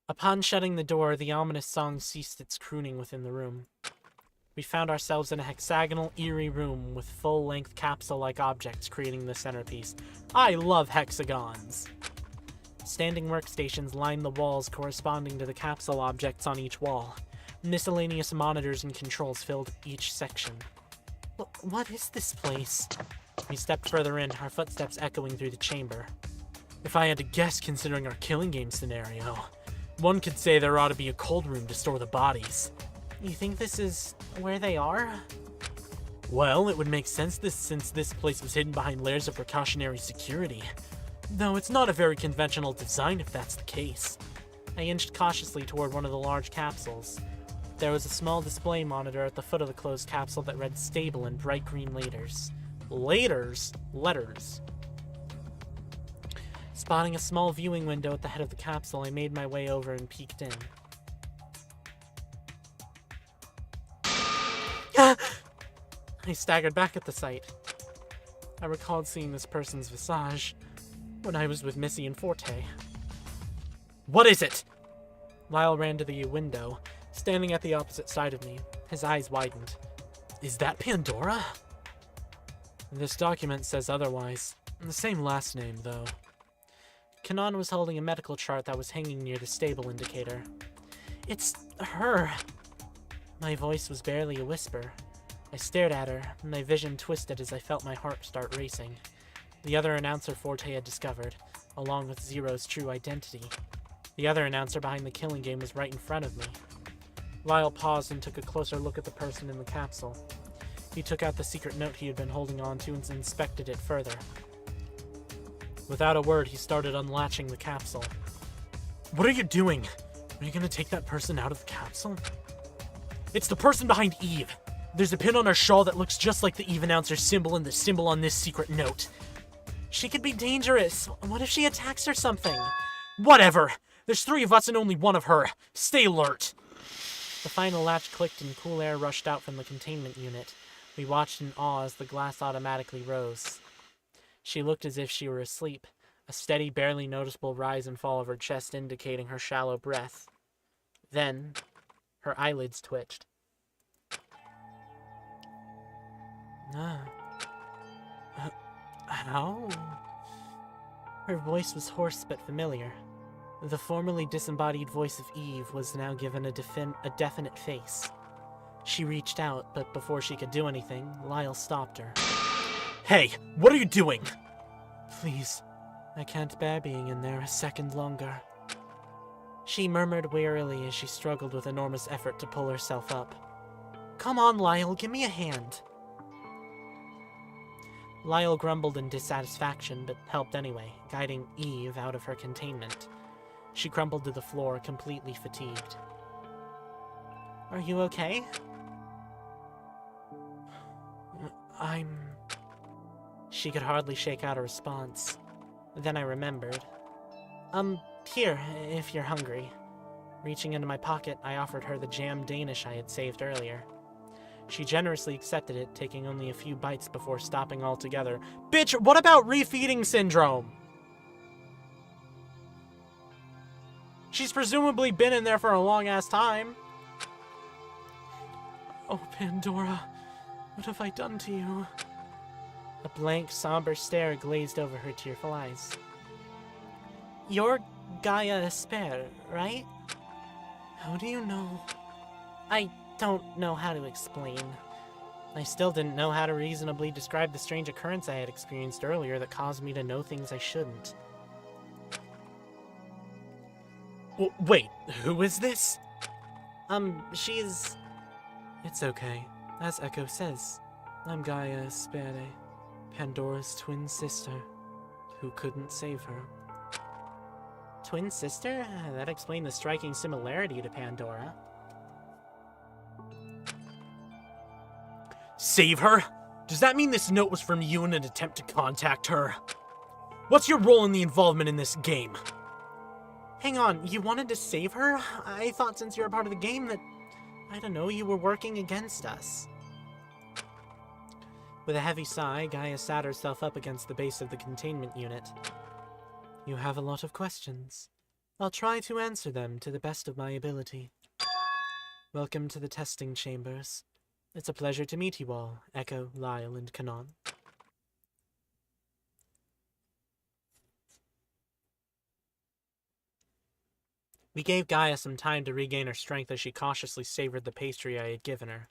Upon shutting the door, the ominous song ceased its crooning within the room. We found ourselves in a hexagonal, eerie room with full-length capsule-like objects creating the centerpiece. I love hexagons! Standing workstations lined the walls corresponding to the capsule objects on each wall. Miscellaneous monitors and controls filled each section. What is this place? We stepped further in, our footsteps echoing through the chamber. If I had to guess, considering our killing game scenario, one could say there ought to be a cold room to store the bodies. You think this is where they are? Well, it would make sense since this place was hidden behind layers of precautionary security. Though it's not a very conventional design if that's the case. I inched cautiously toward one of the large capsules. There was a small display monitor at the foot of the closed capsule that read stable in bright green letters. Letters? Spotting a small viewing window at the head of the capsule, I made my way over and peeked in. I staggered back at the sight. I recalled seeing this person's visage when I was with Missy and Forte. What is it? Lyle ran to the window, standing at the opposite side of me. His eyes widened. Is that Pandora? This document says otherwise. The same last name, though. Kanan was holding a medical chart that was hanging near the stable indicator. It's her! My voice was barely a whisper. I stared at her, and my vision twisted as I felt my heart start racing. The other announcer Forte had discovered, along with Zero's true identity. The other announcer behind the killing game was right in front of me. Lyle paused and took a closer look at the person in the capsule. He took out the secret note he had been holding on to and inspected it further. Without a word, he started unlatching the capsule. What are you doing? Are you gonna take that person out of the capsule? It's the person behind Eve. There's a pin on her shawl that looks just like the Eve announcer's symbol and the symbol on this secret note. She could be dangerous. What if she attacks or something? Whatever. There's 3 of us and only 1 of her. Stay alert. The final latch clicked and cool air rushed out from the containment unit. We watched in awe as the glass automatically rose. She looked as if she were asleep, a steady, barely noticeable rise and fall of her chest indicating her shallow breath. Then, her eyelids twitched. How? Her voice was hoarse but familiar. The formerly disembodied voice of Eve was now given a definite face. She reached out, but before she could do anything, Lyle stopped her. Hey, what are you doing? Please, I can't bear being in there a second longer. She murmured wearily as she struggled with enormous effort to pull herself up. Come on, Lyle, give me a hand. Lyle grumbled in dissatisfaction, but helped anyway, guiding Eve out of her containment. She crumpled to the floor, completely fatigued. Are you okay? She could hardly shake out a response. Then I remembered. Here, if you're hungry. Reaching into my pocket, I offered her the jam Danish I had saved earlier. She generously accepted it, taking only a few bites before stopping altogether. Bitch, what about refeeding syndrome? She's presumably been in there for a long-ass time. Oh, Pandora, what have I done to you? A blank, somber stare glazed over her tearful eyes. You're Gaia Esper, right? How do you know? I don't know how to explain. I still didn't know how to reasonably describe the strange occurrence I had experienced earlier that caused me to know things I shouldn't. Wait, who is this? She's... It's okay. As Echo says, I'm Gaia Espere, Pandora's twin sister, who couldn't save her. Twin sister? That explained the striking similarity to Pandora. Save her? Does that mean this note was from you in an attempt to contact her? What's your role in the involvement in this game? Hang on, you wanted to save her? I thought since you're a part of the game that, I don't know, you were working against us. With a heavy sigh, Gaia sat herself up against the base of the containment unit. You have a lot of questions. I'll try to answer them to the best of my ability. Welcome to the testing chambers. It's a pleasure to meet you all, Echo, Lyle, and Kanon. We gave Gaia some time to regain her strength as she cautiously savored the pastry I had given her.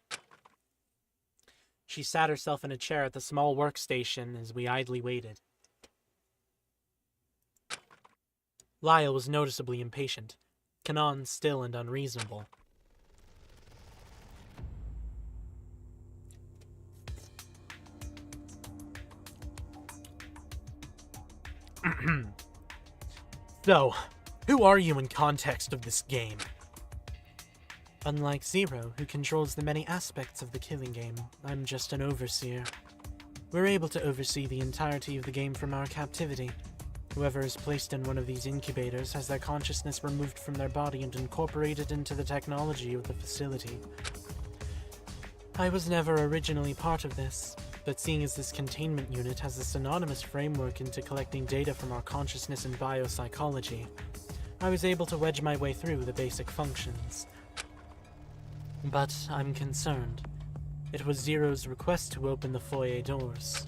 She sat herself in a chair at the small workstation as we idly waited. Lyle was noticeably impatient, Kanon still and unreasonable. So, who are you in context of this game? Unlike Zero, who controls the many aspects of the killing game, I'm just an overseer. We're able to oversee the entirety of the game from our captivity. Whoever is placed in one of these incubators has their consciousness removed from their body and incorporated into the technology of the facility. I was never originally part of this, but seeing as this containment unit has a synonymous framework into collecting data from our consciousness and biopsychology, I was able to wedge my way through the basic functions. But I'm concerned. It was Zero's request to open the foyer doors.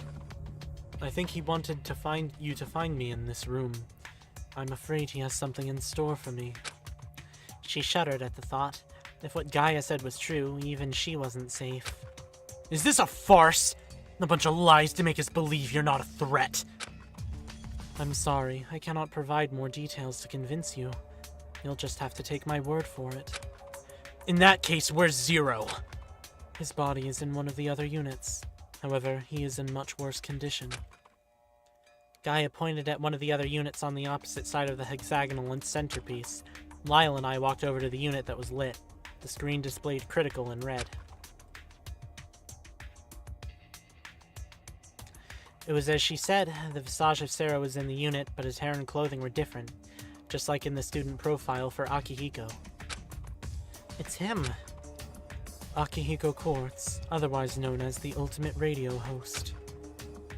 I think he wanted to find me in this room. I'm afraid he has something in store for me. She shuddered at the thought. If what Gaia said was true, even she wasn't safe. Is this a farce? A bunch of lies to make us believe you're not a threat. I'm sorry, I cannot provide more details to convince you. You'll just have to take my word for it. In that case, where's Zero? His body is in one of the other units. However, he is in much worse condition. Gaia pointed at one of the other units on the opposite side of the hexagonal and centerpiece. Lyle and I walked over to the unit that was lit. The screen displayed critical in red. It was as she said, the visage of Sarah was in the unit, but his hair and clothing were different, just like in the student profile for Akihiko. It's him! Akihiko Quartz, otherwise known as the Ultimate Radio Host.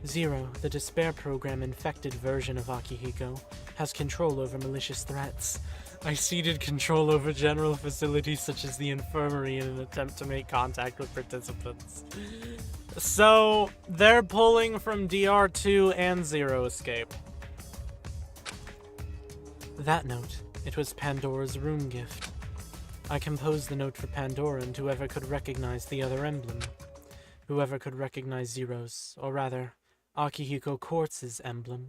Zero, the Despair Program-infected version of Akihiko, has control over malicious threats. I ceded control over general facilities such as the infirmary in an attempt to make contact with participants. So, they're pulling from DR2 and Zero Escape. That note, it was Pandora's room gift. I composed the note for Pandora and whoever could recognize the other emblem. Whoever could recognize Zero's, or rather, Akihiko Quartz's emblem.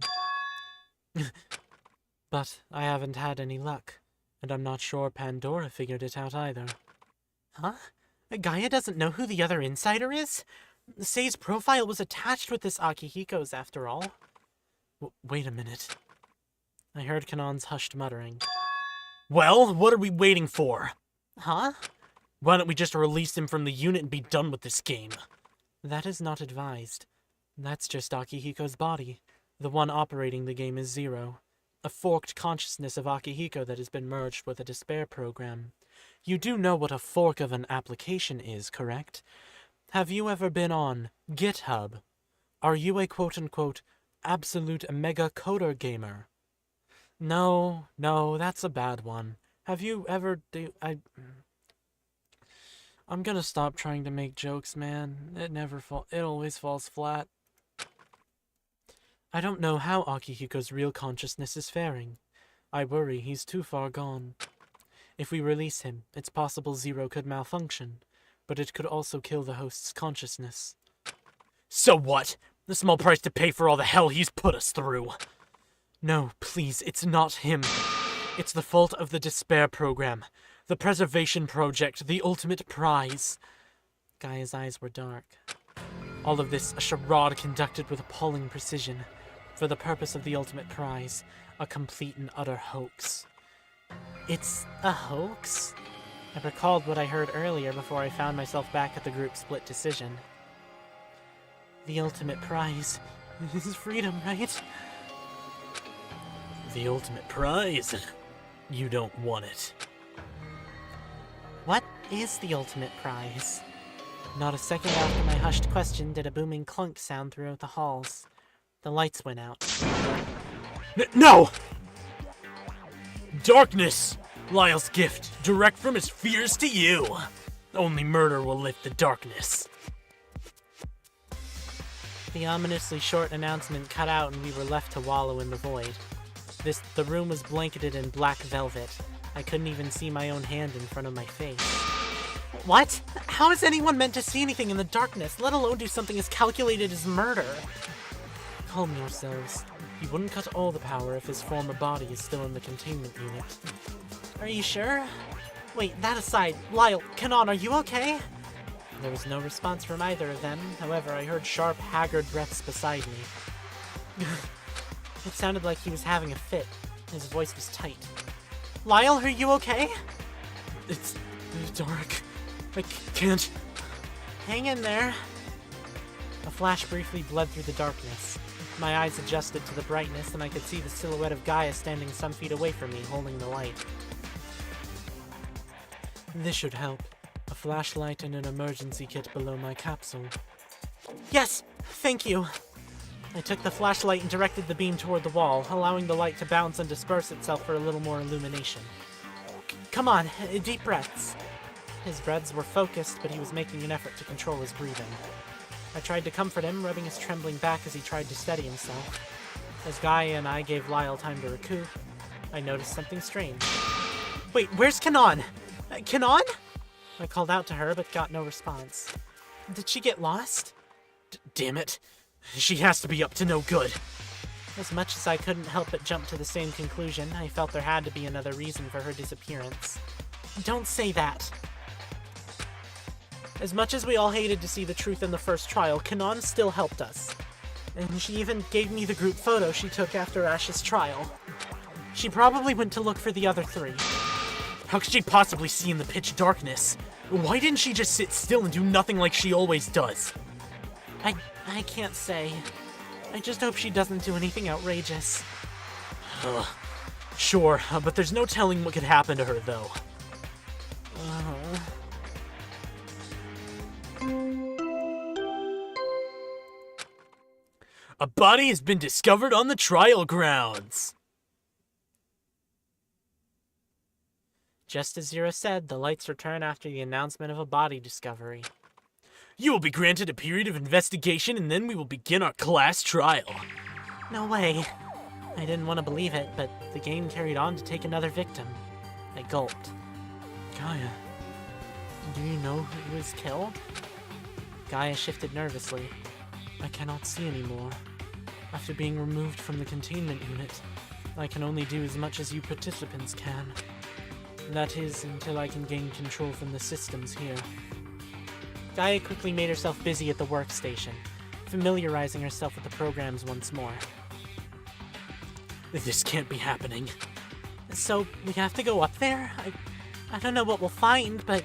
But I haven't had any luck, and I'm not sure Pandora figured it out either. Huh? Gaia doesn't know who the other insider is? Sei's profile was attached with this Akihiko's after all. Wait a minute. I heard Kanon's hushed muttering. Well, what are we waiting for? Huh? Why don't we just release him from the unit and be done with this game? That is not advised. That's just Akihiko's body. The one operating the game is Zero. A forked consciousness of Akihiko that has been merged with a Despair program. You do know what a fork of an application is, correct? Have you ever been on GitHub? Are you a quote-unquote absolute mega coder gamer? No, that's a bad one. Have you ever I'm gonna stop trying to make jokes, man. It always falls flat. I don't know how Akihiko's real consciousness is faring. I worry he's too far gone. If we release him, it's possible Zero could malfunction, but it could also kill the host's consciousness. So what? The small price to pay for all the hell he's put us through. No, please, it's not him. It's the fault of the Despair program. The Preservation Project, the ultimate prize. Gaia's eyes were dark. All of this a charade conducted with appalling precision, for the purpose of the ultimate prize, a complete and utter hoax. It's a hoax? I recalled what I heard earlier before I found myself back at the group split decision. The ultimate prize is freedom, right? The ultimate prize? You don't want it. What is the ultimate prize? Not a second after my hushed question did a booming clunk sound throughout the halls. The lights went out. No! Darkness! Lyle's gift, direct from his fears to you. Only murder will lift the darkness. The ominously short announcement cut out and we were left to wallow in the void. The room was blanketed in black velvet. I couldn't even see my own hand in front of my face. What? How is anyone meant to see anything in the darkness, let alone do something as calculated as murder? Calm yourselves. He wouldn't cut all the power if his former body is still in the containment unit. Are you sure? Wait, that aside, Lyle, Kanon, are you okay? There was no response from either of them. However, I heard sharp, haggard breaths beside me. It sounded like he was having a fit. His voice was tight. Lyle, are you okay? It's dark. I can't... Hang in there. A flash briefly bled through the darkness. My eyes adjusted to the brightness, and I could see the silhouette of Gaia standing some feet away from me, holding the light. This should help. A flashlight and an emergency kit below my capsule. Yes! Thank you! I took the flashlight and directed the beam toward the wall, allowing the light to bounce and disperse itself for a little more illumination. Come on, deep breaths. His breaths were focused, but he was making an effort to control his breathing. I tried to comfort him, rubbing his trembling back as he tried to steady himself. As Gaia and I gave Lyle time to recoup, I noticed something strange. Wait, where's Kanon? Kanon? I called out to her, but got no response. Did she get lost? Damn it. She has to be up to no good. As much as I couldn't help but jump to the same conclusion, I felt there had to be another reason for her disappearance. Don't say that. As much as we all hated to see the truth in the first trial, Kanon still helped us. And she even gave me the group photo she took after Ash's trial. She probably went to look for the other three. How could she possibly see in the pitch darkness? Why didn't she just sit still and do nothing like she always does? I can't say. I just hope she doesn't do anything outrageous. Sure, but there's no telling what could happen to her, though. A body has been discovered on the trial grounds. Just as Zero said, the lights return after the announcement of a body discovery. You will be granted a period of investigation, and then we will begin our class trial. No way. I didn't want to believe it, but the game carried on to take another victim. I gulped. Gaia, do you know who was killed? Gaia shifted nervously. I cannot see anymore. After being removed from the containment unit, I can only do as much as you participants can. That is, until I can gain control from the systems here. Gaia quickly made herself busy at the workstation, familiarizing herself with the programs once more. This can't be happening. So, we have to go up there? I don't know what we'll find, but...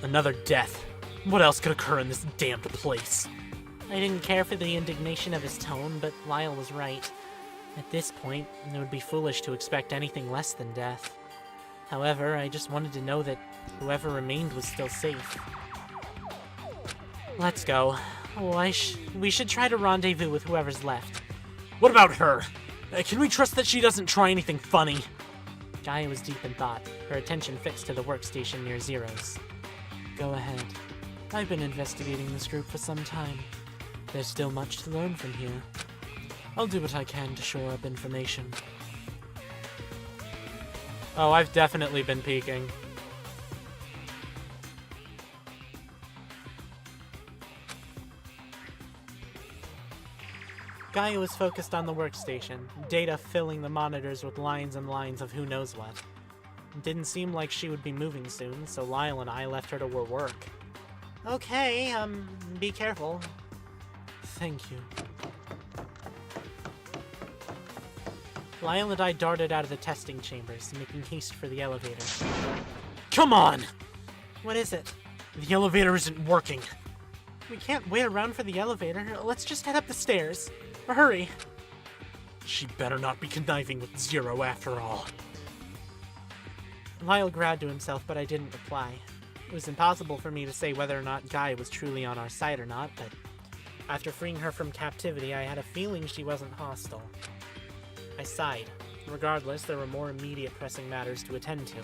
Another death. What else could occur in this damned place? I didn't care for the indignation of his tone, but Lyle was right. At this point, it would be foolish to expect anything less than death. However, I just wanted to know that whoever remained was still safe. Let's go. Oh, we should try to rendezvous with whoever's left. What about her? Can we trust that she doesn't try anything funny? Gaia was deep in thought, her attention fixed to the workstation near Zero's. Go ahead. I've been investigating this group for some time. There's still much to learn from here. I'll do what I can to shore up information. Oh, I've definitely been peeking. Gaia was focused on the workstation, Data filling the monitors with lines and lines of who knows what. It didn't seem like she would be moving soon, so Lyle and I left her to her work. Okay, be careful. Thank you. Lyle and I darted out of the testing chambers, making haste for the elevator. Come on! What is it? The elevator isn't working. We can't wait around for the elevator. Let's just head up the stairs. Hurry. She better not be conniving with Zero after all. Lyle growled to himself, but I didn't reply. It was impossible for me to say whether or not Gaia was truly on our side or not, but after freeing her from captivity, I had a feeling she wasn't hostile. I sighed. Regardless, there were more immediate pressing matters to attend to.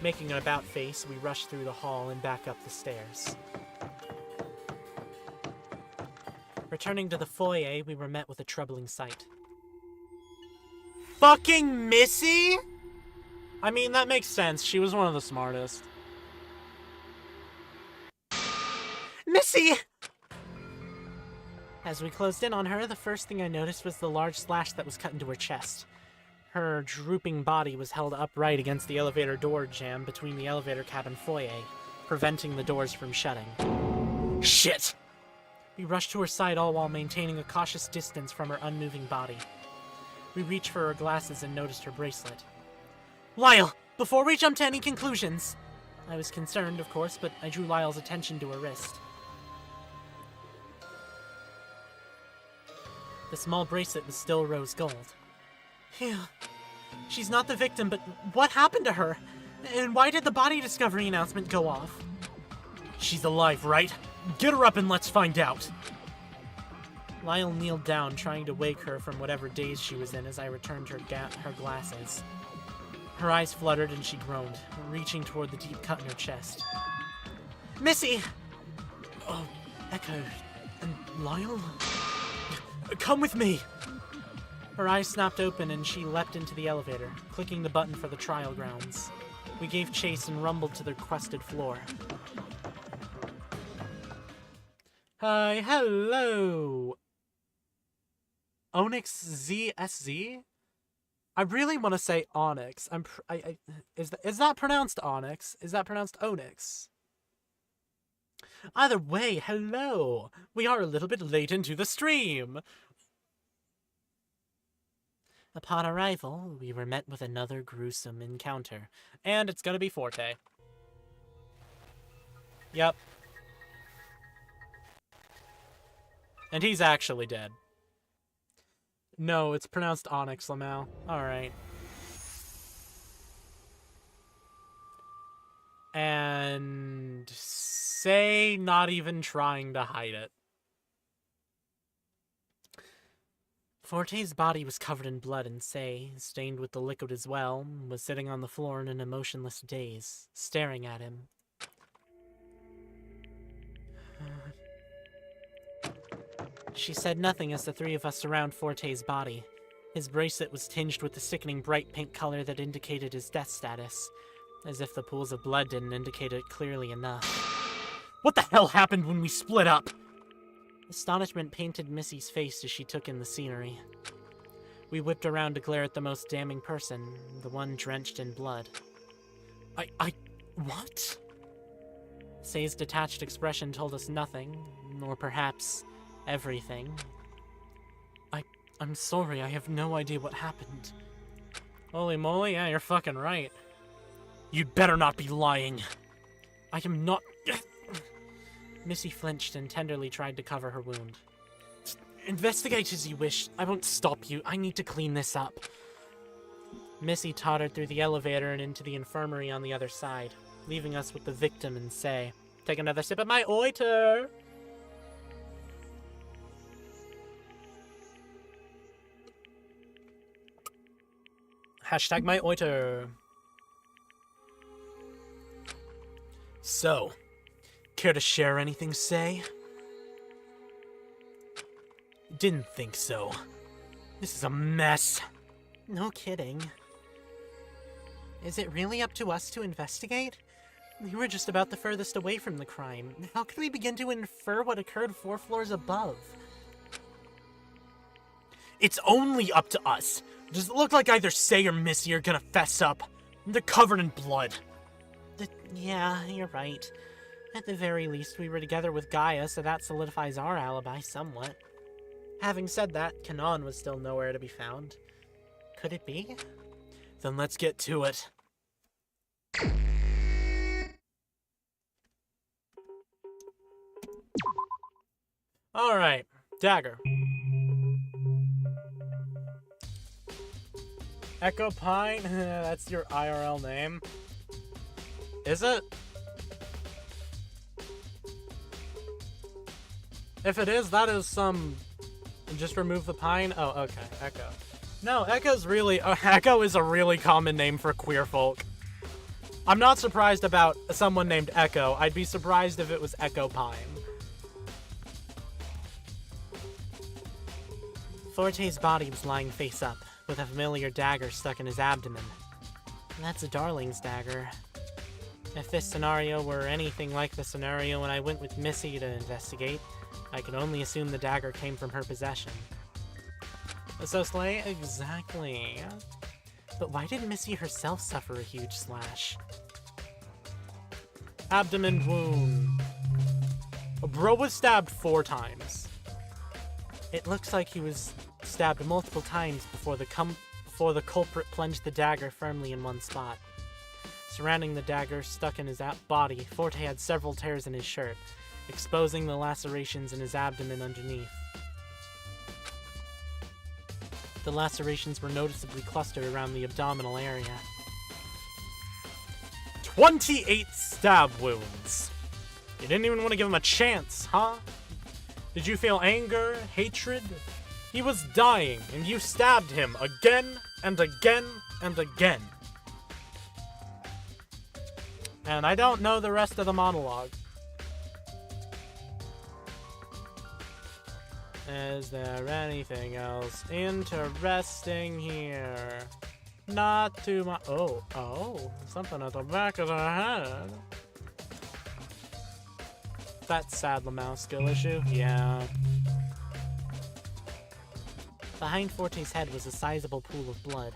Making an about face, we rushed through the hall and back up the stairs. Returning to the foyer, we were met with a troubling sight. Fucking Missy? I mean, that makes sense. She was one of the smartest. Missy! As we closed in on her, the first thing I noticed was the large slash that was cut into her chest. Her drooping body was held upright against the elevator door jamb between the elevator cab and foyer, preventing the doors from shutting. Shit! We rushed to her side, all while maintaining a cautious distance from her unmoving body. We reached for her glasses and noticed her bracelet. Lyle, before we jump to any conclusions... I was concerned, of course, but I drew Lyle's attention to her wrist. The small bracelet was still rose gold. Phew. She's not the victim, but what happened to her? And why did the body discovery announcement go off? She's alive, right? Get her up and let's find out. Lyle kneeled down, trying to wake her from whatever daze she was in as I returned her glasses. Her eyes fluttered and she groaned, reaching toward the deep cut in her chest. Missy! Oh, Echo and Lyle? Come with me! Her eyes snapped open and she leapt into the elevator, clicking the button for the trial grounds. We gave chase and rumbled to the requested floor. Hi, hello! Onyx ZSZ? I really want to say Onyx. Is that pronounced Onyx? Is that pronounced Onyx? Either way, hello! We are a little bit late into the stream! Upon arrival, we were met with another gruesome encounter. And it's gonna be Forte. Yep. And he's actually dead. No, it's pronounced Onyx, Lamau. Alright. And... say not even trying to hide it. Forte's body was covered in blood, and Say, stained with the liquid as well, was sitting on the floor in an emotionless daze, staring at him. She said nothing as the three of us surround Forte's body. His bracelet was tinged with the sickening bright pink color that indicated his death status, as if the pools of blood didn't indicate it clearly enough. What the hell happened when we split up? Astonishment painted Missy's face as she took in the scenery. We whipped around to glare at the most damning person, the one drenched in blood. What? Say's detached expression told us nothing, or perhaps everything. I'm sorry, I have no idea what happened. Holy moly, yeah, you're fucking right. You'd better not be lying. I am not... Missy flinched and tenderly tried to cover her wound. Investigate as you wish. I won't stop you. I need to clean this up. Missy tottered through the elevator and into the infirmary on the other side, leaving us with the victim and Say. Take another sip of my oiter! Hashtag my oiter. So, Care to share anything, Say? Didn't think so. This is a mess. No kidding. Is it really up to us to investigate? We were just about the furthest away from the crime. How could we begin to infer what occurred 4 floors above? It's only up to us. Does it look like either Say or Missy are gonna fess up? They're covered in blood. Yeah, you're right. At the very least, we were together with Gaia, so that solidifies our alibi somewhat. Having said that, Kanon was still nowhere to be found. Could it be? Then let's get to it. Alright, Dagger. Echo Pine? That's your IRL name. Is it? If it is, that is some... Just remove the pine? Oh, okay. Echo. No, Echo's really... Echo is a really common name for queer folk. I'm not surprised about someone named Echo. I'd be surprised if it was Echo Pine. Forte's body was lying face up, with a familiar dagger stuck in his abdomen. That's a Darling's dagger. If this scenario were anything like the scenario when I went with Missy to investigate, I can only assume the dagger came from her possession. So Slay, exactly. But why did Missy herself suffer a huge slash? Abdomen wound. A bro was stabbed 4 times. It looks like he was stabbed multiple times before the culprit plunged the dagger firmly in one spot. Surrounding the dagger stuck in his body, Forte had several tears in his shirt, exposing the lacerations in his abdomen underneath. The lacerations were noticeably clustered around the abdominal area. 28 stab wounds. You didn't even want to give him a chance, huh? Did you feel anger, hatred? He was dying, and you stabbed him again and again and again. And I don't know the rest of the monologue. Is there anything else interesting here? Not too much. Oh, something at the back of her head. That sad Lamau skill issue? Yeah. Behind Forte's head was a sizable pool of blood.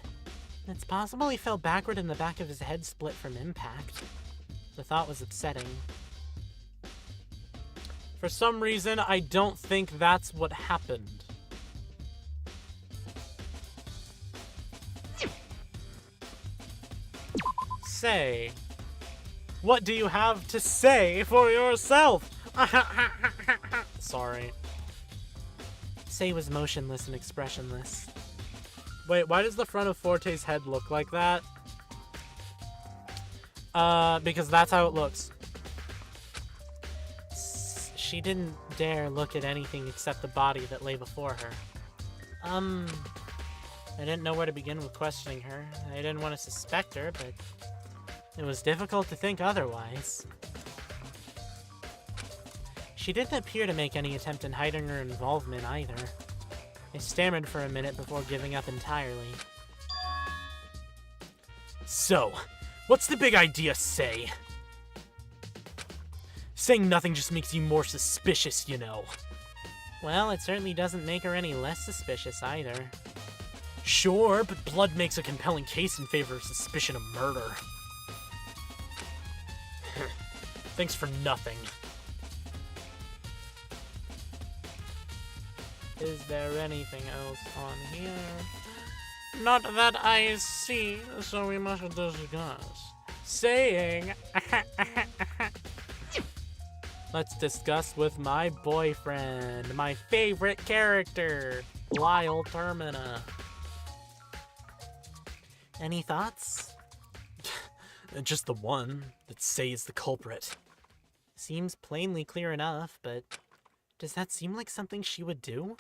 It's possible he fell backward and the back of his head split from impact. The thought was upsetting. For some reason, I don't think that's what happened. Say. What do you have to say for yourself? Sorry. Say was motionless and expressionless. Wait, why does the front of Forte's head look like that? Because that's how it looks. She didn't dare look at anything except the body that lay before her. I didn't know where to begin with questioning her. I didn't want to suspect her, but it was difficult to think otherwise. She didn't appear to make any attempt in hiding her involvement either. I stammered for a minute before giving up entirely. So, what's the big idea, Say? Saying nothing just makes you more suspicious, you know. Well, it certainly doesn't make her any less suspicious either. Sure, but blood makes a compelling case in favor of suspicion of murder. Thanks for nothing. Is there anything else on here? Not that I see, so we must discuss. Saying... Let's discuss with my boyfriend, my favorite character, Lyle Termina. Any thoughts? Just the one, that Say is the culprit. Seems plainly clear enough, but does that seem like something she would do?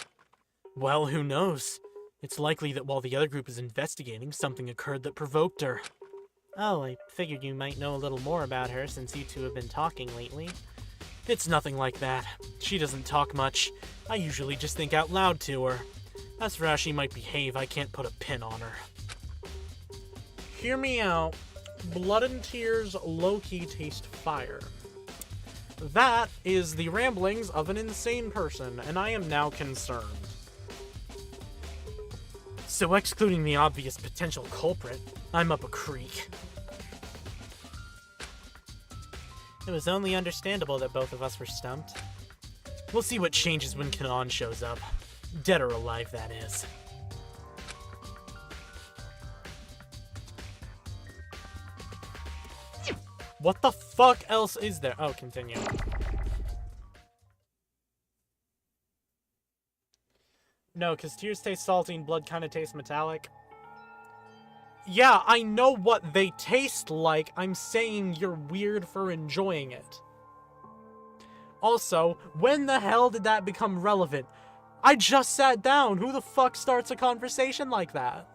Well, who knows? It's likely that while the other group is investigating, something occurred that provoked her. Oh, I figured you might know a little more about her since you two have been talking lately. It's nothing like that. She doesn't talk much. I usually just think out loud to her. As for how she might behave, I can't put a pin on her. Hear me out. Blood and tears low-key taste fire. That is the ramblings of an insane person, and I am now concerned. So excluding the obvious potential culprit, I'm up a creek. It was only understandable that both of us were stumped. We'll see what changes when Kanan shows up. Dead or alive, that is. What the fuck else is there? Oh, continue. No, because tears taste salty and blood kind of tastes metallic. Yeah, I know what they taste like. I'm saying you're weird for enjoying it. Also, when the hell did that become relevant? I just sat down. Who the fuck starts a conversation like that?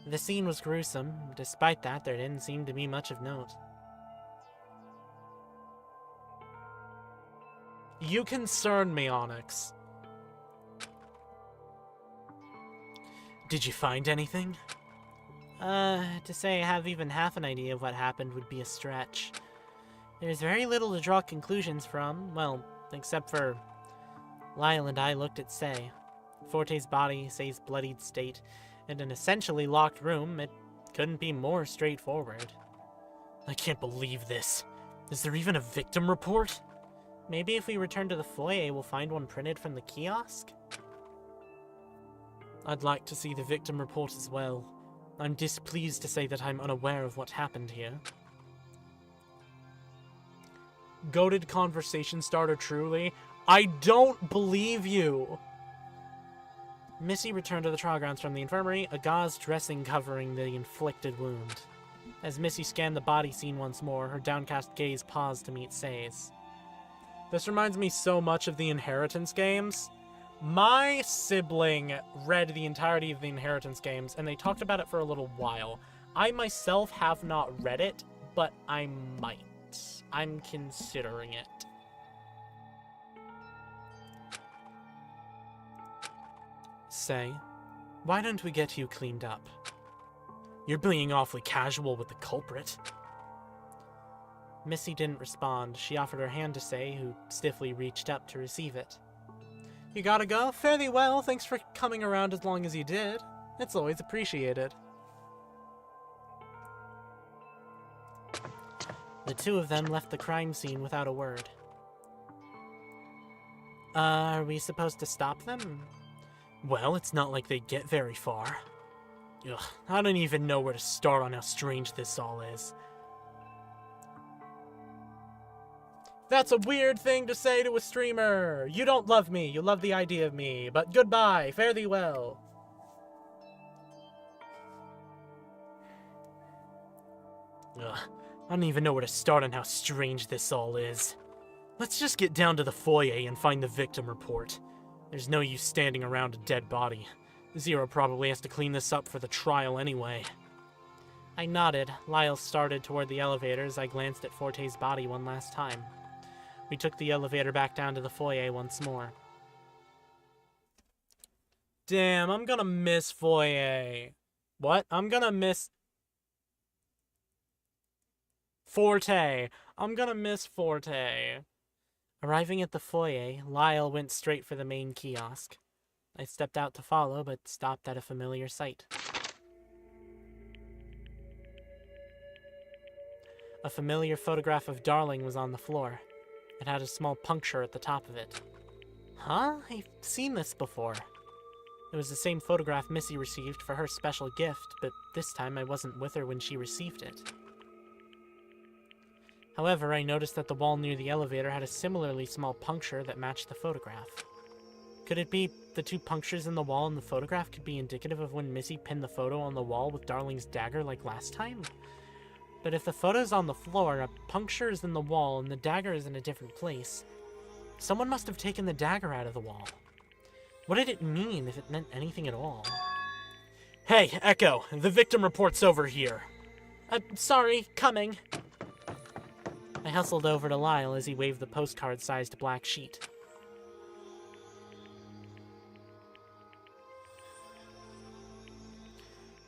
The scene was gruesome. Despite that, there didn't seem to be much of note. You concern me, Onyx. Did you find anything? To say I have even half an idea of what happened would be a stretch. There's very little to draw conclusions from, well, except for Lyle and I looked at Sei. Forte's body, Sei's bloodied state, and an essentially locked room. It couldn't be more straightforward. I can't believe this. Is there even a victim report? Maybe if we return to the foyer, we'll find one printed from the kiosk? I'd like to see the victim report as well. I'm displeased to say that I'm unaware of what happened here. Goated conversation starter, truly. I don't believe you! Missy returned to the trial grounds from the infirmary, a gauze dressing covering the inflicted wound. As Missy scanned the body scene once more, her downcast gaze paused to meet Sei's. This reminds me so much of the Inheritance games. My sibling read the entirety of the Inheritance games, and they talked about it for a little while. I myself have not read it, but I might. I'm considering it. Sei, why don't we get you cleaned up? You're being awfully casual with the culprit. Missy didn't respond. She offered her hand to Sei, who stiffly reached up to receive it. You gotta go? Fare thee well. Thanks for coming around as long as you did. It's always appreciated. The two of them left the crime scene without a word. Are we supposed to stop them? Well, it's not like they get very far. Ugh, I don't even know where to start on how strange this all is. That's a weird thing to say to a streamer! You don't love me, you love the idea of me, but goodbye, fare thee well. Ugh, I don't even know where to start on how strange this all is. Let's just get down to the foyer and find the victim report. There's no use standing around a dead body. Zero probably has to clean this up for the trial anyway. I nodded. Lyle started toward the elevator as I glanced at Forte's body one last time. We took the elevator back down to the foyer once more. Damn, I'm gonna miss foyer. What? I'm gonna miss... Forte. I'm gonna miss Forte. Arriving at the foyer, Lyle went straight for the main kiosk. I stepped out to follow, but stopped at a familiar sight. A familiar photograph of Darling was on the floor. It had a small puncture at the top of it. Huh? I've seen this before. It was the same photograph Missy received for her special gift, but this time I wasn't with her when she received it. However, I noticed that the wall near the elevator had a similarly small puncture that matched the photograph. Could it be the two punctures in the wall in the photograph could be indicative of when Missy pinned the photo on the wall with Darling's dagger like last time? But if the photo's on the floor, a puncture is in the wall, and the dagger is in a different place, someone must have taken the dagger out of the wall. What did it mean, if it meant anything at all? Hey, Echo, the victim report's over here. Sorry, coming. I hustled over to Lyle as he waved the postcard-sized black sheet.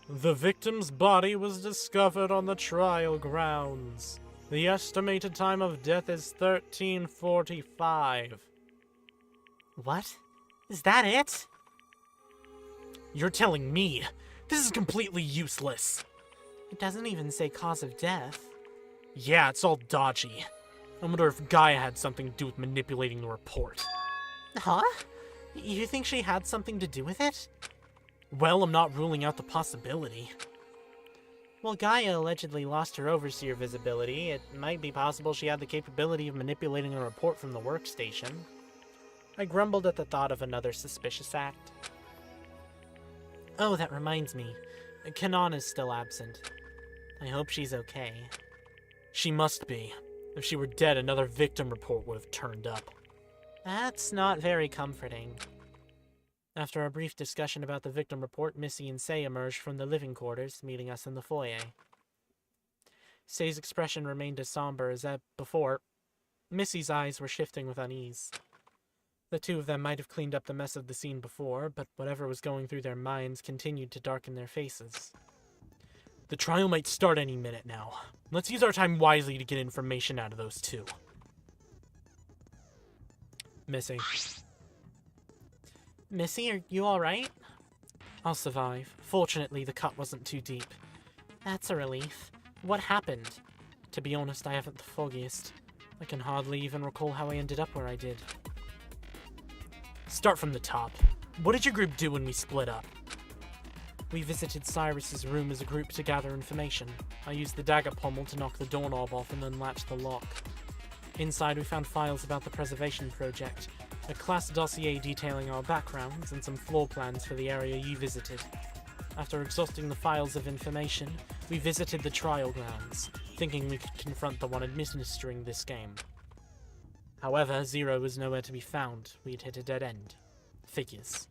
The victim's body was discovered on the trial grounds. The estimated time of death is 13:45. What? Is that it? You're telling me? This is completely useless. It doesn't even say cause of death. Yeah, it's all dodgy. I wonder if Gaia had something to do with manipulating the report. Huh? You think she had something to do with it? Well, I'm not ruling out the possibility. Well, Gaia allegedly lost her overseer visibility. It might be possible she had the capability of manipulating a report from the workstation. I grumbled at the thought of another suspicious act. Oh, that reminds me. Kanon is still absent. I hope she's okay. She must be. If she were dead, another victim report would have turned up. That's not very comforting. After a brief discussion about the victim report, Missy and Sei emerged from the living quarters, meeting us in the foyer. Sei's expression remained as somber as before. Missy's eyes were shifting with unease. The two of them might have cleaned up the mess of the scene before, but whatever was going through their minds continued to darken their faces. The trial might start any minute now. Let's use our time wisely to get information out of those two. Missy. Missy, are you alright? I'll survive. Fortunately, the cut wasn't too deep. That's a relief. What happened? To be honest, I haven't the foggiest. I can hardly even recall how I ended up where I did. Start from the top. What did your group do when we split up? We visited Cyrus's room as a group to gather information. I used the dagger pommel to knock the doorknob off and unlatch the lock. Inside, we found files about the Preservation Project, a class dossier detailing our backgrounds, and some floor plans for the area you visited. After exhausting the files of information, we visited the trial grounds, thinking we could confront the one administering this game. However, Zero was nowhere to be found. We'd hit a dead end. Figures.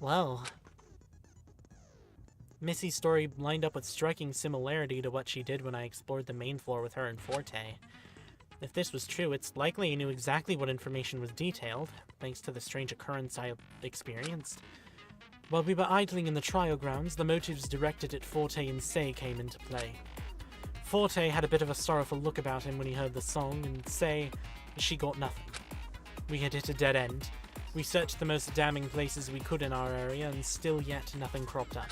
Well, Missy's story lined up with striking similarity to what she did when I explored the main floor with her and Forte. If this was true, it's likely he knew exactly what information was detailed, thanks to the strange occurrence I experienced. While we were idling in the trial grounds, the motives directed at Forte and Sei came into play. Forte had a bit of a sorrowful look about him when he heard the song, and Sei, she got nothing. We had hit a dead end. We searched the most damning places we could in our area, and still yet nothing cropped up.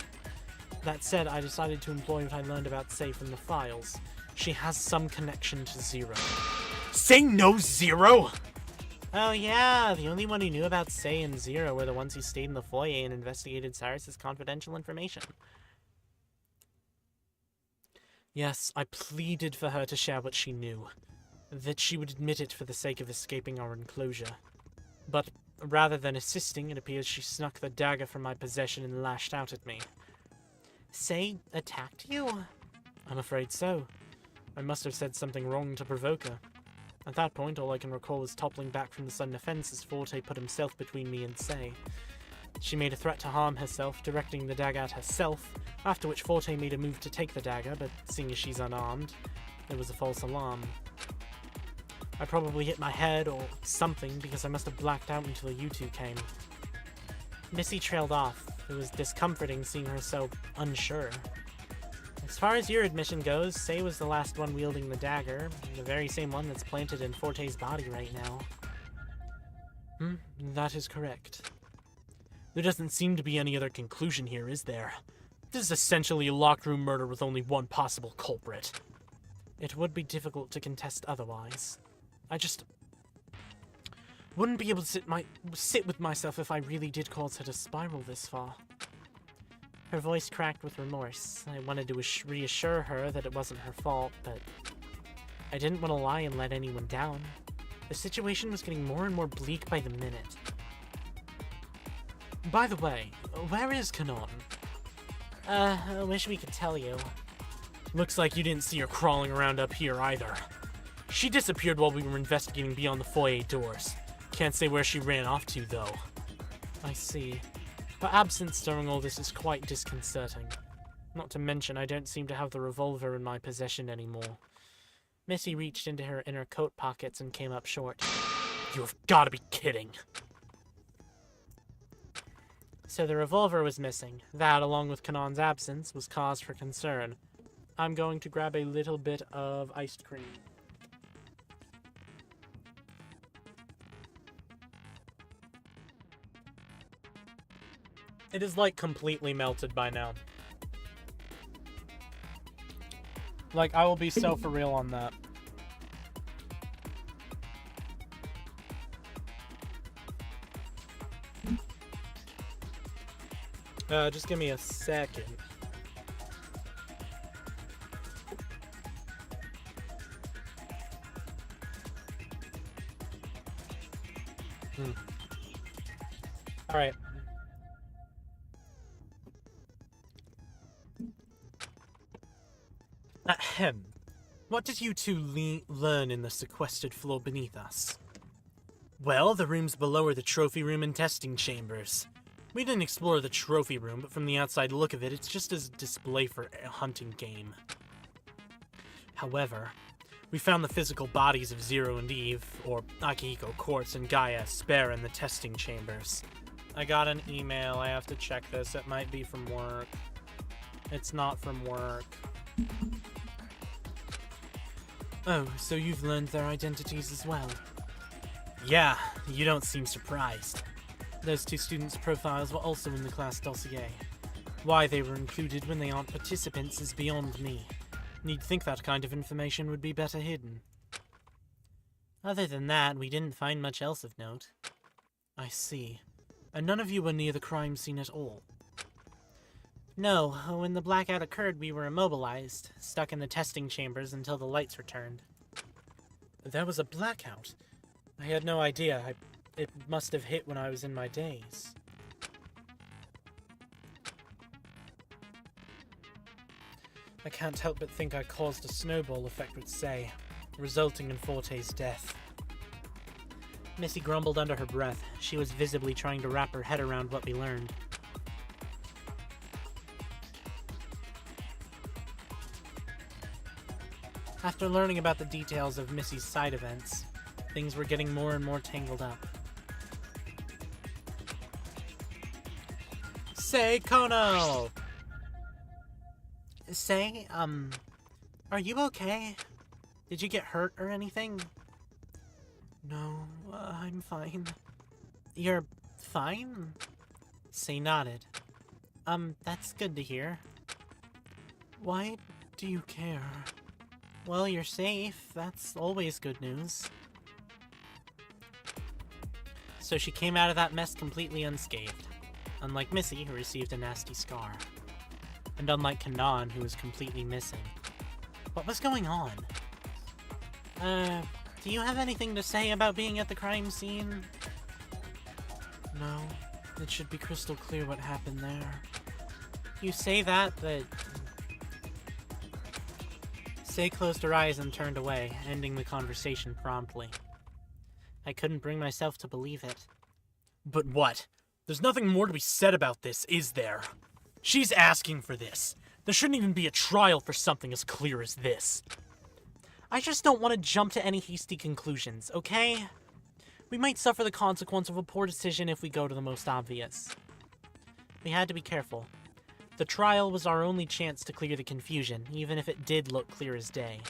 That said, I decided to employ what I learned about Sei from the files. She has some connection to Zero. Sei knows Zero?! Oh yeah, the only one who knew about Sei and Zero were the ones who stayed in the foyer and investigated Cyrus's confidential information. Yes, I pleaded for her to share what she knew. That she would admit it for the sake of escaping our enclosure. But rather than assisting, it appears she snuck the dagger from my possession and lashed out at me. Sei attacked you? I'm afraid so. I must have said something wrong to provoke her. At that point, all I can recall was toppling back from the sudden offense as Forte put himself between me and Sei. She made a threat to harm herself, directing the dagger at herself, after which Forte made a move to take the dagger, but seeing as she's unarmed, it was a false alarm. I probably hit my head or something because I must have blacked out until you two came. Missy trailed off. It was discomforting seeing her so unsure. As far as your admission goes, Sei was the last one wielding the dagger, the very same one that's planted in Forte's body right now. That is correct. There doesn't seem to be any other conclusion here, is there? This is essentially a locked room murder with only one possible culprit. It would be difficult to contest otherwise. I just wouldn't be able to sit with myself if I really did cause her to spiral this far. Her voice cracked with remorse. I wanted to reassure her that it wasn't her fault, but I didn't want to lie and let anyone down. The situation was getting more and more bleak by the minute. By the way, where is Kanon? I wish we could tell you. Looks like you didn't see her crawling around up here either. She disappeared while we were investigating beyond the foyer doors. Can't say where she ran off to, though. I see. Her absence during all this is quite disconcerting. Not to mention, I don't seem to have the revolver in my possession anymore. Missy reached into her inner coat pockets and came up short. You've gotta be kidding. So the revolver was missing. That, along with Kanon's absence, was cause for concern. I'm going to grab a little bit of iced cream. It is, like, completely melted by now. Like, I will be so for real on that. Just give me a second. Alright. Ahem. What did you two learn in the sequestered floor beneath us? Well, the rooms below are the trophy room and testing chambers. We didn't explore the trophy room, but from the outside look of it, it's just a display for a hunting game. However, we found the physical bodies of Zero and Eve, or Akihiko Quartz and Gaia Spare in the testing chambers. I got an email, I have to check this, it might be from work. It's not from work. Oh, so you've learned their identities as well? Yeah, you don't seem surprised. Those two students' profiles were also in the class dossier. Why they were included when they aren't participants is beyond me. You'd think that kind of information would be better hidden. Other than that, we didn't find much else of note. I see. And none of you were near the crime scene at all? No, when the blackout occurred, we were immobilized, stuck in the testing chambers until the lights returned. There was a blackout? I had no idea. It must have hit when I was in my daze. I can't help but think I caused a snowball effect with Sei, resulting in Forte's death. Missy grumbled under her breath. She was visibly trying to wrap her head around what we learned. After learning about the details of Missy's side events, things were getting more and more tangled up. Sei Kono! Sei, are you okay? Did you get hurt or anything? No, I'm fine. You're fine? Sei nodded. That's good to hear. Why do you care? Well, you're safe. That's always good news. So she came out of that mess completely unscathed. Unlike Missy, who received a nasty scar. And unlike Kanan, who was completely missing. What was going on? Do you have anything to say about being at the crime scene? No. It should be crystal clear what happened there. You say that, but... Sei closed her eyes and turned away, ending the conversation promptly. I couldn't bring myself to believe it. But what? There's nothing more to be said about this, is there? She's asking for this. There shouldn't even be a trial for something as clear as this. I just don't want to jump to any hasty conclusions, okay? We might suffer the consequence of a poor decision if we go to the most obvious. We had to be careful. The trial was our only chance to clear the confusion, even if it did look clear as day.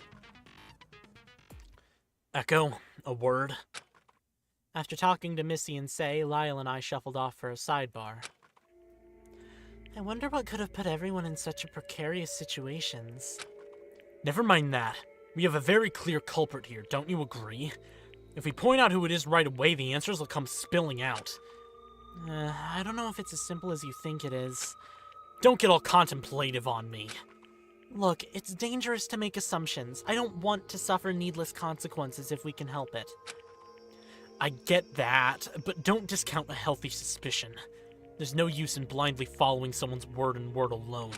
Echo, a word? After talking to Missy and Sei, Lyle and I shuffled off for a sidebar. I wonder what could have put everyone in such a precarious situations. Never mind that. We have a very clear culprit here, don't you agree? If we point out who it is right away, the answers will come spilling out. I don't know if it's as simple as you think it is. Don't get all contemplative on me. Look, it's dangerous to make assumptions. I don't want to suffer needless consequences if we can help it. I get that, but don't discount a healthy suspicion. There's no use in blindly following someone's word and word alone.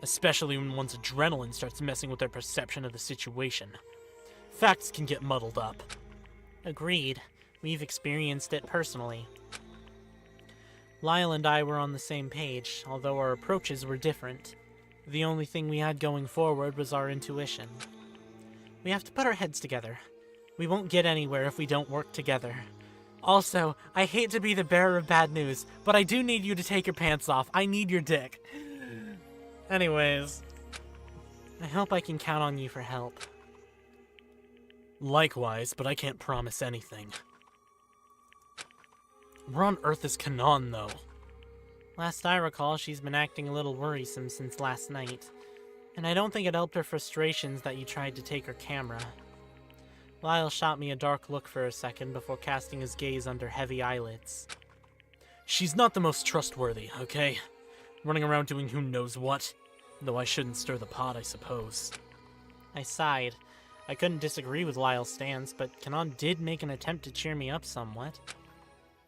Especially when one's adrenaline starts messing with their perception of the situation. Facts can get muddled up. Agreed. We've experienced it personally. Lyle and I were on the same page, although our approaches were different. The only thing we had going forward was our intuition. We have to put our heads together. We won't get anywhere if we don't work together. Also, I hate to be the bearer of bad news, but I do need you to take your pants off. I need your dick. Anyways, I hope I can count on you for help. Likewise, but I can't promise anything. Where on earth is Kanan, though? Last I recall, she's been acting a little worrisome since last night. And I don't think it helped her frustrations that you tried to take her camera. Lyle shot me a dark look for a second before casting his gaze under heavy eyelids. She's not the most trustworthy, okay? Running around doing who knows what. Though I shouldn't stir the pot, I suppose. I sighed. I couldn't disagree with Lyle's stance, but Kanan did make an attempt to cheer me up somewhat.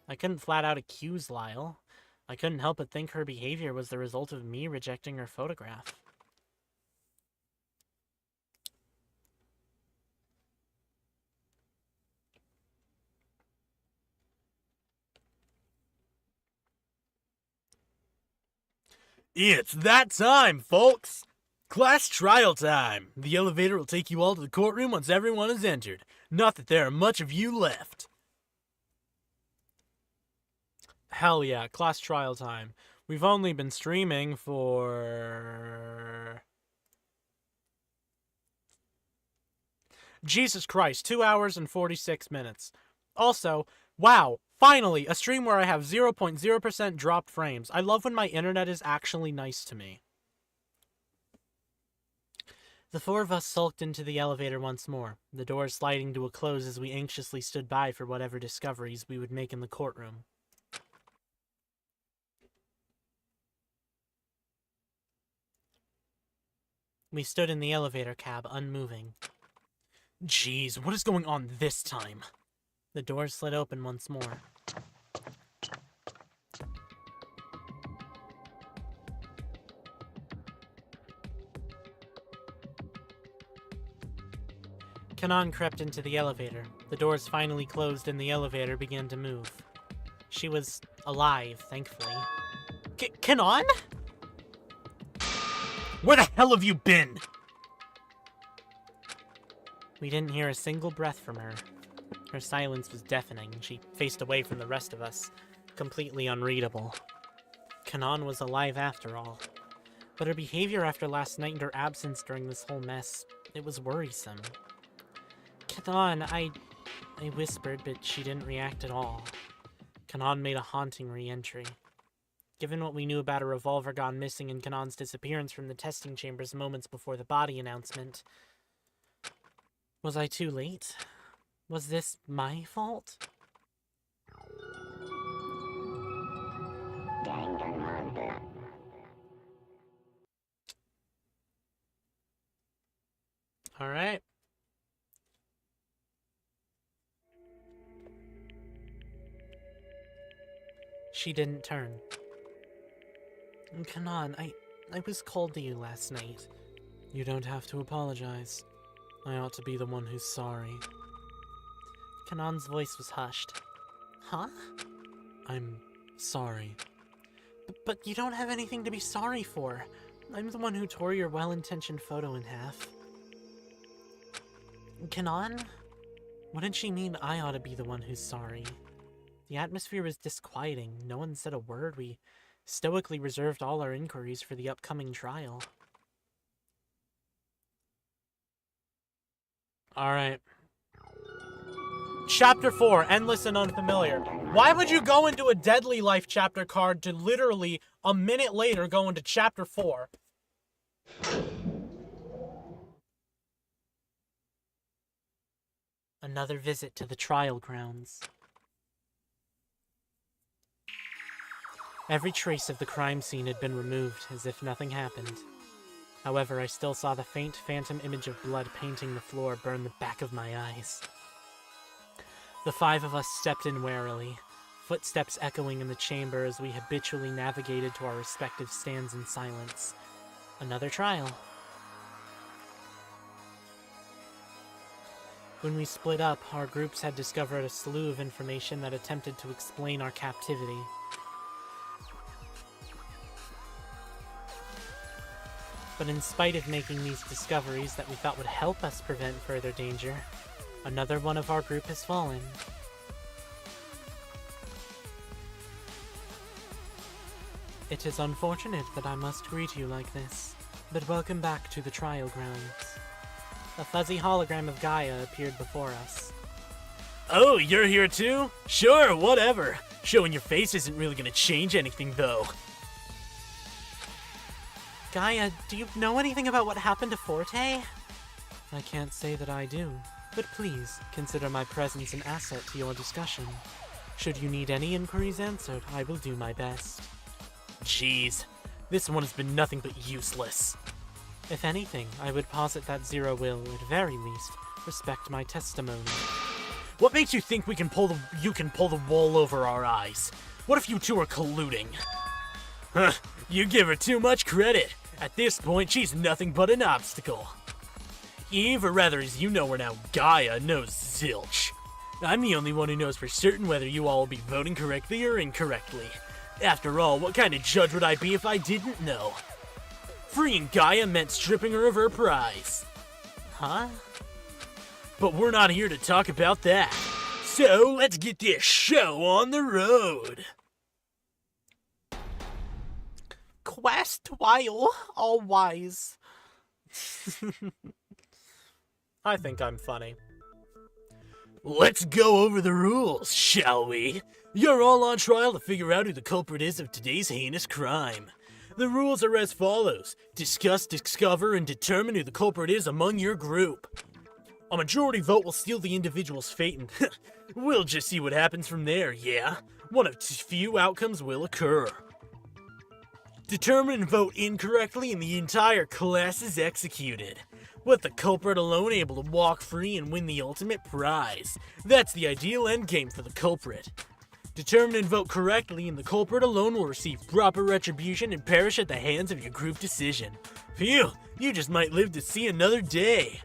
I couldn't flat out accuse Lyle. I couldn't help but think her behavior was the result of me rejecting her photograph. It's that time, folks! Class trial time! The elevator will take you all to the courtroom once everyone has entered. Not that there are much of you left. Hell yeah, class trial time. We've only been streaming for... Jesus Christ, 2 hours and 46 minutes. Also, wow, finally, a stream where I have 0.0% dropped frames. I love when my internet is actually nice to me. The four of us sulked into the elevator once more, the doors sliding to a close as we anxiously stood by for whatever discoveries we would make in the courtroom. We stood in the elevator cab, unmoving. Jeez, what is going on this time? The doors slid open once more. Kanan crept into the elevator. The doors finally closed and the elevator began to move. She was alive, thankfully. Kanan? Where the hell have you been? We didn't hear a single breath from her. Her silence was deafening. She faced away from the rest of us, completely unreadable. Kanan was alive after all. But her behavior after last night and her absence during this whole mess, it was worrisome. Kanan, I whispered, but she didn't react at all. Kanan made a haunting re-entry. Given what we knew about a revolver gone missing and Kanan's disappearance from the testing chambers moments before the body announcement, was I too late? Was this my fault? Danganronpa. Alright. She didn't turn. Kanan, I was cold to you last night. You don't have to apologize. I ought to be the one who's sorry. Kanan's voice was hushed. Huh? I'm sorry. But you don't have anything to be sorry for. I'm the one who tore your well-intentioned photo in half. Kanan? What did she mean I ought to be the one who's sorry? The atmosphere was disquieting. No one said a word. We stoically reserved all our inquiries for the upcoming trial. Alright. Chapter 4, Endless and Unfamiliar. Why would you go into a Deadly Life chapter card to literally a minute later go into Chapter 4? Another visit to the trial grounds. Every trace of the crime scene had been removed, as if nothing happened. However, I still saw the faint phantom image of blood painting the floor burn the back of my eyes. The five of us stepped in warily, footsteps echoing in the chamber as we habitually navigated to our respective stands in silence. Another trial. When we split up, our groups had discovered a slew of information that attempted to explain our captivity. But in spite of making these discoveries that we thought would help us prevent further danger, another one of our group has fallen. It is unfortunate that I must greet you like this, but welcome back to the trial grounds. A fuzzy hologram of Gaia appeared before us. Oh, you're here too? Sure, whatever. Showing your face isn't really gonna change anything, though. Gaia, do you know anything about what happened to Forte? I can't say that I do, but please consider my presence an asset to your discussion. Should you need any inquiries answered, I will do my best. Jeez, this one has been nothing but useless. If anything, I would posit that Zero will, at very least, respect my testimony. What makes you think you can pull the wool over our eyes? What if you two are colluding? Huh, you give her too much credit. At this point, she's nothing but an obstacle. Eve, or rather as you know her now, Gaia, knows zilch. I'm the only one who knows for certain whether you all will be voting correctly or incorrectly. After all, what kind of judge would I be if I didn't know? Freeing Gaia meant stripping her of her prize. Huh? But we're not here to talk about that. So, let's get this show on the road. Quest while all wise. I think I'm funny. Let's go over the rules, shall we? You're all on trial to figure out who the culprit is of today's heinous crime. The rules are as follows. Discuss, discover, and determine who the culprit is among your group. A majority vote will seal the individual's fate, and we'll just see what happens from there, yeah? One of few outcomes will occur. Determine and vote incorrectly, and the entire class is executed. With the culprit alone able to walk free and win the ultimate prize. That's the ideal endgame for the culprit. Determine and vote correctly, and the culprit alone will receive proper retribution and perish at the hands of your group decision. Phew, you just might live to see another day.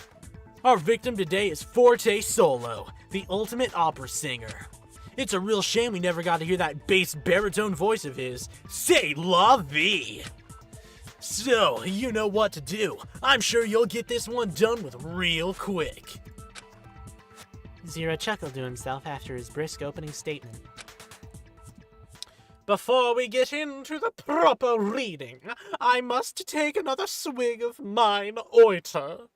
Our victim today is Forte Solo, the ultimate opera singer. It's a real shame we never got to hear that bass baritone voice of his. C'est la vie! So, you know what to do. I'm sure you'll get this one done with real quick. Zero chuckled to himself after his brisk opening statement. Before we get into the proper reading, I must take another swig of mine oiter.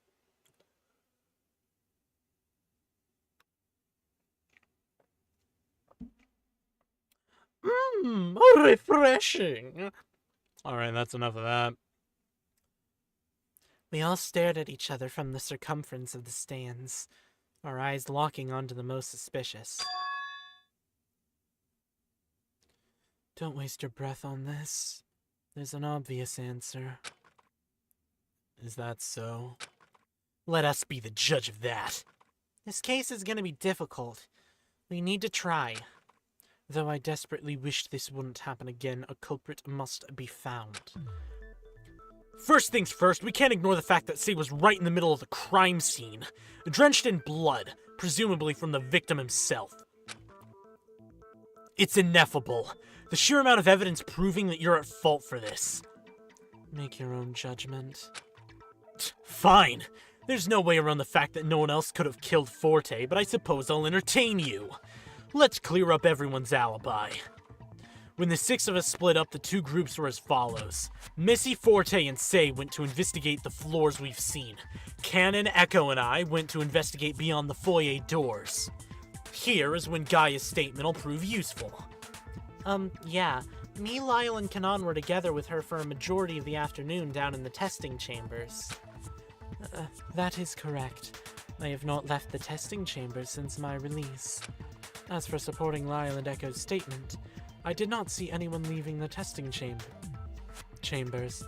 Refreshing. Alright, that's enough of that. We all stared at each other from the circumference of the stands, our eyes locking onto the most suspicious. Don't waste your breath on this. There's an obvious answer. Is that so? Let us be the judge of that. This case is gonna be difficult. We need to try. Though I desperately wish this wouldn't happen again, a culprit must be found. First things first, we can't ignore the fact that Say was right in the middle of the crime scene, drenched in blood, presumably from the victim himself. It's ineffable. The sheer amount of evidence proving that you're at fault for this. Make your own judgment. Fine. There's no way around the fact that no one else could have killed Forte, but I suppose I'll entertain you. Let's clear up everyone's alibi. When the six of us split up, the two groups were as follows. Missy, Forte, and Say went to investigate the floors we've seen. Cannon, Echo, and I went to investigate beyond the foyer doors. Here is when Gaia's statement will prove useful. Yeah. Me, Lyle, and Kanan were together with her for a majority of the afternoon down in the testing chambers. That is correct. I have not left the testing chambers since my release. As for supporting Lyle and Echo's statement, I did not see anyone leaving the testing chambers.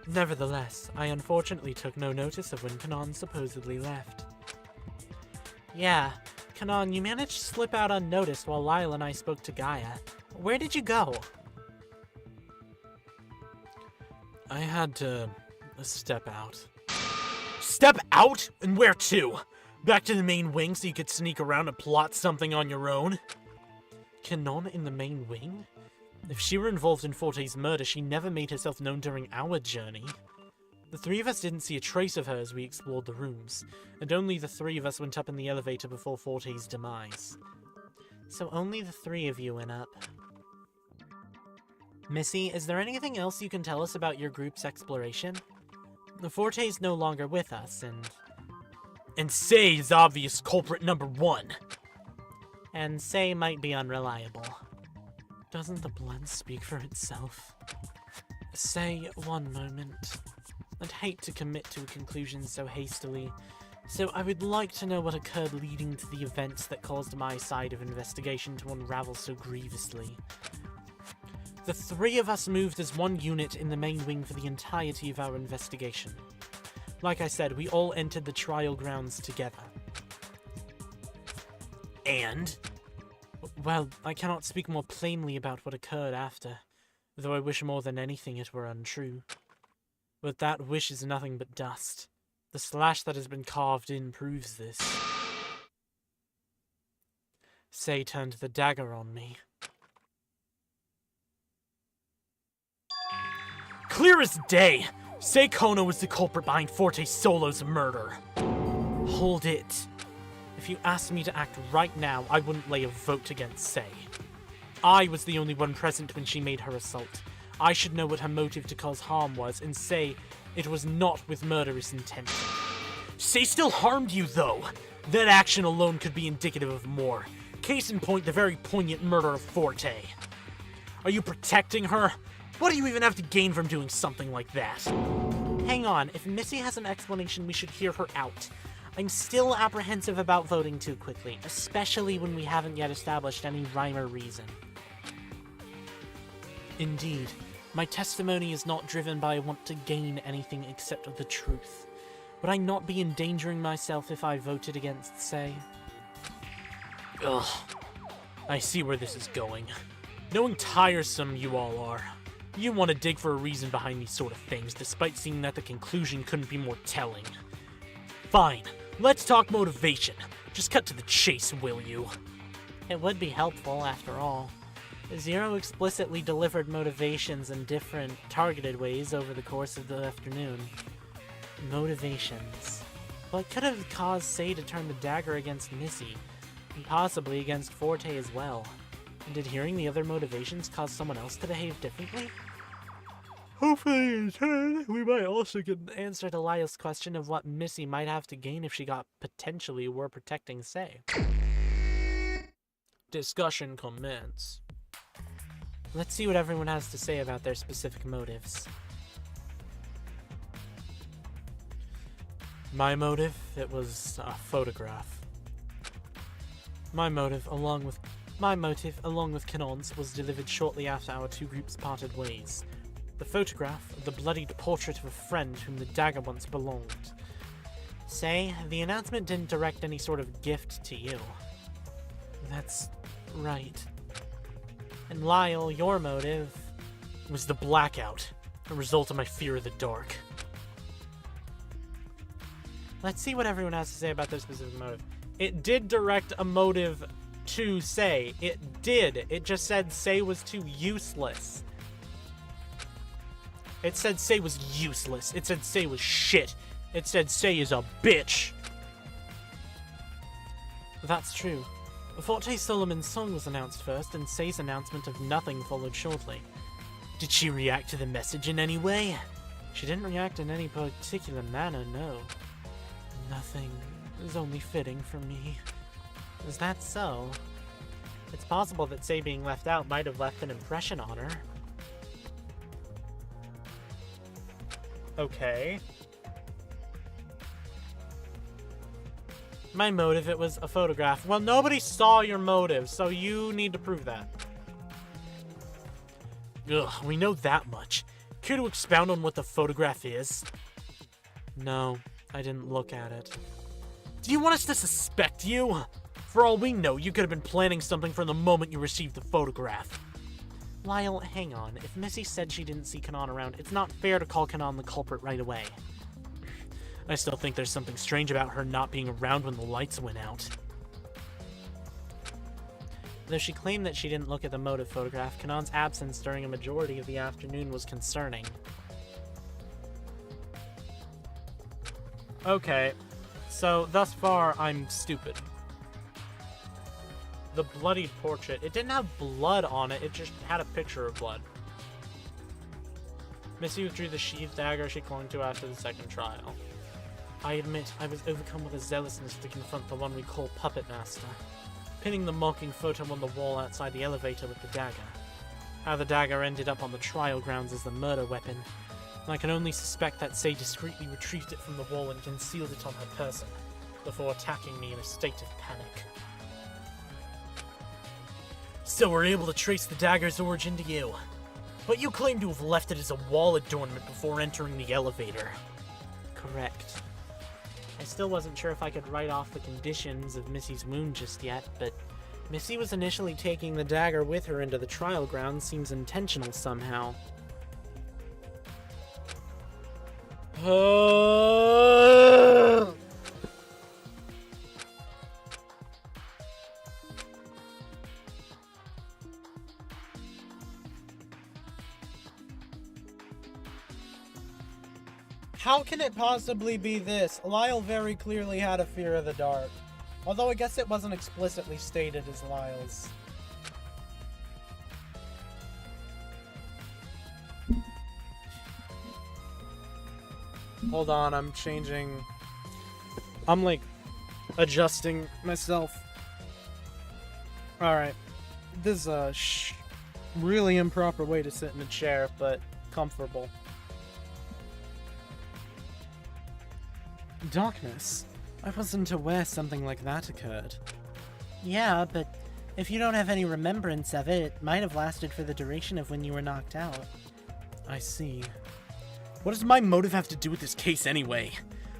Nevertheless, I unfortunately took no notice of when Kanan supposedly left. Yeah, Kanan, you managed to slip out unnoticed while Lyle and I spoke to Gaia. Where did you go? I had to step out. Step out? And where to? Back to the main wing so you could sneak around and plot something on your own? Kanan in the main wing? If she were involved in Forte's murder, she never made herself known during our journey. The three of us didn't see a trace of her as we explored the rooms, and only the three of us went up in the elevator before Forte's demise. So only the three of you went up. Missy, is there anything else you can tell us about your group's exploration? The Forte's no longer with us, And Sei is obvious culprit number 1. And Sei might be unreliable. doesn't the blood speak for itself? Say, one moment. I'd hate to commit to a conclusion so hastily, so I would like to know what occurred leading to the events that caused my side of investigation to unravel so grievously. The three of us moved as one unit in the main wing for the entirety of our investigation. Like I said, we all entered the trial grounds together. And? Well, I cannot speak more plainly about what occurred after, though I wish more than anything it were untrue. But that wish is nothing but dust. The slash that has been carved in proves this. Sei turned the dagger on me. Clear as day! Sei Kono was the culprit behind Forte Solo's murder. Hold it. If you asked me to act right now, I wouldn't lay a vote against Sei. I was the only one present when she made her assault. I should know what her motive to cause harm was, and say it was not with murderous intent. Sei still harmed you, though. That action alone could be indicative of more. Case in point, the very poignant murder of Forte. Are you protecting her? What do you even have to gain from doing something like that? Hang on, if Missy has an explanation, we should hear her out. I'm still apprehensive about voting too quickly, especially when we haven't yet established any rhyme or reason. Indeed, my testimony is not driven by a want to gain anything except the truth. Would I not be endangering myself if I voted against Sei? Ugh. I see where this is going. Knowing tiresome you all are. You want to dig for a reason behind these sort of things, despite seeing that the conclusion couldn't be more telling. Fine, let's talk motivation. Just cut to the chase, will you? It would be helpful, after all. Zero explicitly delivered motivations in different, targeted ways over the course of the afternoon. Motivations. What could have caused Sei to turn the dagger against Missy, and possibly against Forte as well? And did hearing the other motivations cause someone else to behave differently? Hopefully in turn, we might also get an answer to Lyle's question of what Missy might have to gain if she got potentially were protecting Sei. Discussion commence. Let's see what everyone has to say about their specific motives. My motive, it was a photograph. My motive, along with Kanon's, was delivered shortly after our two groups parted ways. The photograph, the bloodied portrait of a friend whom the dagger once belonged. Sei, the announcement didn't direct any sort of gift to you. That's right. And Lyle, your motive Was the blackout, a result of my fear of the dark. Let's see what everyone has to say about their specific motive. It did direct a motive to Sei. It did. It just said Sei was too useless. It said Sei was useless. It said Sei was shit. It said Sei is a bitch. That's true. Forte Solomon's song was announced first, and Sei's announcement of nothing followed shortly. Did she react to the message in any way? She didn't react in any particular manner, no. Nothing is only fitting for me. Is that so? It's possible that Sei being left out might have left an impression on her. Okay. My motive, it was a photograph. Well, nobody saw your motive, so you need to prove that. Ugh, we know that much. Care to expound on what the photograph is? No, I didn't look at it. Do you want us to suspect you? For all we know, you could have been planning something from the moment you received the photograph. Lyle, hang on. If Missy said she didn't see Kanon around, it's not fair to call Kanon the culprit right away. I still think there's something strange about her not being around when the lights went out. Though she claimed that she didn't look at the motive photograph, Kanon's absence during a majority of the afternoon was concerning. Okay, so thus far, I'm stupid. The bloodied portrait. It didn't have blood on it, it just had a picture of blood. Missy withdrew the sheathed dagger she clung to after the second trial. I admit, I was overcome with a zealousness to confront the one we call Puppet Master, pinning the mocking photo on the wall outside the elevator with the dagger. How the dagger ended up on the trial grounds as the murder weapon, I can only suspect that Sei discreetly retrieved it from the wall and concealed it on her person, before attacking me in a state of panic. So we're able to trace the dagger's origin to you. But you claim to have left it as a wall adornment before entering the elevator. Correct. I still wasn't sure if I could write off the conditions of Missy's wound just yet, but Missy was initially taking the dagger with her into the trial ground seems intentional somehow. How can it possibly be this? Lyle very clearly had a fear of the dark. Although I guess it wasn't explicitly stated as Lyle's. Hold on, I'm changing. I'm like adjusting myself. Alright. This is a really improper way to sit in a chair, but comfortable. Darkness? I wasn't aware something like that occurred. Yeah, but if you don't have any remembrance of it, it might have lasted for the duration of when you were knocked out. I see. What does my motive have to do with this case anyway?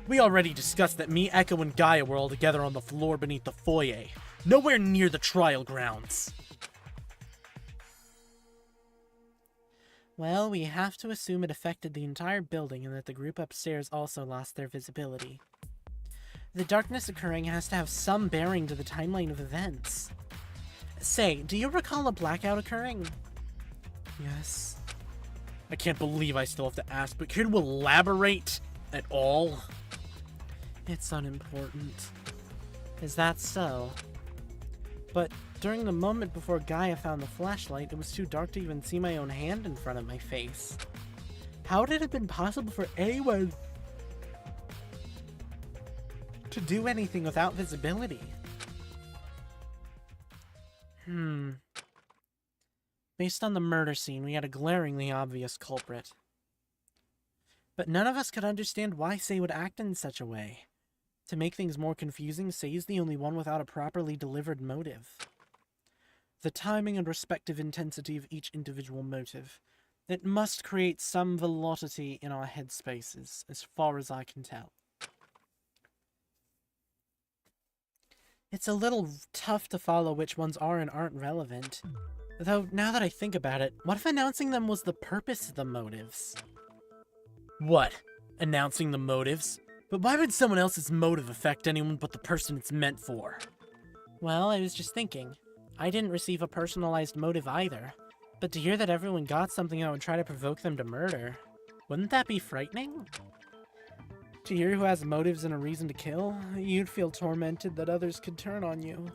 We already discussed that me, Echo, and Gaia were all together on the floor beneath the foyer, nowhere near the trial grounds. Well, we have to assume it affected the entire building and that the group upstairs also lost their visibility. The darkness occurring has to have some bearing to the timeline of events. Say, do you recall a blackout occurring? Yes. I can't believe I still have to ask, but care to elaborate at all? It's unimportant. Is that so? But during the moment before Gaia found the flashlight, it was too dark to even see my own hand in front of my face. How would it have been possible for anyone to do anything without visibility? Based on the murder scene, we had a glaringly obvious culprit. But none of us could understand why Sei would act in such a way. To make things more confusing, Sei is the only one without a properly delivered motive. The timing and respective intensity of each individual motive. It must create some velocity in our headspaces, as far as I can tell. It's a little tough to follow which ones are and aren't relevant. Though, now that I think about it, what if announcing them was the purpose of the motives? What? Announcing the motives? But why would someone else's motive affect anyone but the person it's meant for? Well, I was just thinking. I didn't receive a personalized motive either. But to hear that everyone got something that would try to provoke them to murder, wouldn't that be frightening? To hear who has motives and a reason to kill, you'd feel tormented that others could turn on you.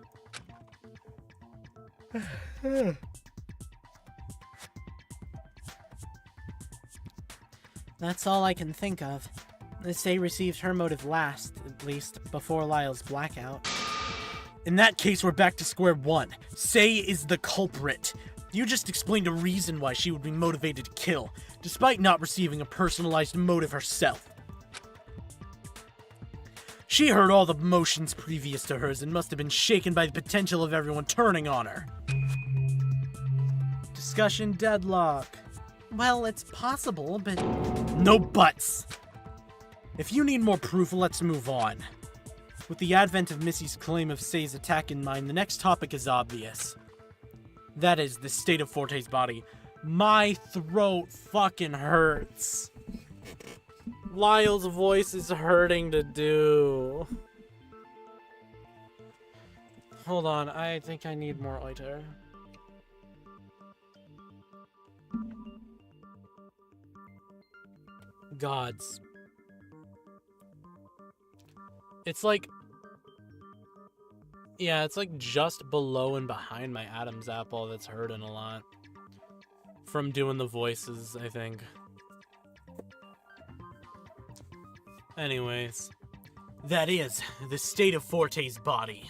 That's all I can think of. Sei received her motive last, at least, before Lyle's blackout. In that case, we're back to square one. Sei is the culprit. You just explained a reason why she would be motivated to kill, despite not receiving a personalized motive herself. She heard all the motions previous to hers and must have been shaken by the potential of everyone turning on her. Discussion deadlock. Well, it's possible, but... No buts! If you need more proof, let's move on. With the advent of Missy's claim of Sei's attack in mind, the next topic is obvious. That is, the state of Forte's body. My throat fucking hurts. Lyle's voice is hurting to do. Hold on, I think I need more oiter. Gods. It's like... Yeah, it's like just below and behind my Adam's apple that's hurting a lot. From doing the voices, I think. Anyways. That is, the state of Forte's body.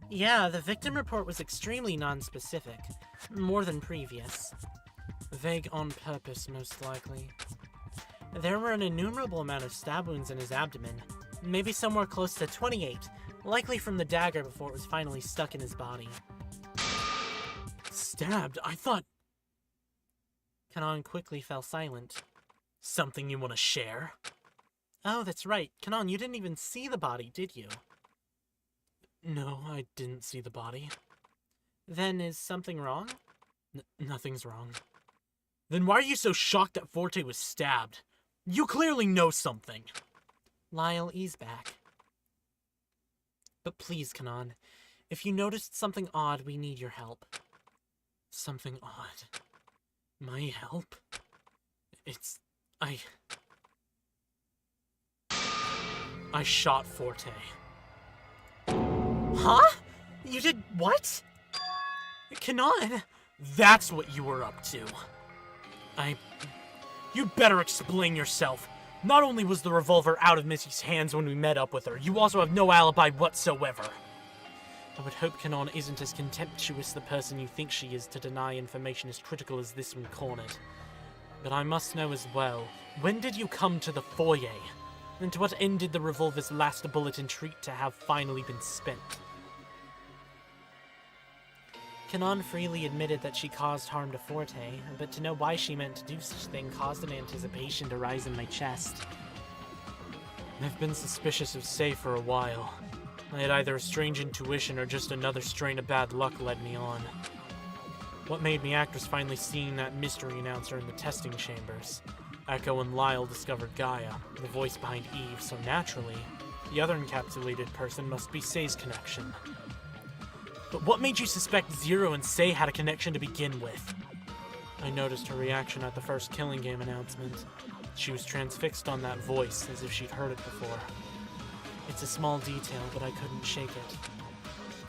Yeah, the victim report was extremely non-specific. More than previous. Vague on purpose, most likely. There were an innumerable amount of stab wounds in his abdomen. Maybe somewhere close to 28. Likely from the dagger before it was finally stuck in his body. Stabbed? I thought... Kanan quickly fell silent. Something you want to share? Oh, that's right. Kanan, you didn't even see the body, did you? No, I didn't see the body. Then is something wrong? Nothing's wrong. Then why are you so shocked that Forte was stabbed? You clearly know something. Lyle, ease back. But please, Kanan, if you noticed something odd, we need your help. Something odd? My help? I shot Forte. Huh? You did what? Kanan, that's what you were up to. You'd better explain yourself. Not only was the revolver out of Missy's hands when we met up with her, you also have no alibi whatsoever. I would hope Kanan isn't as contemptuous the person you think she is to deny information as critical as this when cornered. But I must know as well, when did you come to the foyer? And to what end did the revolver's last bullet entreat to have finally been spent? Kanan freely admitted that she caused harm to Forte, but to know why she meant to do such a thing caused an anticipation to rise in my chest. I've been suspicious of Sei for a while. I had either a strange intuition or just another strain of bad luck led me on. What made me act was finally seeing that mystery announcer in the testing chambers. Echo and Lyle discovered Gaia, the voice behind Eve, so naturally, the other encapsulated person must be Sei's connection. But what made you suspect Zero and Sei had a connection to begin with? I noticed her reaction at the first Killing Game announcement. She was transfixed on that voice, as if she'd heard it before. It's a small detail, but I couldn't shake it.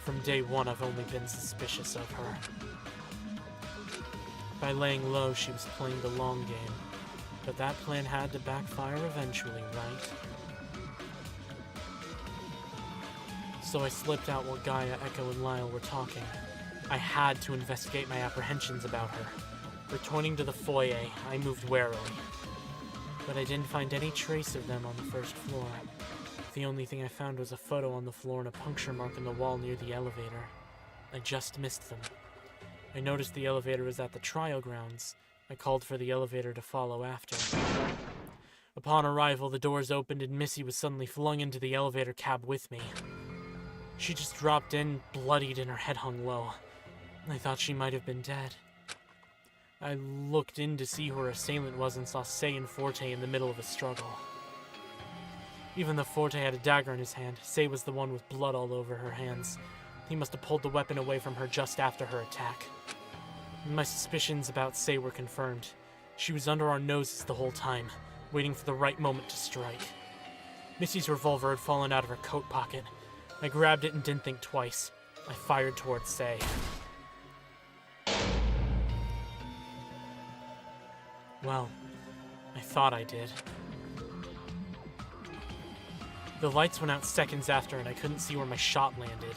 From day one, I've only been suspicious of her. By laying low, she was playing the long game. But that plan had to backfire eventually, right? So I slipped out while Gaia, Echo, and Lyle were talking. I had to investigate my apprehensions about her. Returning to the foyer, I moved warily. But I didn't find any trace of them on the first floor. The only thing I found was a photo on the floor and a puncture mark in the wall near the elevator. I just missed them. I noticed the elevator was at the trial grounds. I called for the elevator to follow after. Upon arrival, the doors opened and Missy was suddenly flung into the elevator cab with me. She just dropped in, bloodied, and her head hung low. I thought she might have been dead. I looked in to see who her assailant was and saw Sei and Forte in the middle of a struggle. Even though Forte had a dagger in his hand, Sei was the one with blood all over her hands. He must have pulled the weapon away from her just after her attack. My suspicions about Sei were confirmed. She was under our noses the whole time, waiting for the right moment to strike. Missy's revolver had fallen out of her coat pocket. I grabbed it and didn't think twice. I fired towards Sei. Well, I thought I did. The lights went out seconds after and I couldn't see where my shot landed.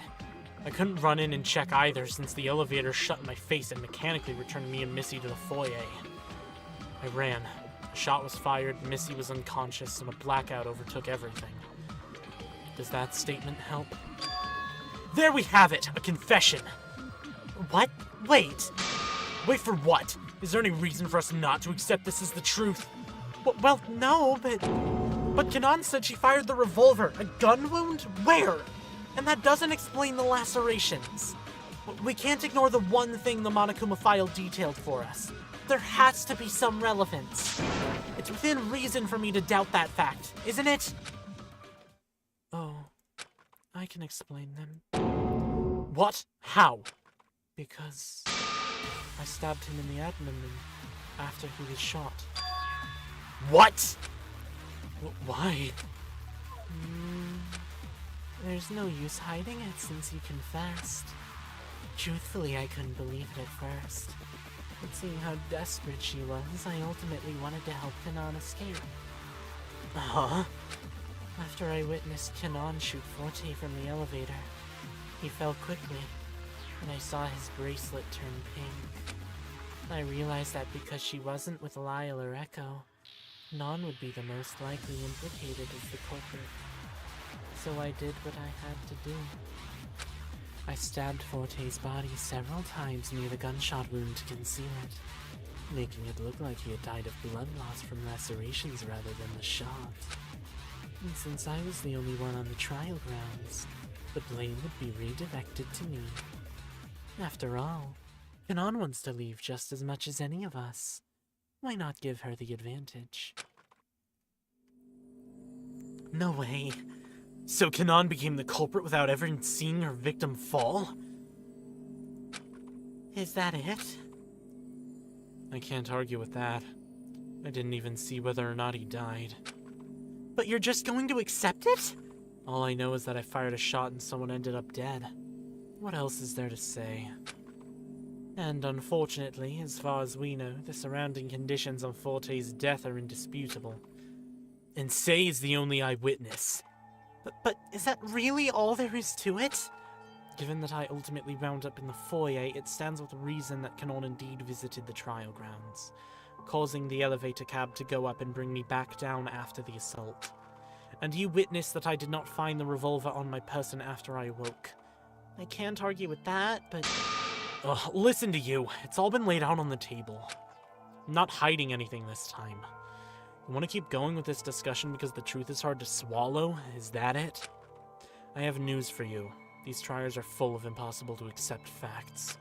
I couldn't run in and check either since the elevator shut in my face and mechanically returned me and Missy to the foyer. I ran. A shot was fired, Missy was unconscious, and a blackout overtook everything. Does that statement help? There we have it! A confession! What? Wait! Wait for what? Is there any reason for us not to accept this as the truth? Well, no, but Kanan said she fired the revolver. A gun wound? Where? And that doesn't explain the lacerations. We can't ignore the one thing the Monokuma file detailed for us. There has to be some relevance. It's within reason for me to doubt that fact, isn't it? Oh, I can explain them. What? How? Because I stabbed him in the abdomen after he was shot. What? Why? There's no use hiding it since you confessed. Truthfully, I couldn't believe it at first. But seeing how desperate she was, I ultimately wanted to help Kanan escape. Huh? After I witnessed Kanan shoot Forte from the elevator, he fell quickly, and I saw his bracelet turn pink. I realized that because she wasn't with Lyle or Echo, Kanan would be the most likely implicated as the culprit. So I did what I had to do. I stabbed Forte's body several times near the gunshot wound to conceal it, making it look like he had died of blood loss from lacerations rather than the shot. And since I was the only one on the trial grounds, the blame would be redirected to me. After all, Kanan wants to leave just as much as any of us. Why not give her the advantage? No way. So Kanan became the culprit without ever seeing her victim fall? Is that it? I can't argue with that. I didn't even see whether or not he died. But you're just going to accept it? All I know is that I fired a shot and someone ended up dead. What else is there to say? And unfortunately, as far as we know, the surrounding conditions on Forte's death are indisputable. And Sei is the only eyewitness. But is that really all there is to it? Given that I ultimately wound up in the foyer, it stands with reason that Kanan indeed visited the trial grounds, causing the elevator cab to go up and bring me back down after the assault. And you witnessed that I did not find the revolver on my person after I awoke. I can't argue with that, but... Ugh, listen to you. It's all been laid out on the table. I'm not hiding anything this time. You want to keep going with this discussion because the truth is hard to swallow? Is that it? I have news for you. These trials are full of impossible to accept facts.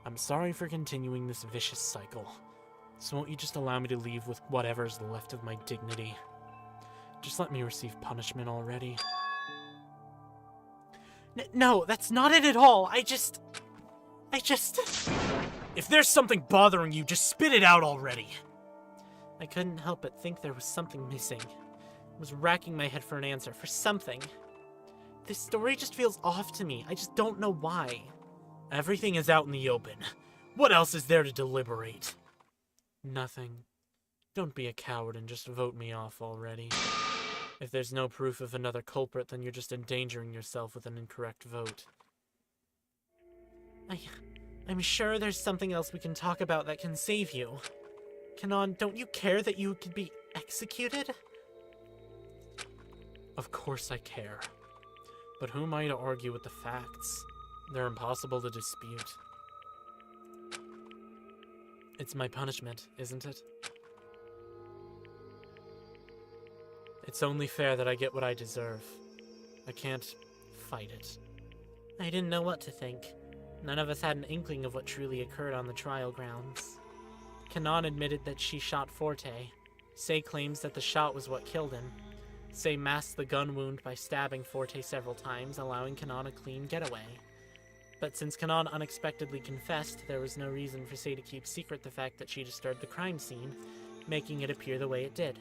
I'm sorry for continuing this vicious cycle. So won't you just allow me to leave with whatever's left of my dignity? Just let me receive punishment already. No, that's not it at all. I just... If there's something bothering you, just spit it out already. I couldn't help but think there was something missing. I was racking my head for an answer, for something. This story just feels off to me. I just don't know why. Everything is out in the open. What else is there to deliberate? Nothing. Don't be a coward and just vote me off already. If there's no proof of another culprit, then you're just endangering yourself with an incorrect vote. I'm sure there's something else we can talk about that can save you. Kanan, don't you care that you could be executed? Of course I care. But who am I to argue with the facts? They're impossible to dispute. It's my punishment, isn't it? It's only fair that I get what I deserve. I can't fight it. I didn't know what to think. None of us had an inkling of what truly occurred on the trial grounds. Kanan admitted that she shot Forte. Sei claims that the shot was what killed him. Sei masked the gun wound by stabbing Forte several times, allowing Kanan a clean getaway. But since Kanan unexpectedly confessed, there was no reason for Sei to keep secret the fact that she disturbed the crime scene, making it appear the way it did.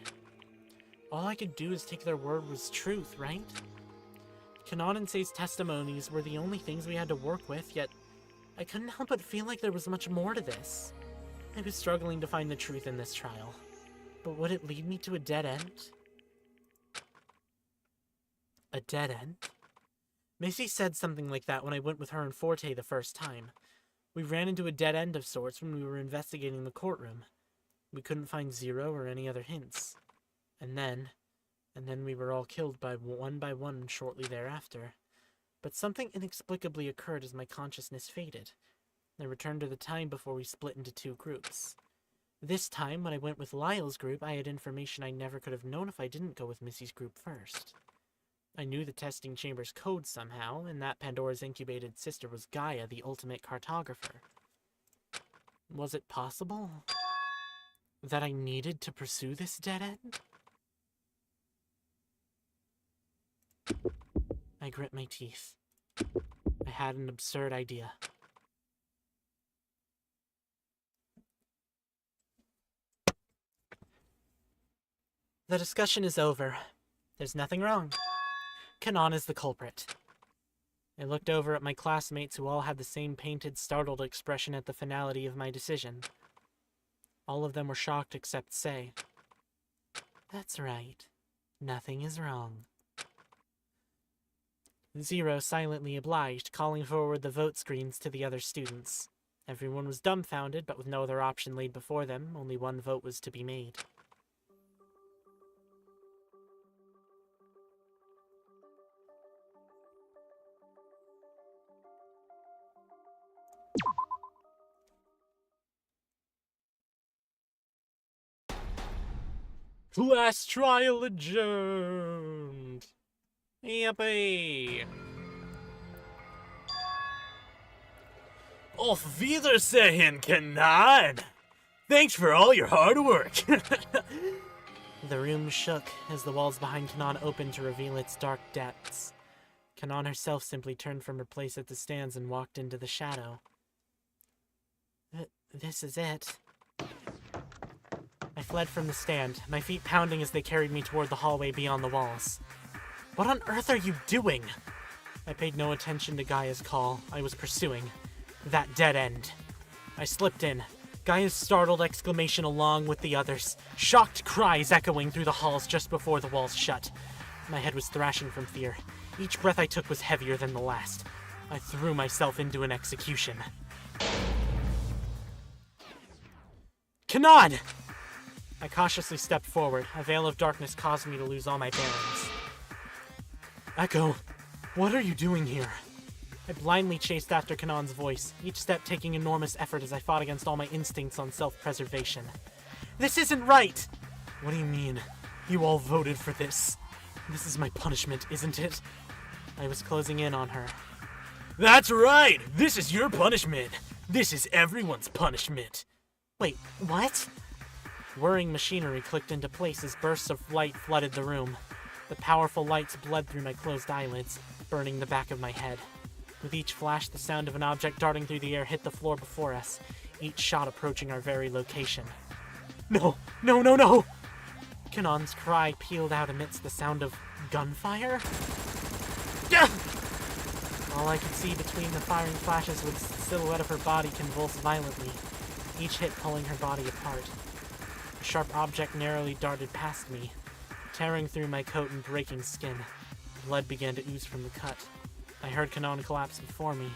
All I could do is take their word was truth, right? Kanan and Sei's testimonies were the only things we had to work with, yet I couldn't help but feel like there was much more to this. I was struggling to find the truth in this trial, but would it lead me to a dead end? A dead end? Missy said something like that when I went with her and Forte the first time. We ran into a dead end of sorts when we were investigating the courtroom. We couldn't find Zero or any other hints. And then we were all killed by one shortly thereafter. But something inexplicably occurred as my consciousness faded. I returned to the time before we split into two groups. This time, when I went with Lyle's group, I had information I never could have known if I didn't go with Missy's group first. I knew the testing chamber's code somehow, and that Pandora's incubated sister was Gaia, the ultimate cartographer. Was it possible that I needed to pursue this dead end? I grit my teeth. I had an absurd idea. The discussion is over. There's nothing wrong. Kanon is the culprit. I looked over at my classmates who all had the same painted, startled expression at the finality of my decision. All of them were shocked except Sei. That's right. Nothing is wrong. Zero silently obliged, calling forward the vote screens to the other students. Everyone was dumbfounded, but with no other option laid before them, only one vote was to be made. Class trial adjourned. Yippee. Auf Wiedersehen, Kanon! Thanks for all your hard work! The room shook as the walls behind Kanon opened to reveal its dark depths. Kanon herself simply turned from her place at the stands and walked into the shadow. This is it. I fled from the stand, my feet pounding as they carried me toward the hallway beyond the walls. What on earth are you doing? I paid no attention to Gaia's call. I was pursuing that dead end. I slipped in, Gaia's startled exclamation along with the others, shocked cries echoing through the halls just before the walls shut. My head was thrashing from fear. Each breath I took was heavier than the last. I threw myself into an execution. Kanon! I cautiously stepped forward. A veil of darkness caused me to lose all my bearings. Echo, what are you doing here? I blindly chased after Kanon's voice, each step taking enormous effort as I fought against all my instincts on self-preservation. This isn't right! What do you mean? You all voted for this. This is my punishment, isn't it? I was closing in on her. That's right! This is your punishment! This is everyone's punishment! Wait, what? Whirring machinery clicked into place as bursts of light flooded the room. The powerful lights bled through my closed eyelids, burning the back of my head. With each flash, the sound of an object darting through the air hit the floor before us, each shot approaching our very location. No! No, no, no! Kanon's cry pealed out amidst the sound of gunfire? All I could see between the firing flashes was the silhouette of her body convulse violently, each hit pulling her body apart. A sharp object narrowly darted past me, tearing through my coat and breaking skin. Blood began to ooze from the cut. I heard Kanon collapse before me.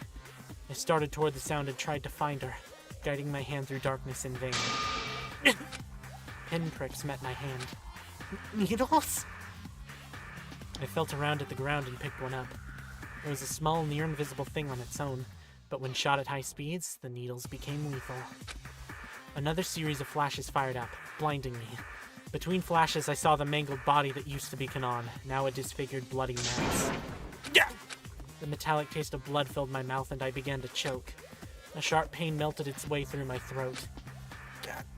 I started toward the sound and tried to find her, guiding my hand through darkness in vain. Pinpricks met my hand. Needles? I felt around at the ground and picked one up. It was a small, near-invisible thing on its own, but when shot at high speeds, the needles became lethal. Another series of flashes fired up, blinding me. Between flashes, I saw the mangled body that used to be Kanon, now a disfigured, bloody mass. The metallic taste of blood filled my mouth and I began to choke. A sharp pain melted its way through my throat.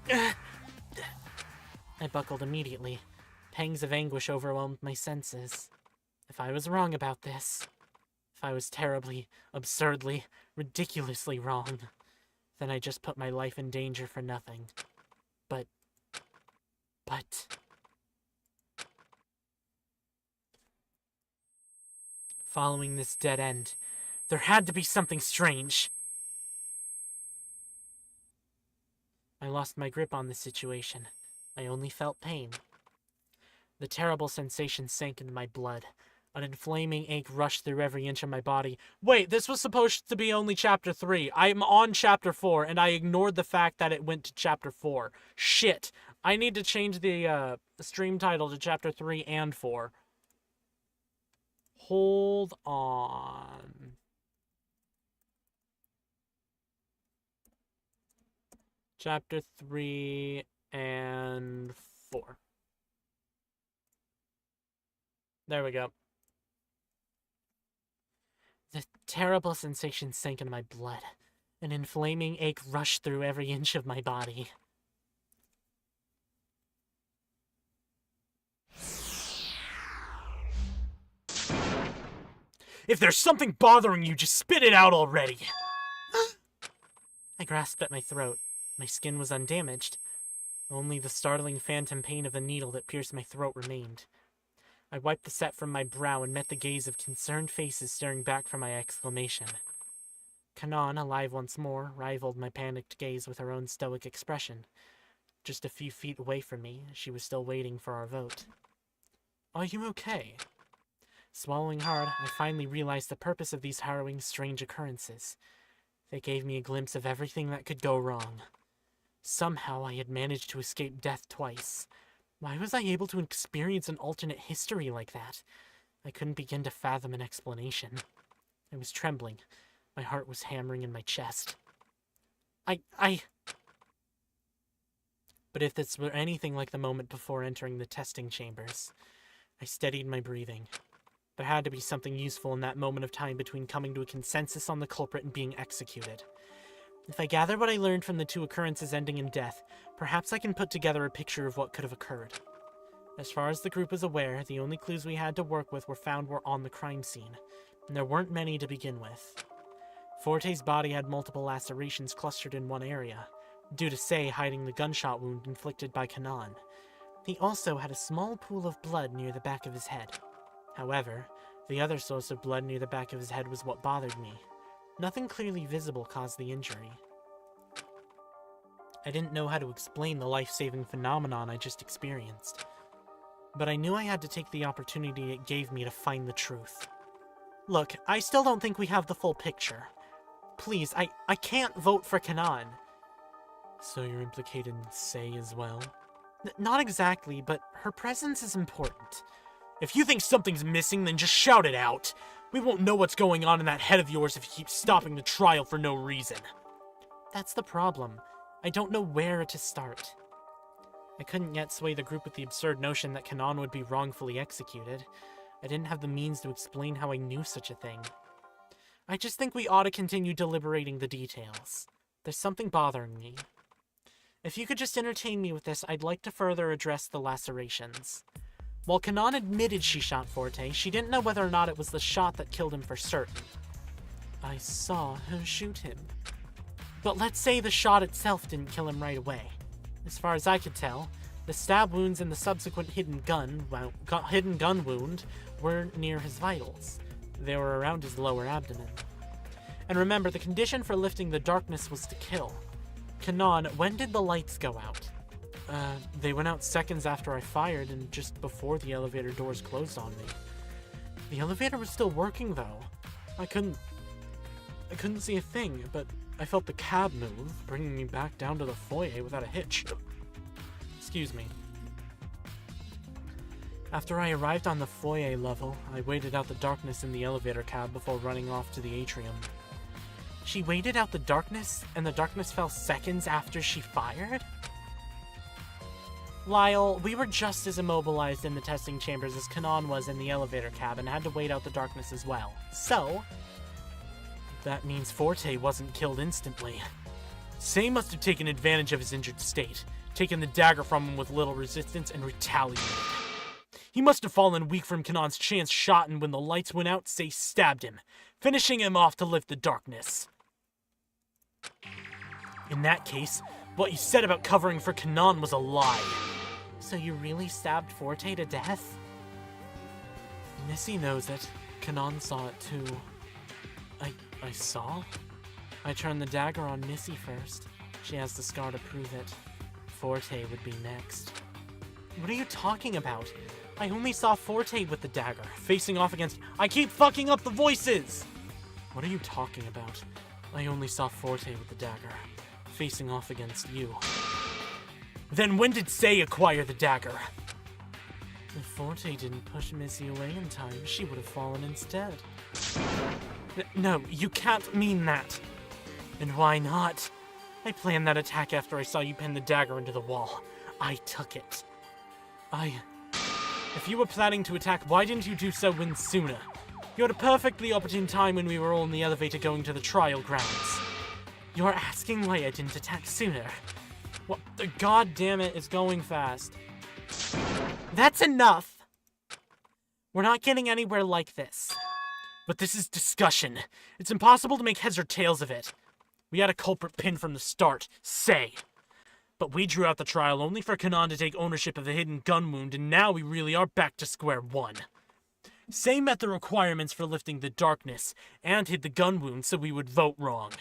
I buckled immediately. Pangs of anguish overwhelmed my senses. If I was wrong about this, if I was terribly, absurdly, ridiculously wrong, then I just put my life in danger for nothing. But... Following this dead end, there had to be something strange. I lost my grip on the situation. I only felt pain. The terrible sensation sank into my blood. An inflaming ache rushed through every inch of my body. Wait, this was supposed to be only Chapter 3. I'm on Chapter 4, and I ignored the fact that it went to Chapter 4. Shit. I need to change the stream title to Chapter 3 and 4. Hold on. Chapter 3 and 4. There we go. The terrible sensation sank into my blood. An inflaming ache rushed through every inch of my body. If there's something bothering you, just spit it out already. I grasped at my throat. My skin was undamaged. Only the startling phantom pain of the needle that pierced my throat remained. I wiped the sweat from my brow and met the gaze of concerned faces staring back from my exclamation. Kanan, alive once more, rivaled my panicked gaze with her own stoic expression. Just a few feet away from me, she was still waiting for our vote. "Are you okay?" Swallowing hard, I finally realized the purpose of these harrowing, strange occurrences. They gave me a glimpse of everything that could go wrong. Somehow I had managed to escape death twice. Why was I able to experience an alternate history like that? I couldn't begin to fathom an explanation. I was trembling. My heart was hammering in my chest. But if this were anything like the moment before entering the testing chambers, I steadied my breathing. There had to be something useful in that moment of time between coming to a consensus on the culprit and being executed. If I gather what I learned from the two occurrences ending in death, perhaps I can put together a picture of what could have occurred. As far as the group was aware, the only clues we had to work with were on the crime scene, and there weren't many to begin with. Forte's body had multiple lacerations clustered in one area, due to Sei hiding the gunshot wound inflicted by Kanan. He also had a small pool of blood near the back of his head. However, the other source of blood near the back of his head was what bothered me. Nothing clearly visible caused the injury. I didn't know how to explain the life-saving phenomenon I just experienced, but I knew I had to take the opportunity it gave me to find the truth. Look, I still don't think we have the full picture. Please, I can't vote for Kanan. So you're implicated in Sei as well? Not exactly, but her presence is important. If you think something's missing, then just shout it out. We won't know what's going on in that head of yours if you keep stopping the trial for no reason. That's the problem. I don't know where to start. I couldn't yet sway the group with the absurd notion that Kanan would be wrongfully executed. I didn't have the means to explain how I knew such a thing. I just think we ought to continue deliberating the details. There's something bothering me. If you could just entertain me with this, I'd like to further address the lacerations. While Kanan admitted she shot Forte, she didn't know whether or not it was the shot that killed him for certain. I saw her shoot him. But let's say the shot itself didn't kill him right away. As far as I could tell, the stab wounds and the subsequent hidden gun wound were near his vitals. They were around his lower abdomen. And remember, the condition for lifting the darkness was to kill. Kanan, when did the lights go out? They went out seconds after I fired and just before the elevator doors closed on me. The elevator was still working though. I couldn't see a thing, but I felt the cab move, bringing me back down to the foyer without a hitch. Excuse me. After I arrived on the foyer level, I waited out the darkness in the elevator cab before running off to the atrium. She waited out the darkness, and the darkness fell seconds after she fired? Lyle, we were just as immobilized in the testing chambers as Kanan was in the elevator cab and had to wait out the darkness as well. So, that means Forte wasn't killed instantly. Sei must have taken advantage of his injured state, taken the dagger from him with little resistance, and retaliated. He must have fallen weak from Kanan's chance shot, and when the lights went out, Sei stabbed him, finishing him off to lift the darkness. In that case, what you said about covering for Kanan was a lie. So you really stabbed Forte to death? Missy knows it. Kanan saw it too. I saw? I turned the dagger on Missy first. She has the scar to prove it. Forte would be next. What are you talking about? I only saw Forte with the dagger, facing off against— I keep fucking up the voices! What are you talking about? I only saw Forte with the dagger, facing off against you. Then when did Sei acquire the dagger? If Forte didn't push Missy away in time, she would have fallen instead. No, you can't mean that. And why not? I planned that attack after I saw you pin the dagger into the wall. I took it. If you were planning to attack, why didn't you do so when sooner? You had a perfectly opportune time when we were all in the elevator going to the trial grounds. You're asking why I didn't attack sooner? What the goddamn it is going fast. That's enough! We're not getting anywhere like this. But this is discussion. It's impossible to make heads or tails of it. We had a culprit pinned from the start, Sei. But we drew out the trial only for Kanan to take ownership of the hidden gun wound, and now we really are back to square one. Sei met the requirements for lifting the darkness, and hid the gun wound so we would vote wrong.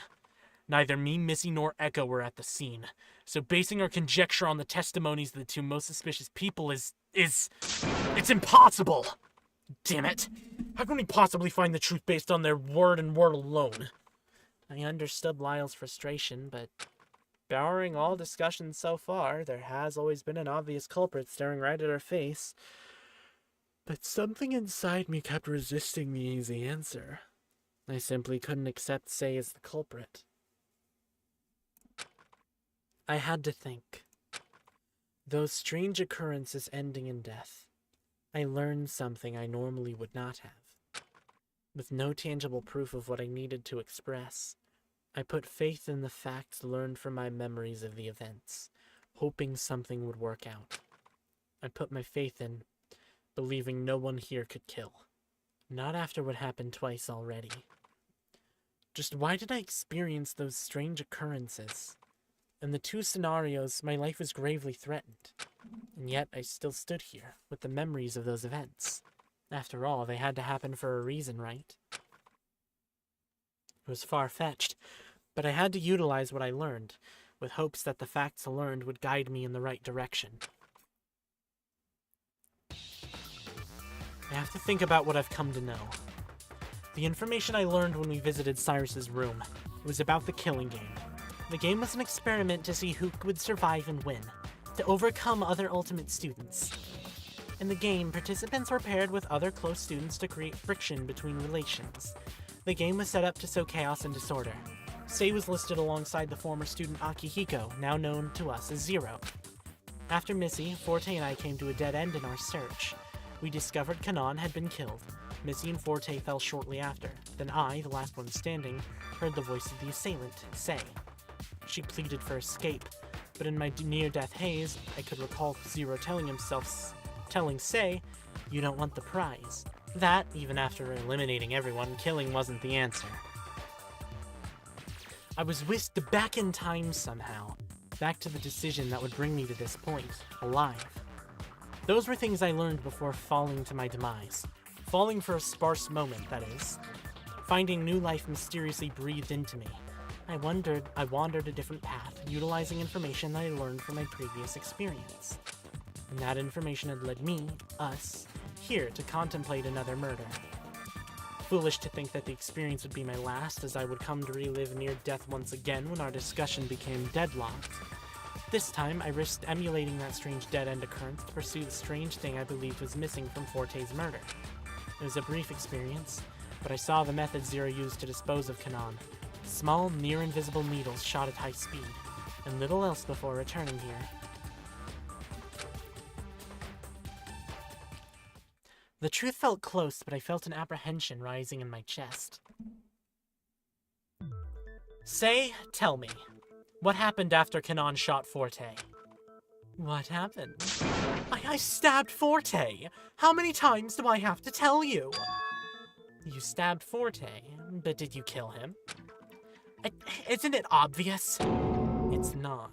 Neither me, Missy, nor Echo were at the scene, so basing our conjecture on the testimonies of the two most suspicious people it's impossible! Damn it! How can we possibly find the truth based on their word and word alone? I understood Lyle's frustration, but barring all discussions so far, there has always been an obvious culprit staring right at our face. But something inside me kept resisting the easy answer. I simply couldn't accept Sei as the culprit. I had to think. Those strange occurrences ending in death, I learned something I normally would not have. With no tangible proof of what I needed to express, I put faith in the facts learned from my memories of the events, hoping something would work out. I put my faith in believing no one here could kill. Not after what happened twice already. Just why did I experience those strange occurrences? In the two scenarios, my life was gravely threatened. And yet I still stood here, with the memories of those events. After all, they had to happen for a reason, right? It was far-fetched, but I had to utilize what I learned, with hopes that the facts learned would guide me in the right direction. I have to think about what I've come to know. The information I learned when we visited Cyrus's room was about the killing game. The game was an experiment to see who would survive and win, to overcome other ultimate students. In the game, participants were paired with other close students to create friction between relations. The game was set up to sow chaos and disorder. Sei was listed alongside the former student Akihiko, now known to us as Zero. After Missy, Forte and I came to a dead end in our search. We discovered Kanan had been killed. Missy and Forte fell shortly after. Then I, the last one standing, heard the voice of the assailant, Sei. She pleaded for escape, but in my near-death haze, I could recall Zero telling Sei, "You don't want the prize." That, even after eliminating everyone, killing wasn't the answer. I was whisked back in time somehow, back to the decision that would bring me to this point, alive. Those were things I learned before falling to my demise. Falling for a sparse moment, that is. Finding new life mysteriously breathed into me. I wandered a different path, utilizing information that I learned from my previous experience. And that information had led me, us, here to contemplate another murder. Foolish to think that the experience would be my last, as I would come to relive near death once again when our discussion became deadlocked. This time, I risked emulating that strange dead-end occurrence to pursue the strange thing I believed was missing from Forte's murder. It was a brief experience, but I saw the method Zero used to dispose of Kanan. Small, near-invisible needles shot at high speed, and little else before returning here. The truth felt close, but I felt an apprehension rising in my chest. Sei, tell me, what happened after Kanan shot Forte? What happened? I stabbed Forte! How many times do I have to tell you? You stabbed Forte, but did you kill him? Isn't it obvious? It's not.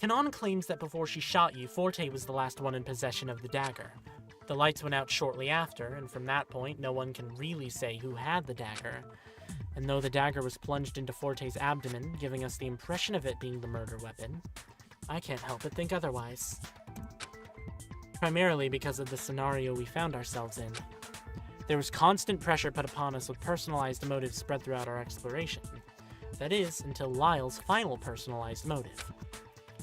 Kanan claims that before she shot you, Forte was the last one in possession of the dagger. The lights went out shortly after, and from that point, no one can really say who had the dagger. And though the dagger was plunged into Forte's abdomen, giving us the impression of it being the murder weapon, I can't help but think otherwise. Primarily because of the scenario we found ourselves in. There was constant pressure put upon us with personalized motives spread throughout our exploration. That is, until Lyle's final personalized motive.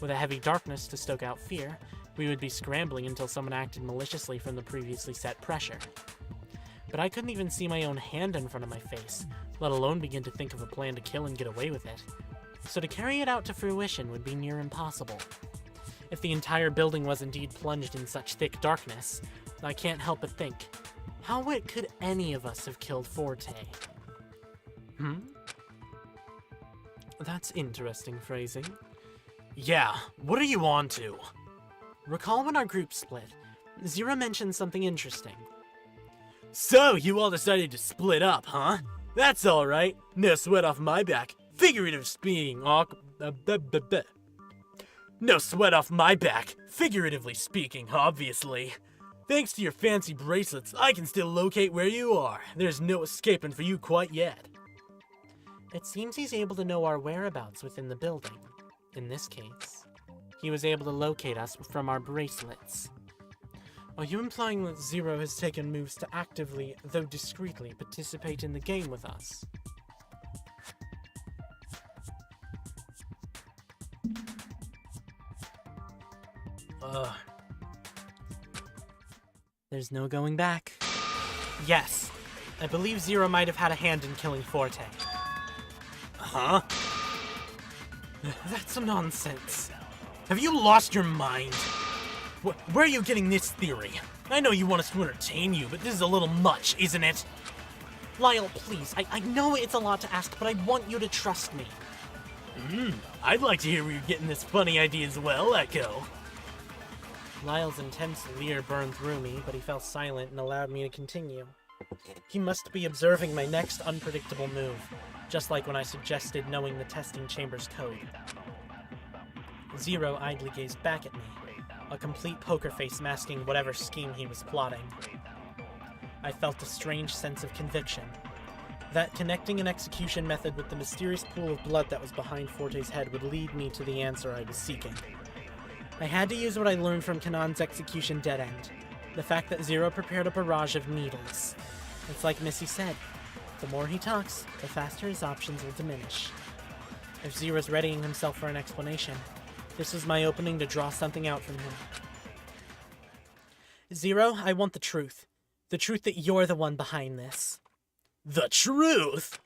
With a heavy darkness to stoke out fear, we would be scrambling until someone acted maliciously from the previously set pressure. But I couldn't even see my own hand in front of my face, let alone begin to think of a plan to kill and get away with it. So to carry it out to fruition would be near impossible. If the entire building was indeed plunged in such thick darkness, I can't help but think, how could any of us have killed Forte? That's interesting phrasing. Yeah, what are you on to? Recall when our group split, Zero mentioned something interesting. So, you all decided to split up, huh? That's alright. No sweat off my back. Figurative speaking, No sweat off my back. Figuratively speaking, obviously. Thanks to your fancy bracelets, I can still locate where you are. There's no escaping for you quite yet. It seems he's able to know our whereabouts within the building. In this case, he was able to locate us from our bracelets. Are you implying that Zero has taken moves to actively, though discreetly, participate in the game with us? There's no going back. Yes, I believe Zero might have had a hand in killing Forte. Huh? That's nonsense. Have you lost your mind? Where are you getting this theory? I know you want us to entertain you, but this is a little much, isn't it? Lyle, please, I know it's a lot to ask, but I want you to trust me. I'd like to hear where you're getting this funny idea as well, Echo. Lyle's intense leer burned through me, but he fell silent and allowed me to continue. He must be observing my next unpredictable move, just like when I suggested knowing the testing chamber's code. Zero idly gazed back at me, a complete poker face masking whatever scheme he was plotting. I felt a strange sense of conviction, that connecting an execution method with the mysterious pool of blood that was behind Forte's head would lead me to the answer I was seeking. I had to use what I learned from Kanan's execution dead end, the fact that Zero prepared a barrage of needles. It's like Missy said, the more he talks, the faster his options will diminish. If Zero's readying himself for an explanation, this was my opening to draw something out from him. Zero, I want the truth. The truth that you're the one behind this. The truth?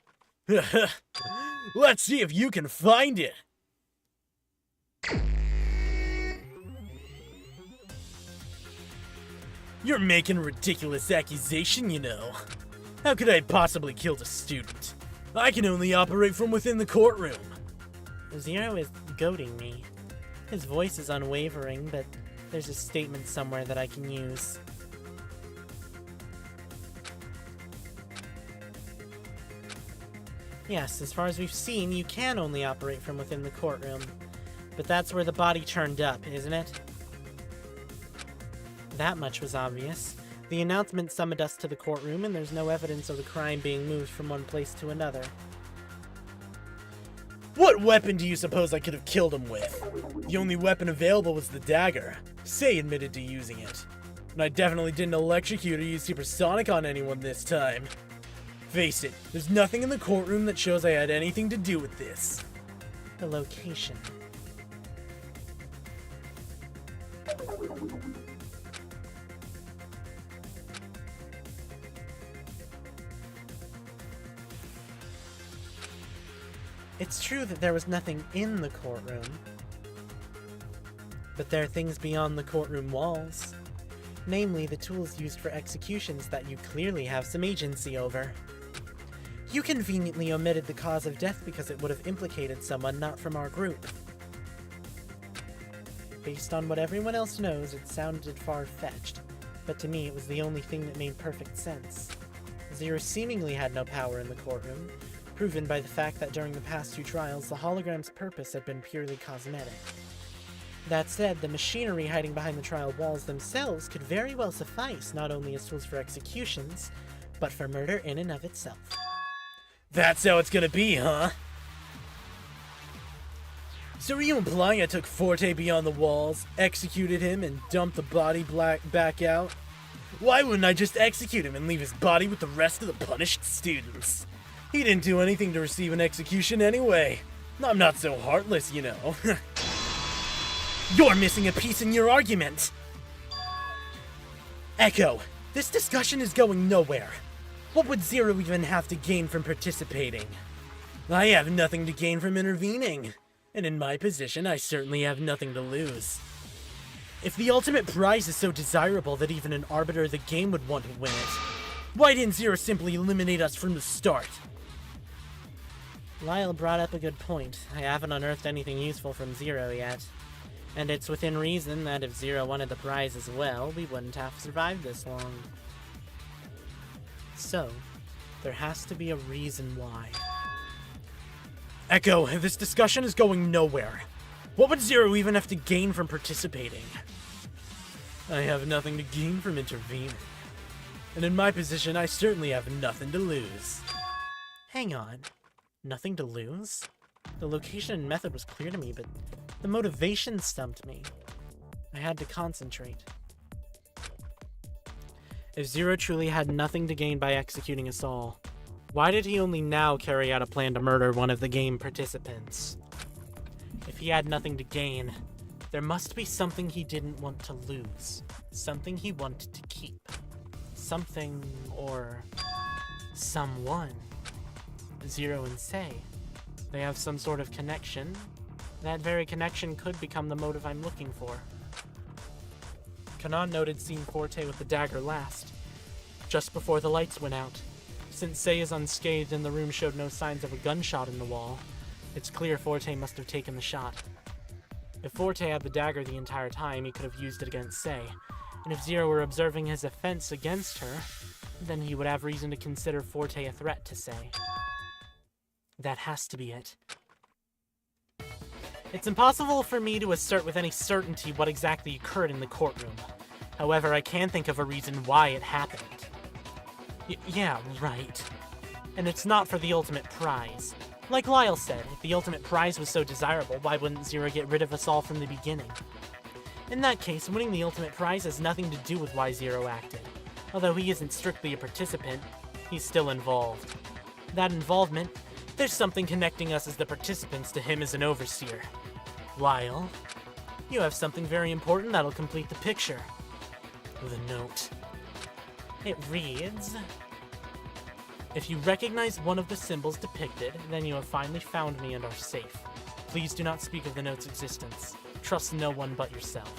Let's see if you can find it. You're making a ridiculous accusation, you know. How could I have possibly killed a student? I can only operate from within the courtroom. Zero is goading me. His voice is unwavering, but there's a statement somewhere that I can use. Yes, as far as we've seen, you can only operate from within the courtroom. But that's where the body turned up, isn't it? That much was obvious. The announcement summoned us to the courtroom, and there's no evidence of the crime being moved from one place to another. What weapon do you suppose I could have killed him with? The only weapon available was the dagger. Say admitted to using it. And I definitely didn't electrocute or use supersonic on anyone this time. Face it, there's nothing in the courtroom that shows I had anything to do with this. The location. It's true that there was nothing in the courtroom, but there are things beyond the courtroom walls. Namely, the tools used for executions that you clearly have some agency over. You conveniently omitted the cause of death because it would have implicated someone not from our group. Based on what everyone else knows, it sounded far-fetched, but to me it was the only thing that made perfect sense. Zero seemingly had no power in the courtroom, proven by the fact that during the past two trials, the hologram's purpose had been purely cosmetic. That said, the machinery hiding behind the trial walls themselves could very well suffice not only as tools for executions, but for murder in and of itself. That's how it's gonna be, huh? So are you implying I took Forte beyond the walls, executed him, and dumped the body back out? Why wouldn't I just execute him and leave his body with the rest of the punished students? He didn't do anything to receive an execution anyway. I'm not so heartless, you know. You're missing a piece in your argument! Echo, this discussion is going nowhere. What would Zero even have to gain from participating? I have nothing to gain from intervening. And in my position, I certainly have nothing to lose. If the ultimate prize is so desirable that even an arbiter of the game would want to win it, why didn't Zero simply eliminate us from the start? Lyle brought up a good point. I haven't unearthed anything useful from Zero yet. And it's within reason that if Zero wanted the prize as well, we wouldn't have survived this long. So, there has to be a reason why. Echo, this discussion is going nowhere. What would Zero even have to gain from participating? I have nothing to gain from intervening. And in my position, I certainly have nothing to lose. Hang on. Nothing to lose? The location and method was clear to me, but the motivation stumped me. I had to concentrate. If Zero truly had nothing to gain by executing us all, why did he only now carry out a plan to murder one of the game participants? If he had nothing to gain, there must be something he didn't want to lose. Something he wanted to keep. Something or someone. Zero and Sei. They have some sort of connection. That very connection could become the motive I'm looking for. Kanan noted seeing Forte with the dagger last, just before the lights went out. Since Sei is unscathed and the room showed no signs of a gunshot in the wall, it's clear Forte must have taken the shot. If Forte had the dagger the entire time, he could have used it against Sei, and if Zero were observing his offense against her, then he would have reason to consider Forte a threat to Sei. That has to be it. It's impossible for me to assert with any certainty what exactly occurred in the courtroom. However, I can think of a reason why it happened. Yeah, right. And it's not for the ultimate prize. Like Lyle said, if the ultimate prize was so desirable, why wouldn't Zero get rid of us all from the beginning? In that case, winning the ultimate prize has nothing to do with why Zero acted. Although he isn't strictly a participant, he's still involved. That involvement, there's something connecting us as the participants to him as an overseer. Lyle, you have something very important that'll complete the picture. The note. It reads, "If you recognize one of the symbols depicted, then you have finally found me and are safe. Please do not speak of the note's existence. Trust no one but yourself."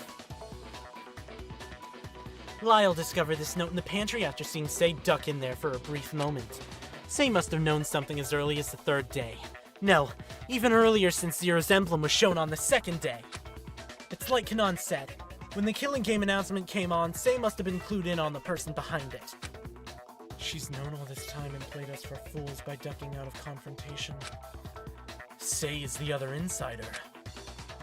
Lyle discovered this note in the pantry after seeing Sei duck in there for a brief moment. Sei must have known something as early as the third day. No, even earlier since Zero's emblem was shown on the second day. It's like Kanan said. When the Killing Game announcement came on, Sei must have been clued in on the person behind it. She's known all this time and played us for fools by ducking out of confrontation. Sei is the other insider.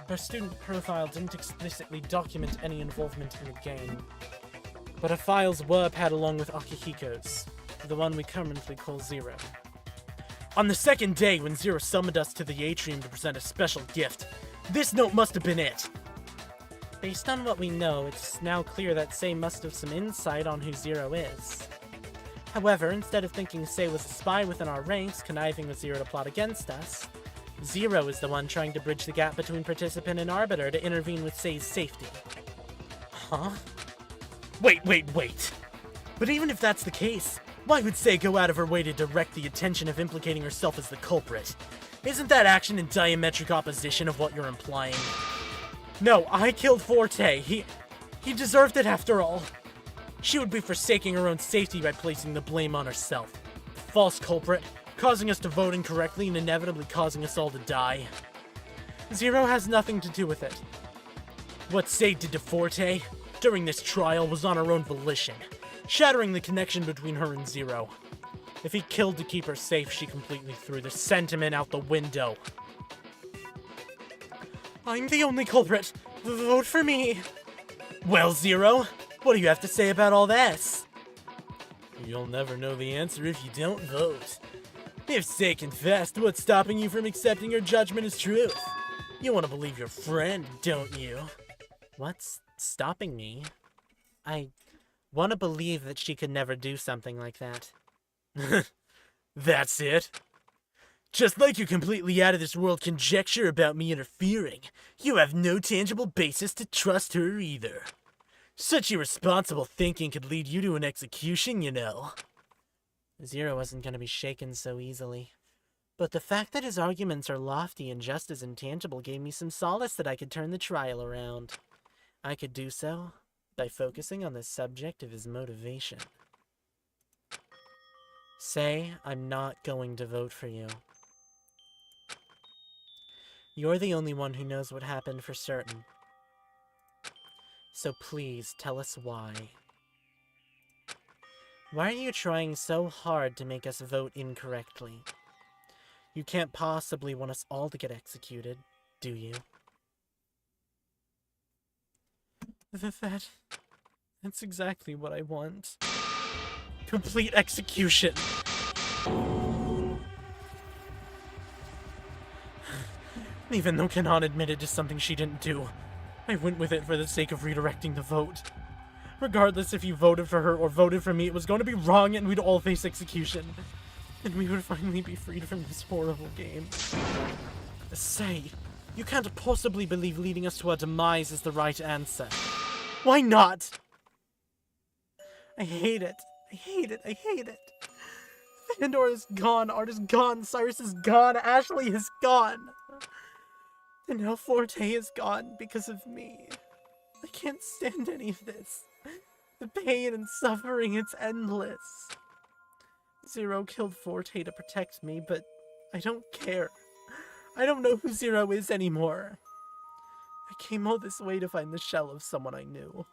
Her student profile didn't explicitly document any involvement in the game, but her files were paired along with Akihiko's, the one we currently call Zero. On the second day, when Zero summoned us to the atrium to present a special gift, this note must have been it. Based on what we know, it's now clear that Sei must have some insight on who Zero is. However, instead of thinking Sei was a spy within our ranks, conniving with Zero to plot against us, Zero is the one trying to bridge the gap between participant and arbiter to intervene with Sei's safety. Huh? Wait. But even if that's the case, why would Sei go out of her way to direct the attention of implicating herself as the culprit? Isn't that action in diametric opposition of what you're implying? No, I killed Forte. He deserved it after all. She would be forsaking her own safety by placing the blame on herself. False culprit, causing us to vote incorrectly and inevitably causing us all to die. Zero has nothing to do with it. What Sei did to Forte during this trial was on her own volition, shattering the connection between her and Zero. If he killed to keep her safe, she completely threw the sentiment out the window. I'm the only culprit. Vote for me. Well, Zero, what do you have to say about all this? You'll never know the answer if you don't vote. If Sei confessed, what's stopping you from accepting her judgment as truth? You want to believe your friend, don't you? What's stopping me? I want to believe that she could never do something like that. That's it? Just like your completely out-of-this-world conjecture about me interfering, you have no tangible basis to trust her either. Such irresponsible thinking could lead you to an execution, you know. Zero wasn't going to be shaken so easily. But the fact that his arguments are lofty and just as intangible gave me some solace that I could turn the trial around. I could do so by focusing on the subject of his motivation. Sei, I'm not going to vote for you. You're the only one who knows what happened for certain. So please, tell us why. Why are you trying so hard to make us vote incorrectly? You can't possibly want us all to get executed, do you? That's exactly what I want. Complete execution! Even though Kanan admitted to something she didn't do, I went with it for the sake of redirecting the vote. Regardless if you voted for her or voted for me, it was going to be wrong and we'd all face execution. And we would finally be freed from this horrible game. Say, you can't possibly believe leading us to our demise is the right answer. Why not? I hate it. I hate it. I hate it. Pandora is gone, Art is gone, Cyrus is gone, Ashley is gone. And now Forte is gone because of me. I can't stand any of this. The pain and suffering, it's endless. Zero killed Forte to protect me, but I don't care. I don't know who Zero is anymore. I came all this way to find the shell of someone I knew.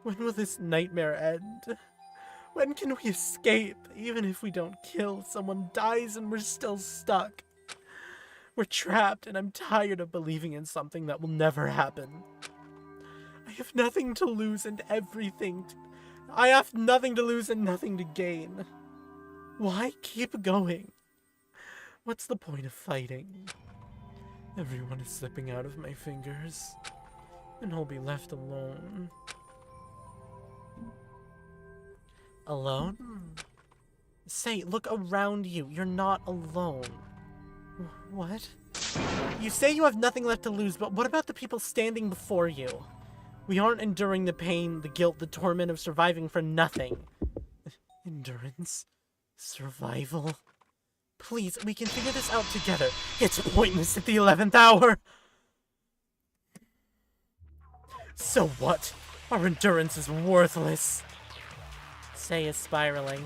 When will this nightmare end? When can we escape? Even if we don't kill, someone dies and we're still stuck. We're trapped, and I'm tired of believing in something that will never happen. I have nothing to lose and everything. I have nothing to lose and nothing to gain. Why keep going? What's the point of fighting? Everyone is slipping out of my fingers, and I'll be left alone. Alone? Say, look around you. You're not alone. What? You say you have nothing left to lose, but what about the people standing before you? We aren't enduring the pain, the guilt, the torment of surviving for nothing. Endurance? Survival? Please, we can figure this out together. It's pointless at the 11th hour! So what? Our endurance is worthless. Say is spiraling.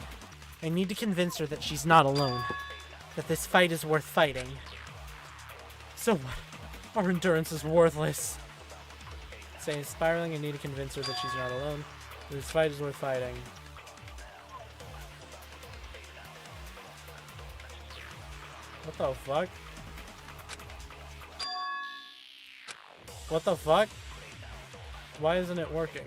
I need to convince her that she's not alone. That this fight is worth fighting. So what? Our endurance is worthless. Say is spiraling. I need to convince her that she's not alone. This fight is worth fighting. What the fuck? What the fuck? Why isn't it working?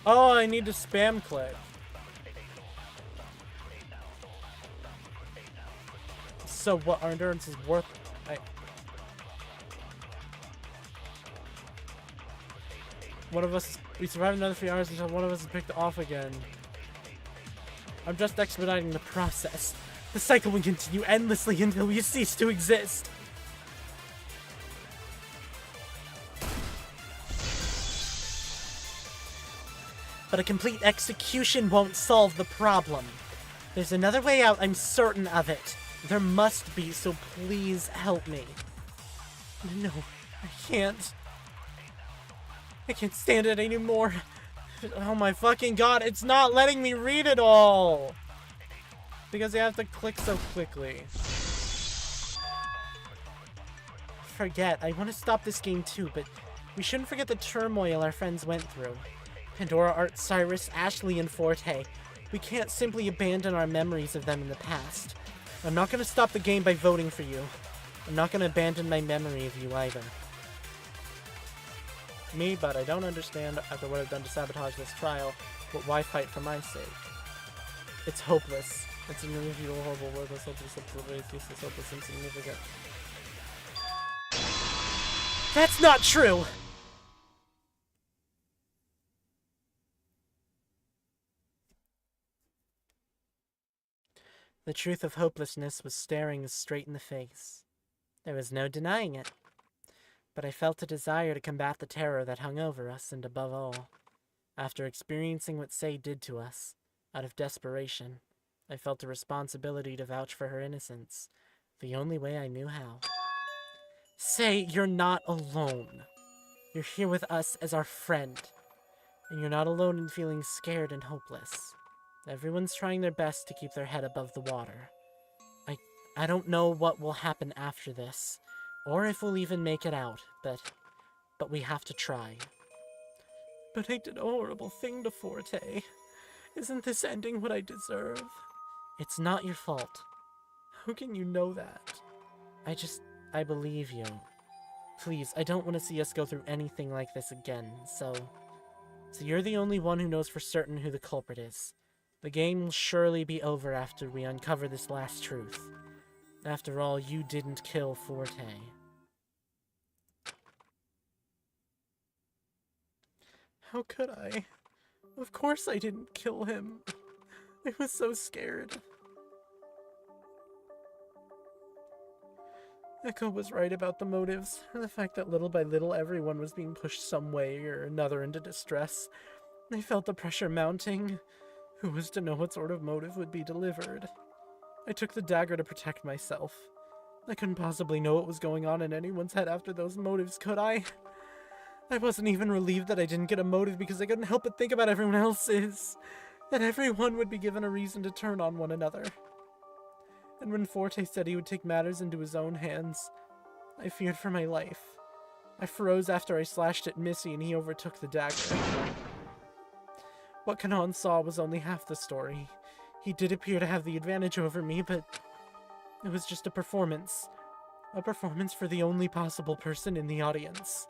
Oh, I need to spam click. So what? Our endurance is worth... One of us... We survived another 3 hours until one of us is picked off again. I'm just expediting the process. The cycle will continue endlessly until we cease to exist. But a complete execution won't solve the problem. There's another way out, I'm certain of it. There must be, so please help me. No, I can't. I can't stand it anymore. Oh my fucking god, it's not letting me read it all! Because I have to click so quickly. Forget, I want to stop this game too, but we shouldn't forget the turmoil our friends went through. Pandora, Art, Cyrus, Ashley, and Forte. We can't simply abandon our memories of them in the past. I'm not going to stop the game by voting for you. I'm not going to abandon my memory of you either. Me, but I don't understand after what I've done to sabotage this trial, but why fight for my sake? It's hopeless. It's an irrefutable, horrible, worthless, hopeless, useless, hopeless, insignificant. That's not true! The truth of hopelessness was staring us straight in the face. There was no denying it. But I felt a desire to combat the terror that hung over us, and above all, after experiencing what Sei did to us, out of desperation, I felt a responsibility to vouch for her innocence, the only way I knew how. Sei, you're not alone. You're here with us as our friend, and you're not alone in feeling scared and hopeless. Everyone's trying their best to keep their head above the water. I don't know what will happen after this, or if we'll even make it out, but we have to try. But I did a horrible thing to Forte. Isn't this ending what I deserve? It's not your fault. How can you know that? I believe you. Please, I don't want to see us go through anything like this again, so you're the only one who knows for certain who the culprit is. The game will surely be over after we uncover this last truth. After all, you didn't kill Forte. How could I? Of course I didn't kill him. I was so scared. Echo was right about the motives, and the fact that little by little everyone was being pushed some way or another into distress. I felt the pressure mounting. Who was to know what sort of motive would be delivered? I took the dagger to protect myself. I couldn't possibly know what was going on in anyone's head after those motives, could I? I wasn't even relieved that I didn't get a motive because I couldn't help but think about everyone else's. That everyone would be given a reason to turn on one another. And when Forte said he would take matters into his own hands, I feared for my life. I froze after I slashed at Missy and he overtook the dagger. What Kanan saw was only half the story. He did appear to have the advantage over me, but it was just a performance. A performance for the only possible person in the audience.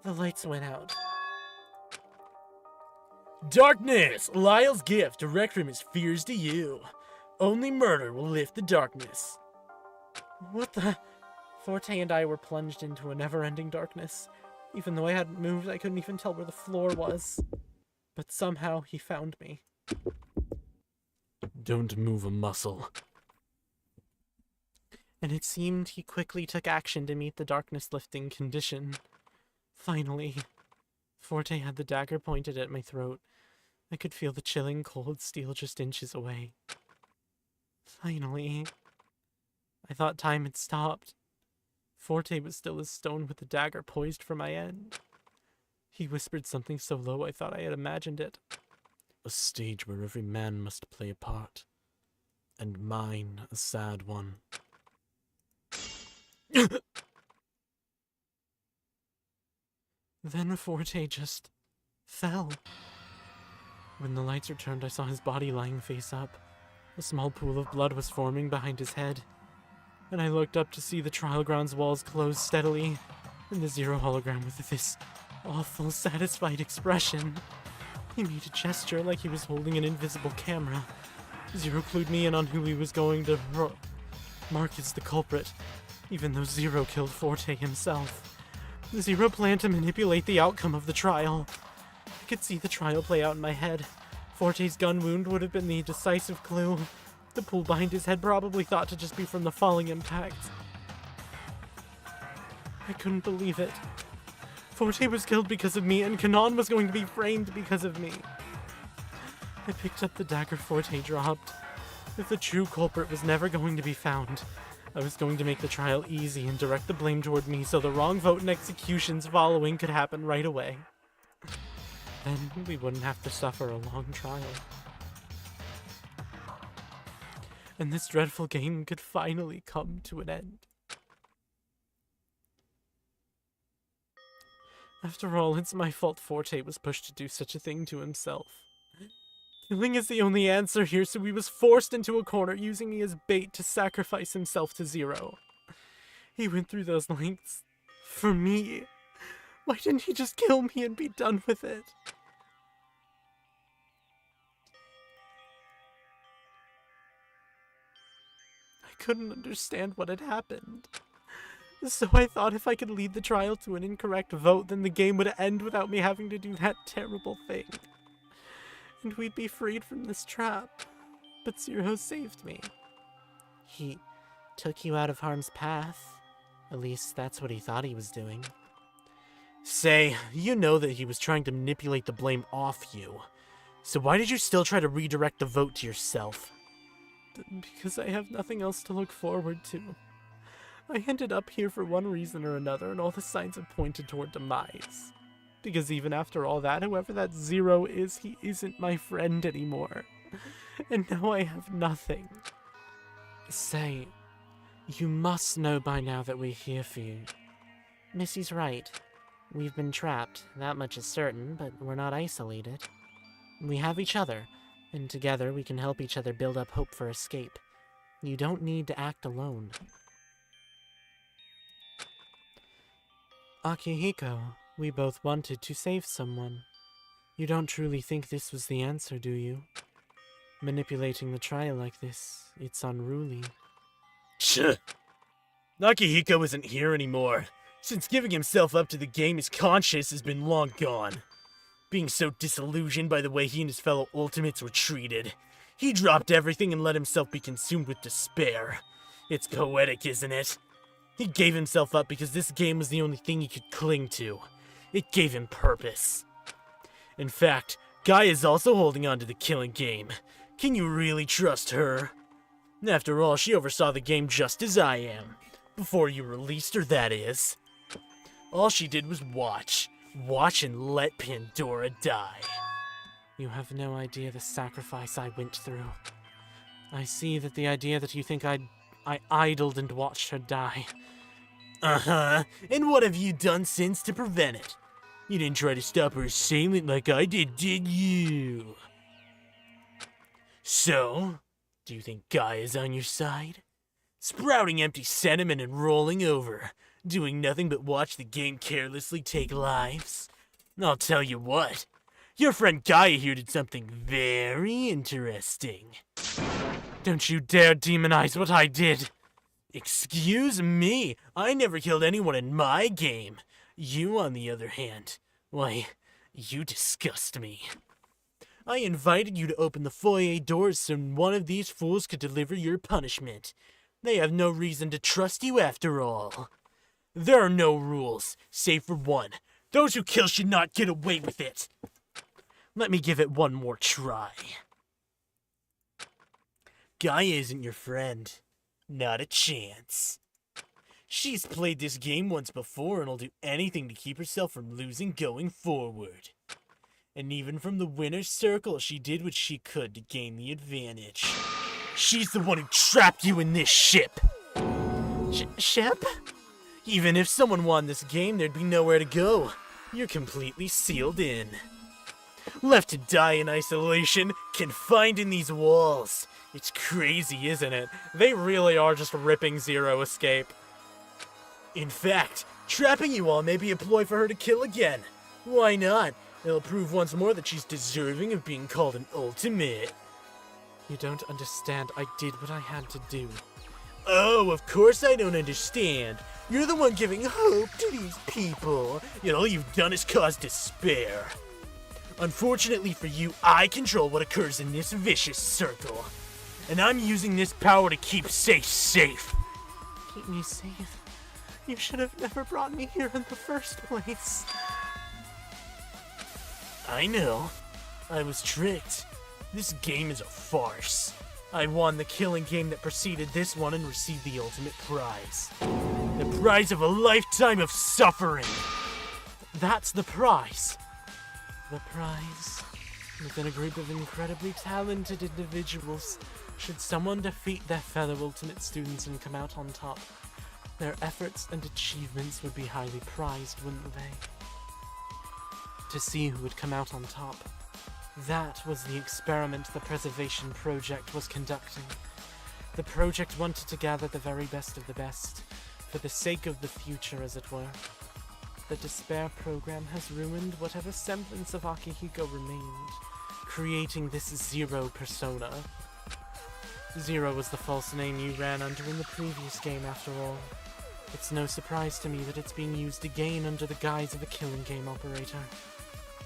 The lights went out. Darkness! Lyle's gift direct from his fears to you. Only murder will lift the darkness. What the? Forte and I were plunged into a never-ending darkness. Even though I hadn't moved, I couldn't even tell where the floor was. But somehow he found me. Don't move a muscle. And it seemed he quickly took action to meet the darkness-lifting condition. Finally, Forte had the dagger pointed at my throat. I could feel the chilling cold steel just inches away. Finally. I thought time had stopped. Forte was still as stone with the dagger poised for my end. He whispered something so low I thought I had imagined it. A stage where every man must play a part, and mine a sad one. Then Forte just fell. When the lights returned, I saw his body lying face up. A small pool of blood was forming behind his head. And I looked up to see the trial grounds walls close steadily, and the Zero hologram with this awful, satisfied expression. He made a gesture like he was holding an invisible camera. Zero clued me in on who he was going to mark as the culprit, even though Zero killed Forte himself. Zero planned to manipulate the outcome of the trial. I could see the trial play out in my head. Forte's gun wound would have been the decisive clue. The pool behind his head probably thought to just be from the falling impact. I couldn't believe it. Forte was killed because of me, and Kanan was going to be framed because of me. I picked up the dagger Forte dropped. If the true culprit was never going to be found, I was going to make the trial easy and direct the blame toward me so the wrong vote and executions following could happen right away. Then we wouldn't have to suffer a long trial. And this dreadful game could finally come to an end. After all, it's my fault Forte was pushed to do such a thing to himself. Killing is the only answer here, so he was forced into a corner, using me as bait to sacrifice himself to Zero. He went through those lengths for me. Why didn't he just kill me and be done with it? I couldn't understand what had happened. So I thought if I could lead the trial to an incorrect vote, then the game would end without me having to do that terrible thing. And we'd be freed from this trap. But Zero saved me. He took you out of harm's path. At least that's what he thought he was doing. Say, you know that he was trying to manipulate the blame off you. So why did you still try to redirect the vote to yourself? Because I have nothing else to look forward to. I ended up here for one reason or another, and all the signs have pointed toward demise. Because even after all that, whoever that Zero is, he isn't my friend anymore. And now I have nothing. Say, you must know by now that we're here for you. Missy's right. We've been trapped, that much is certain, but we're not isolated. We have each other, and together we can help each other build up hope for escape. You don't need to act alone. Akihiko, we both wanted to save someone. You don't truly think this was the answer, do you? Manipulating the trial like this, it's unruly. Tch. Akihiko isn't here anymore. Since giving himself up to the game, his conscience has been long gone. Being so disillusioned by the way he and his fellow Ultimates were treated, he dropped everything and let himself be consumed with despair. It's poetic, isn't it? He gave himself up because this game was the only thing he could cling to. It gave him purpose. In fact, Guy is also holding on to the killing game. Can you really trust her? After all, she oversaw the game just as I am. Before you released her, that is. All she did was watch. Watch and let Pandora die. You have no idea the sacrifice I went through. I see that the idea that you think I idled and watched her die. Uh-huh. And what have you done since to prevent it? You didn't try to stop her assailant like I did you? So, do you think Guy is on your side? Sprouting empty sentiment and rolling over, doing nothing but watch the game carelessly take lives? I'll tell you what, your friend Gaia here did something very interesting. Don't you dare demonize what I did! Excuse me, I never killed anyone in my game. You, on the other hand, why, you disgust me. I invited you to open the foyer doors so one of these fools could deliver your punishment. They have no reason to trust you after all. There are no rules, save for one. Those who kill should not get away with it. Let me give it one more try. Gaia isn't your friend. Not a chance. She's played this game once before and will do anything to keep herself from losing going forward. And even from the winner's circle, she did what she could to gain the advantage. She's the one who trapped you in this ship. Ship? Even if someone won this game, there'd be nowhere to go. You're completely sealed in. Left to die in isolation, confined in these walls. It's crazy, isn't it? They really are just ripping Zero Escape. In fact, trapping you all may be a ploy for her to kill again. Why not? It'll prove once more that she's deserving of being called an ultimate. You don't understand. I did what I had to do. Oh, of course I don't understand. You're the one giving hope to these people, yet all you've done is cause despair. Unfortunately for you, I control what occurs in this vicious circle. And I'm using this power to keep safe. Keep me safe? You should have never brought me here in the first place. I know. I was tricked. This game is a farce. I won the killing game that preceded this one and received the ultimate prize. The prize of a lifetime of suffering. That's the prize. The prize. Within a group of incredibly talented individuals, should someone defeat their fellow ultimate students and come out on top, their efforts and achievements would be highly prized, wouldn't they? To see who would come out on top. That was the experiment the Preservation Project was conducting. The project wanted to gather the very best of the best, for the sake of the future, as it were. The Despair program has ruined whatever semblance of Akihiko remained, creating this Zero persona. Zero was the false name you ran under in the previous game, after all. It's no surprise to me that it's being used again under the guise of a killing game operator.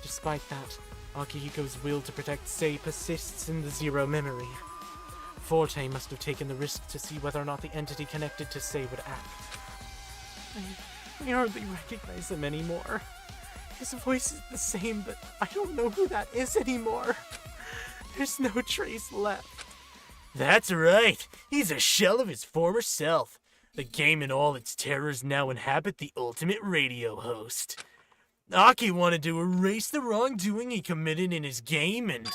Despite that, Akihiko's will to protect Sei persists in the Zero memory. Forte must have taken the risk to see whether or not the entity connected to Sei would act. I hardly recognize him anymore. His voice is the same, but I don't know who that is anymore. There's no trace left. That's right. He's a shell of his former self. The game and all its terrors now inhabit the ultimate radio host. Aki wanted to erase the wrongdoing he committed in his game and...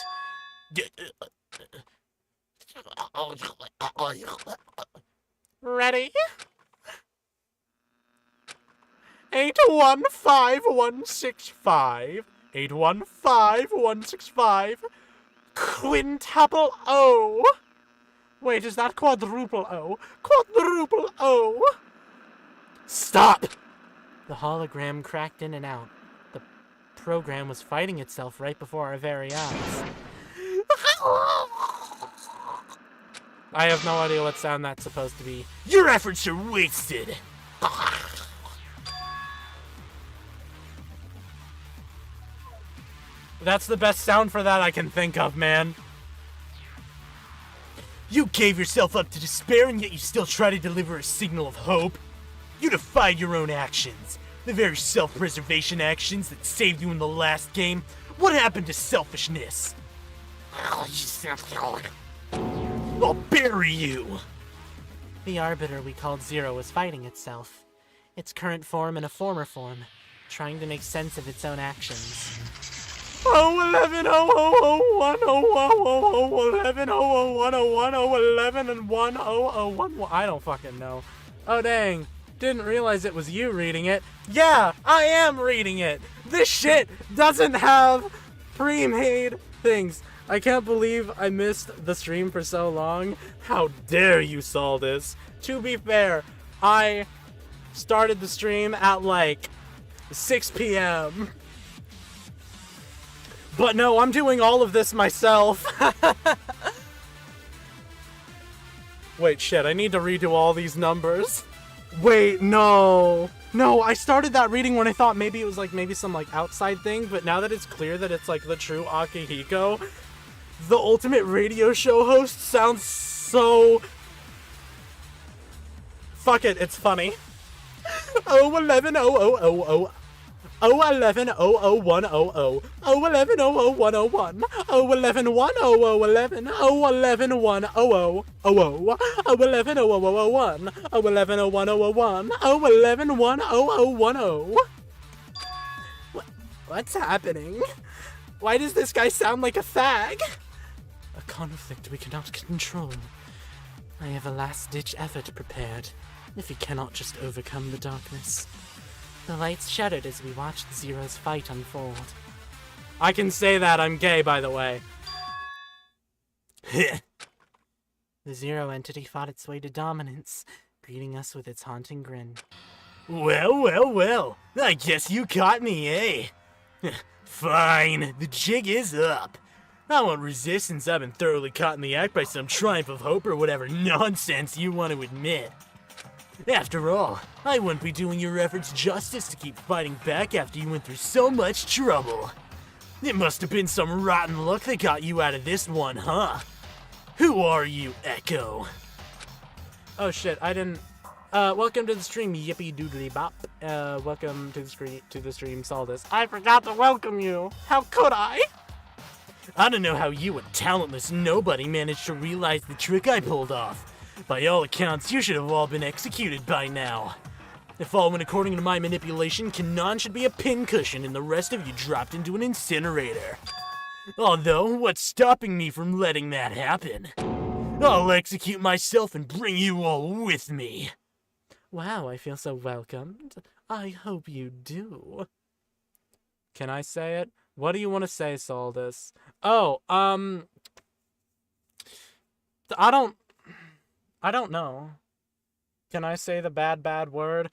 Ready? 815165. 815165. Quintuple O. Wait, is that quadruple O? Quadruple O. Stop! The hologram cracked in and out. The program was fighting itself right before our very eyes. I have no idea what sound that's supposed to be. Your efforts are wasted. That's the best sound for that I can think of, man. You gave yourself up to despair, and yet you still try to deliver a signal of hope. You defied your own actions. The very self-preservation actions that saved you in the last game. What happened to selfishness? I'll bury you! The arbiter we called Zero was fighting itself. Its current form and a former form, trying to make sense of its own actions. 11 001 11 001 11 and 1001. I don't fucking know. Oh dang. Didn't realize it was you reading it. Yeah, I am reading it. This shit doesn't have pre-made things. I can't believe I missed the stream for so long. How dare you, Saldus? To be fair, I started the stream at like 6 p.m. But no, I'm doing all of this myself. Wait, shit, I need to redo all these numbers. Wait, no. No, I started that reading when I thought maybe it was like some like outside thing, but now that it's clear that it's like the true Akihiko, the ultimate radio show host sounds so... Fuck it, it's funny. 011 000 011 00100 011 00101 011 10011 011 10000 011 00001 011 01001 011 10010. What's happening? Why does this guy sound like a fag? A conflict we cannot control. I have a last-ditch effort prepared, if he cannot just overcome the darkness. The lights shuddered as we watched Zero's fight unfold. I can say that I'm gay, by the way. The Zero entity fought its way to dominance, greeting us with its haunting grin. Well, I guess you caught me, eh? Fine, the jig is up. I won't resist since I've been thoroughly caught in the act by some triumph of hope or whatever nonsense you want to admit. After all, I wouldn't be doing your efforts justice to keep fighting back after you went through so much trouble. It must have been some rotten luck that got you out of this one, huh? Who are you, Echo? Oh shit, I didn't... welcome to the stream, yippee doodly bop. Welcome to the stream, Saldus. I forgot to welcome you! How could I? I don't know how you, a talentless nobody, managed to realize the trick I pulled off. By all accounts, you should have all been executed by now. If all went according to my manipulation, Kanon should be a pincushion and the rest of you dropped into an incinerator. Although, what's stopping me from letting that happen? I'll execute myself and bring you all with me. Wow, I feel so welcomed. I hope you do. Can I say it? What do you want to say, Saldus? Oh, I don't know. Can I say the bad word?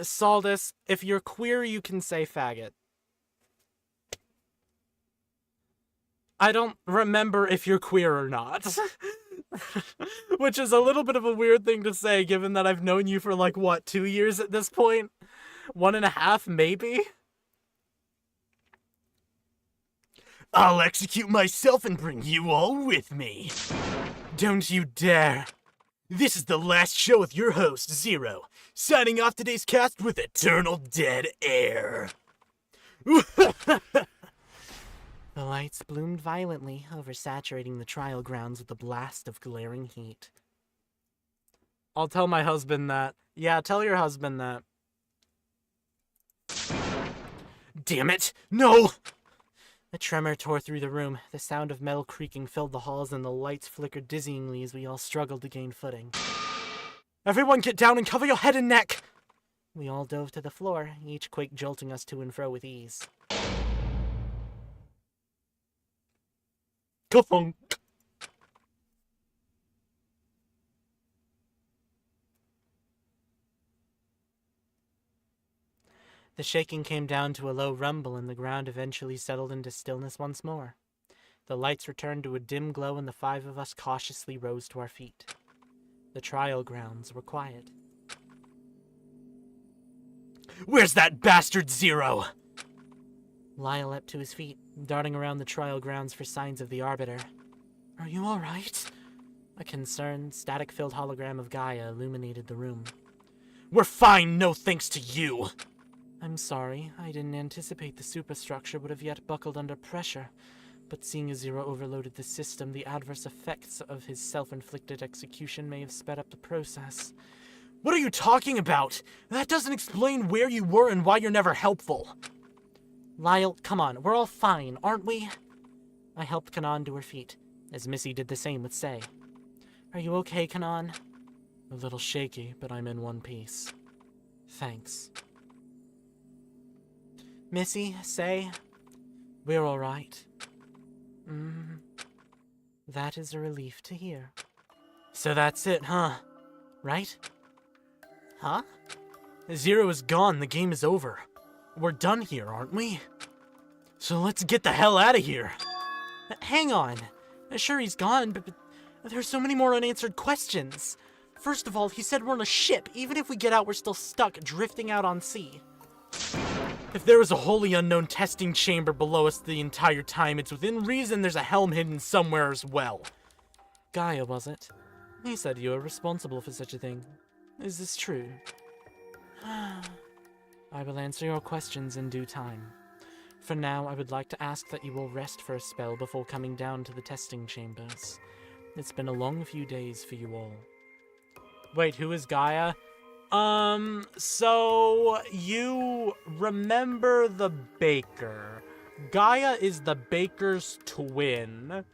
Saldus, if you're queer, you can say faggot. I don't remember if you're queer or not. Which is a little bit of a weird thing to say, given that I've known you for like, what, 2 years at this point? 1.5, maybe? I'll execute myself and bring you all with me. Don't you dare. This is the last show with your host, Zero, signing off today's cast with eternal dead air. The lights bloomed violently, oversaturating the trial grounds with a blast of glaring heat. I'll tell my husband that. Yeah, tell your husband that. Damn it, no! A tremor tore through the room. The sound of metal creaking filled the halls, and the lights flickered dizzyingly as we all struggled to gain footing. Everyone get down and cover your head and neck! We all dove to the floor, each quake jolting us to and fro with ease. Ka-thunk! The shaking came down to a low rumble, and the ground eventually settled into stillness once more. The lights returned to a dim glow, and the 5 of us cautiously rose to our feet. The trial grounds were quiet. Where's that bastard Zero? Lyle leapt to his feet, darting around the trial grounds for signs of the Arbiter. Are you all right? A concerned, static-filled hologram of Gaia illuminated the room. We're fine, no thanks to you. I'm sorry, I didn't anticipate the superstructure would have yet buckled under pressure, but seeing as Zero overloaded the system, the adverse effects of his self-inflicted execution may have sped up the process. What are you talking about? That doesn't explain where you were and why you're never helpful. Lyle, come on, we're all fine, aren't we? I helped Kanan to her feet, as Missy did the same with Say. Are you okay, Kanan? A little shaky, but I'm in one piece. Thanks. Missy, Say, we're all right. That is a relief to hear. So that's it, huh? Right? Huh? Zero is gone, the game is over. We're done here, aren't we? So let's get the hell out of here. Hang on. Sure, he's gone, but there's so many more unanswered questions. First of all, he said we're on a ship. Even if we get out, we're still stuck, drifting out on sea. If there was a wholly unknown testing chamber below us the entire time, it's within reason there's a helm hidden somewhere as well. Gaia, was it? He said you were responsible for such a thing. Is this true? I will answer your questions in due time. For now, I would like to ask that you will rest for a spell before coming down to the testing chambers. It's been a long few days for you all. Wait, who is Gaia? So you remember the baker. Gaia is the baker's twin.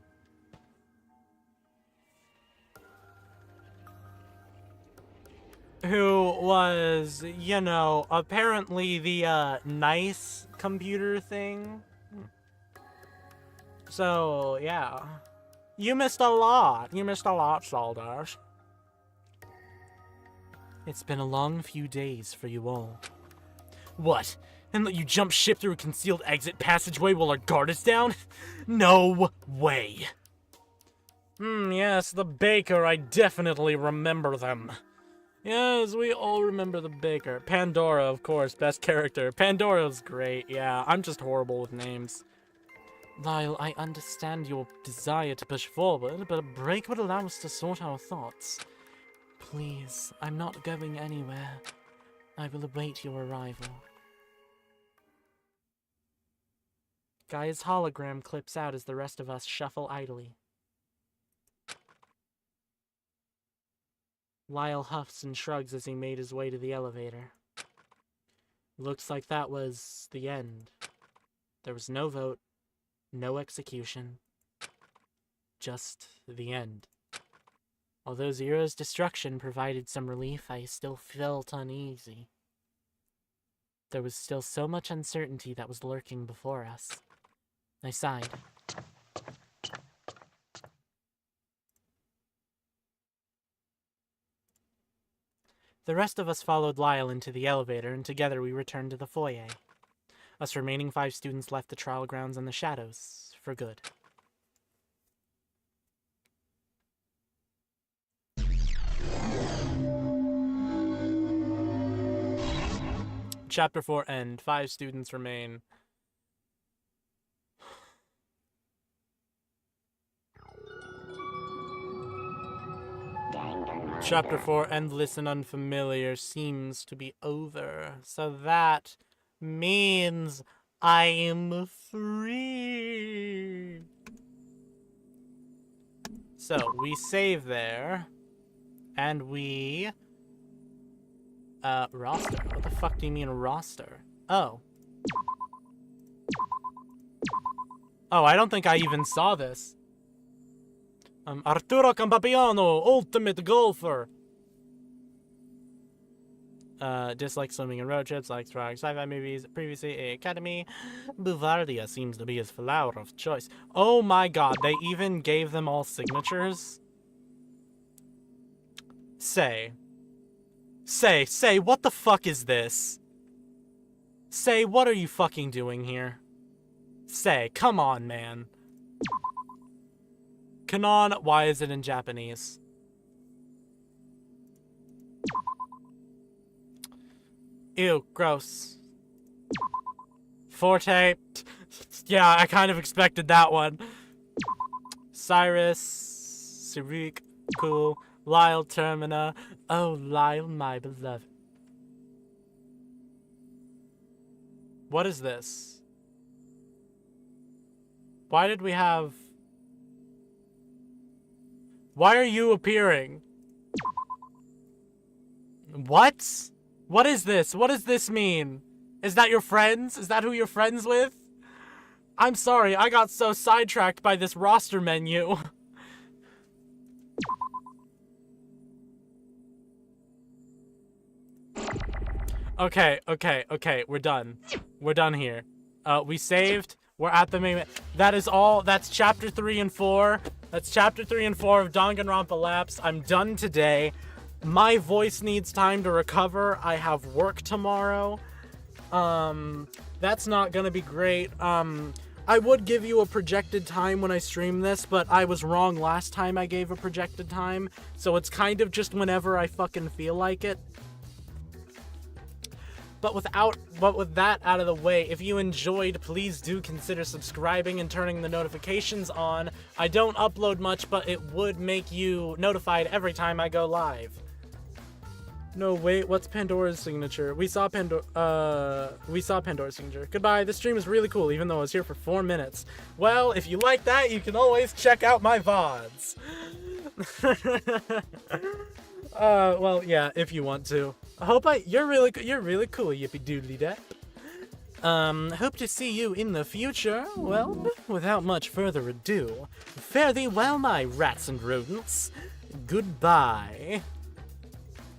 Who was, you know, apparently the, nice computer thing. So, yeah. You missed a lot. You missed a lot, Saldash. It's been a long few days for you all. What? And let you jump ship through a concealed exit passageway while our guard is down? No way. Yes, the baker. I definitely remember them. Yes, we all remember the baker. Pandora, of course, best character. Pandora's great, yeah. I'm just horrible with names. Lyle, I understand your desire to push forward, but a break would allow us to sort our thoughts. Please, I'm not going anywhere. I will await your arrival. Gaia's hologram clips out as the rest of us shuffle idly. Lyle huffs and shrugs as he made his way to the elevator. Looks like that was the end. There was no vote, no execution. Just the end. Although Zero's destruction provided some relief, I still felt uneasy. There was still so much uncertainty that was lurking before us. I sighed. The rest of us followed Lyle into the elevator, and together we returned to the foyer. Us remaining 5 students left the trial grounds in the shadows, for good. Chapter 4 end. 5 students remain. Chapter 4, endless and unfamiliar, seems to be over. So that means I'm free. So, we save there. And we... roster. What the fuck do you mean roster? Oh. Oh, I don't think I even saw this. Arturo Campapiano, ultimate golfer. Dislikes swimming and road trips, likes drawing sci-fi movies, previously a academy. Bouvardia seems to be his flower of choice. Oh my god, they even gave them all signatures? Say, what the fuck is this? Say, what are you fucking doing here? Say, come on, man. Kanon, why is it in Japanese? Ew, gross. Forte. Yeah, I kind of expected that one. Cyrus. Sirik. Cool. Lyle Termina. Oh, Lyle, my beloved. What is this? Why did we have... Why are you appearing? What? What is this? What does this mean? Is that your friends? Is that who you're friends with? I'm sorry, I got so sidetracked by this roster menu. Okay, we're done. We're done here. We saved. We're at the main... That is all. That's chapter 3 and 4. That's chapter 3 and 4 of Danganronpa LAPSE. I'm done today. My voice needs time to recover. I have work tomorrow. That's not gonna be great. I would give you a projected time when I stream this, but I was wrong last time I gave a projected time. So it's kind of just whenever I fucking feel like it. But with that out of the way, if you enjoyed, please do consider subscribing and turning the notifications on. I don't upload much, but it would make you notified every time I go live. No, wait, what's Pandora's signature? We saw Pandora's signature. Goodbye, this stream is really cool, even though I was here for 4 minutes. Well, if you like that, you can always check out my VODs. Well, yeah, if you want to. You're really cool, yippee doodly dap. Hope to see you in the future. Well, without much further ado, fare thee well, my rats and rodents. Goodbye.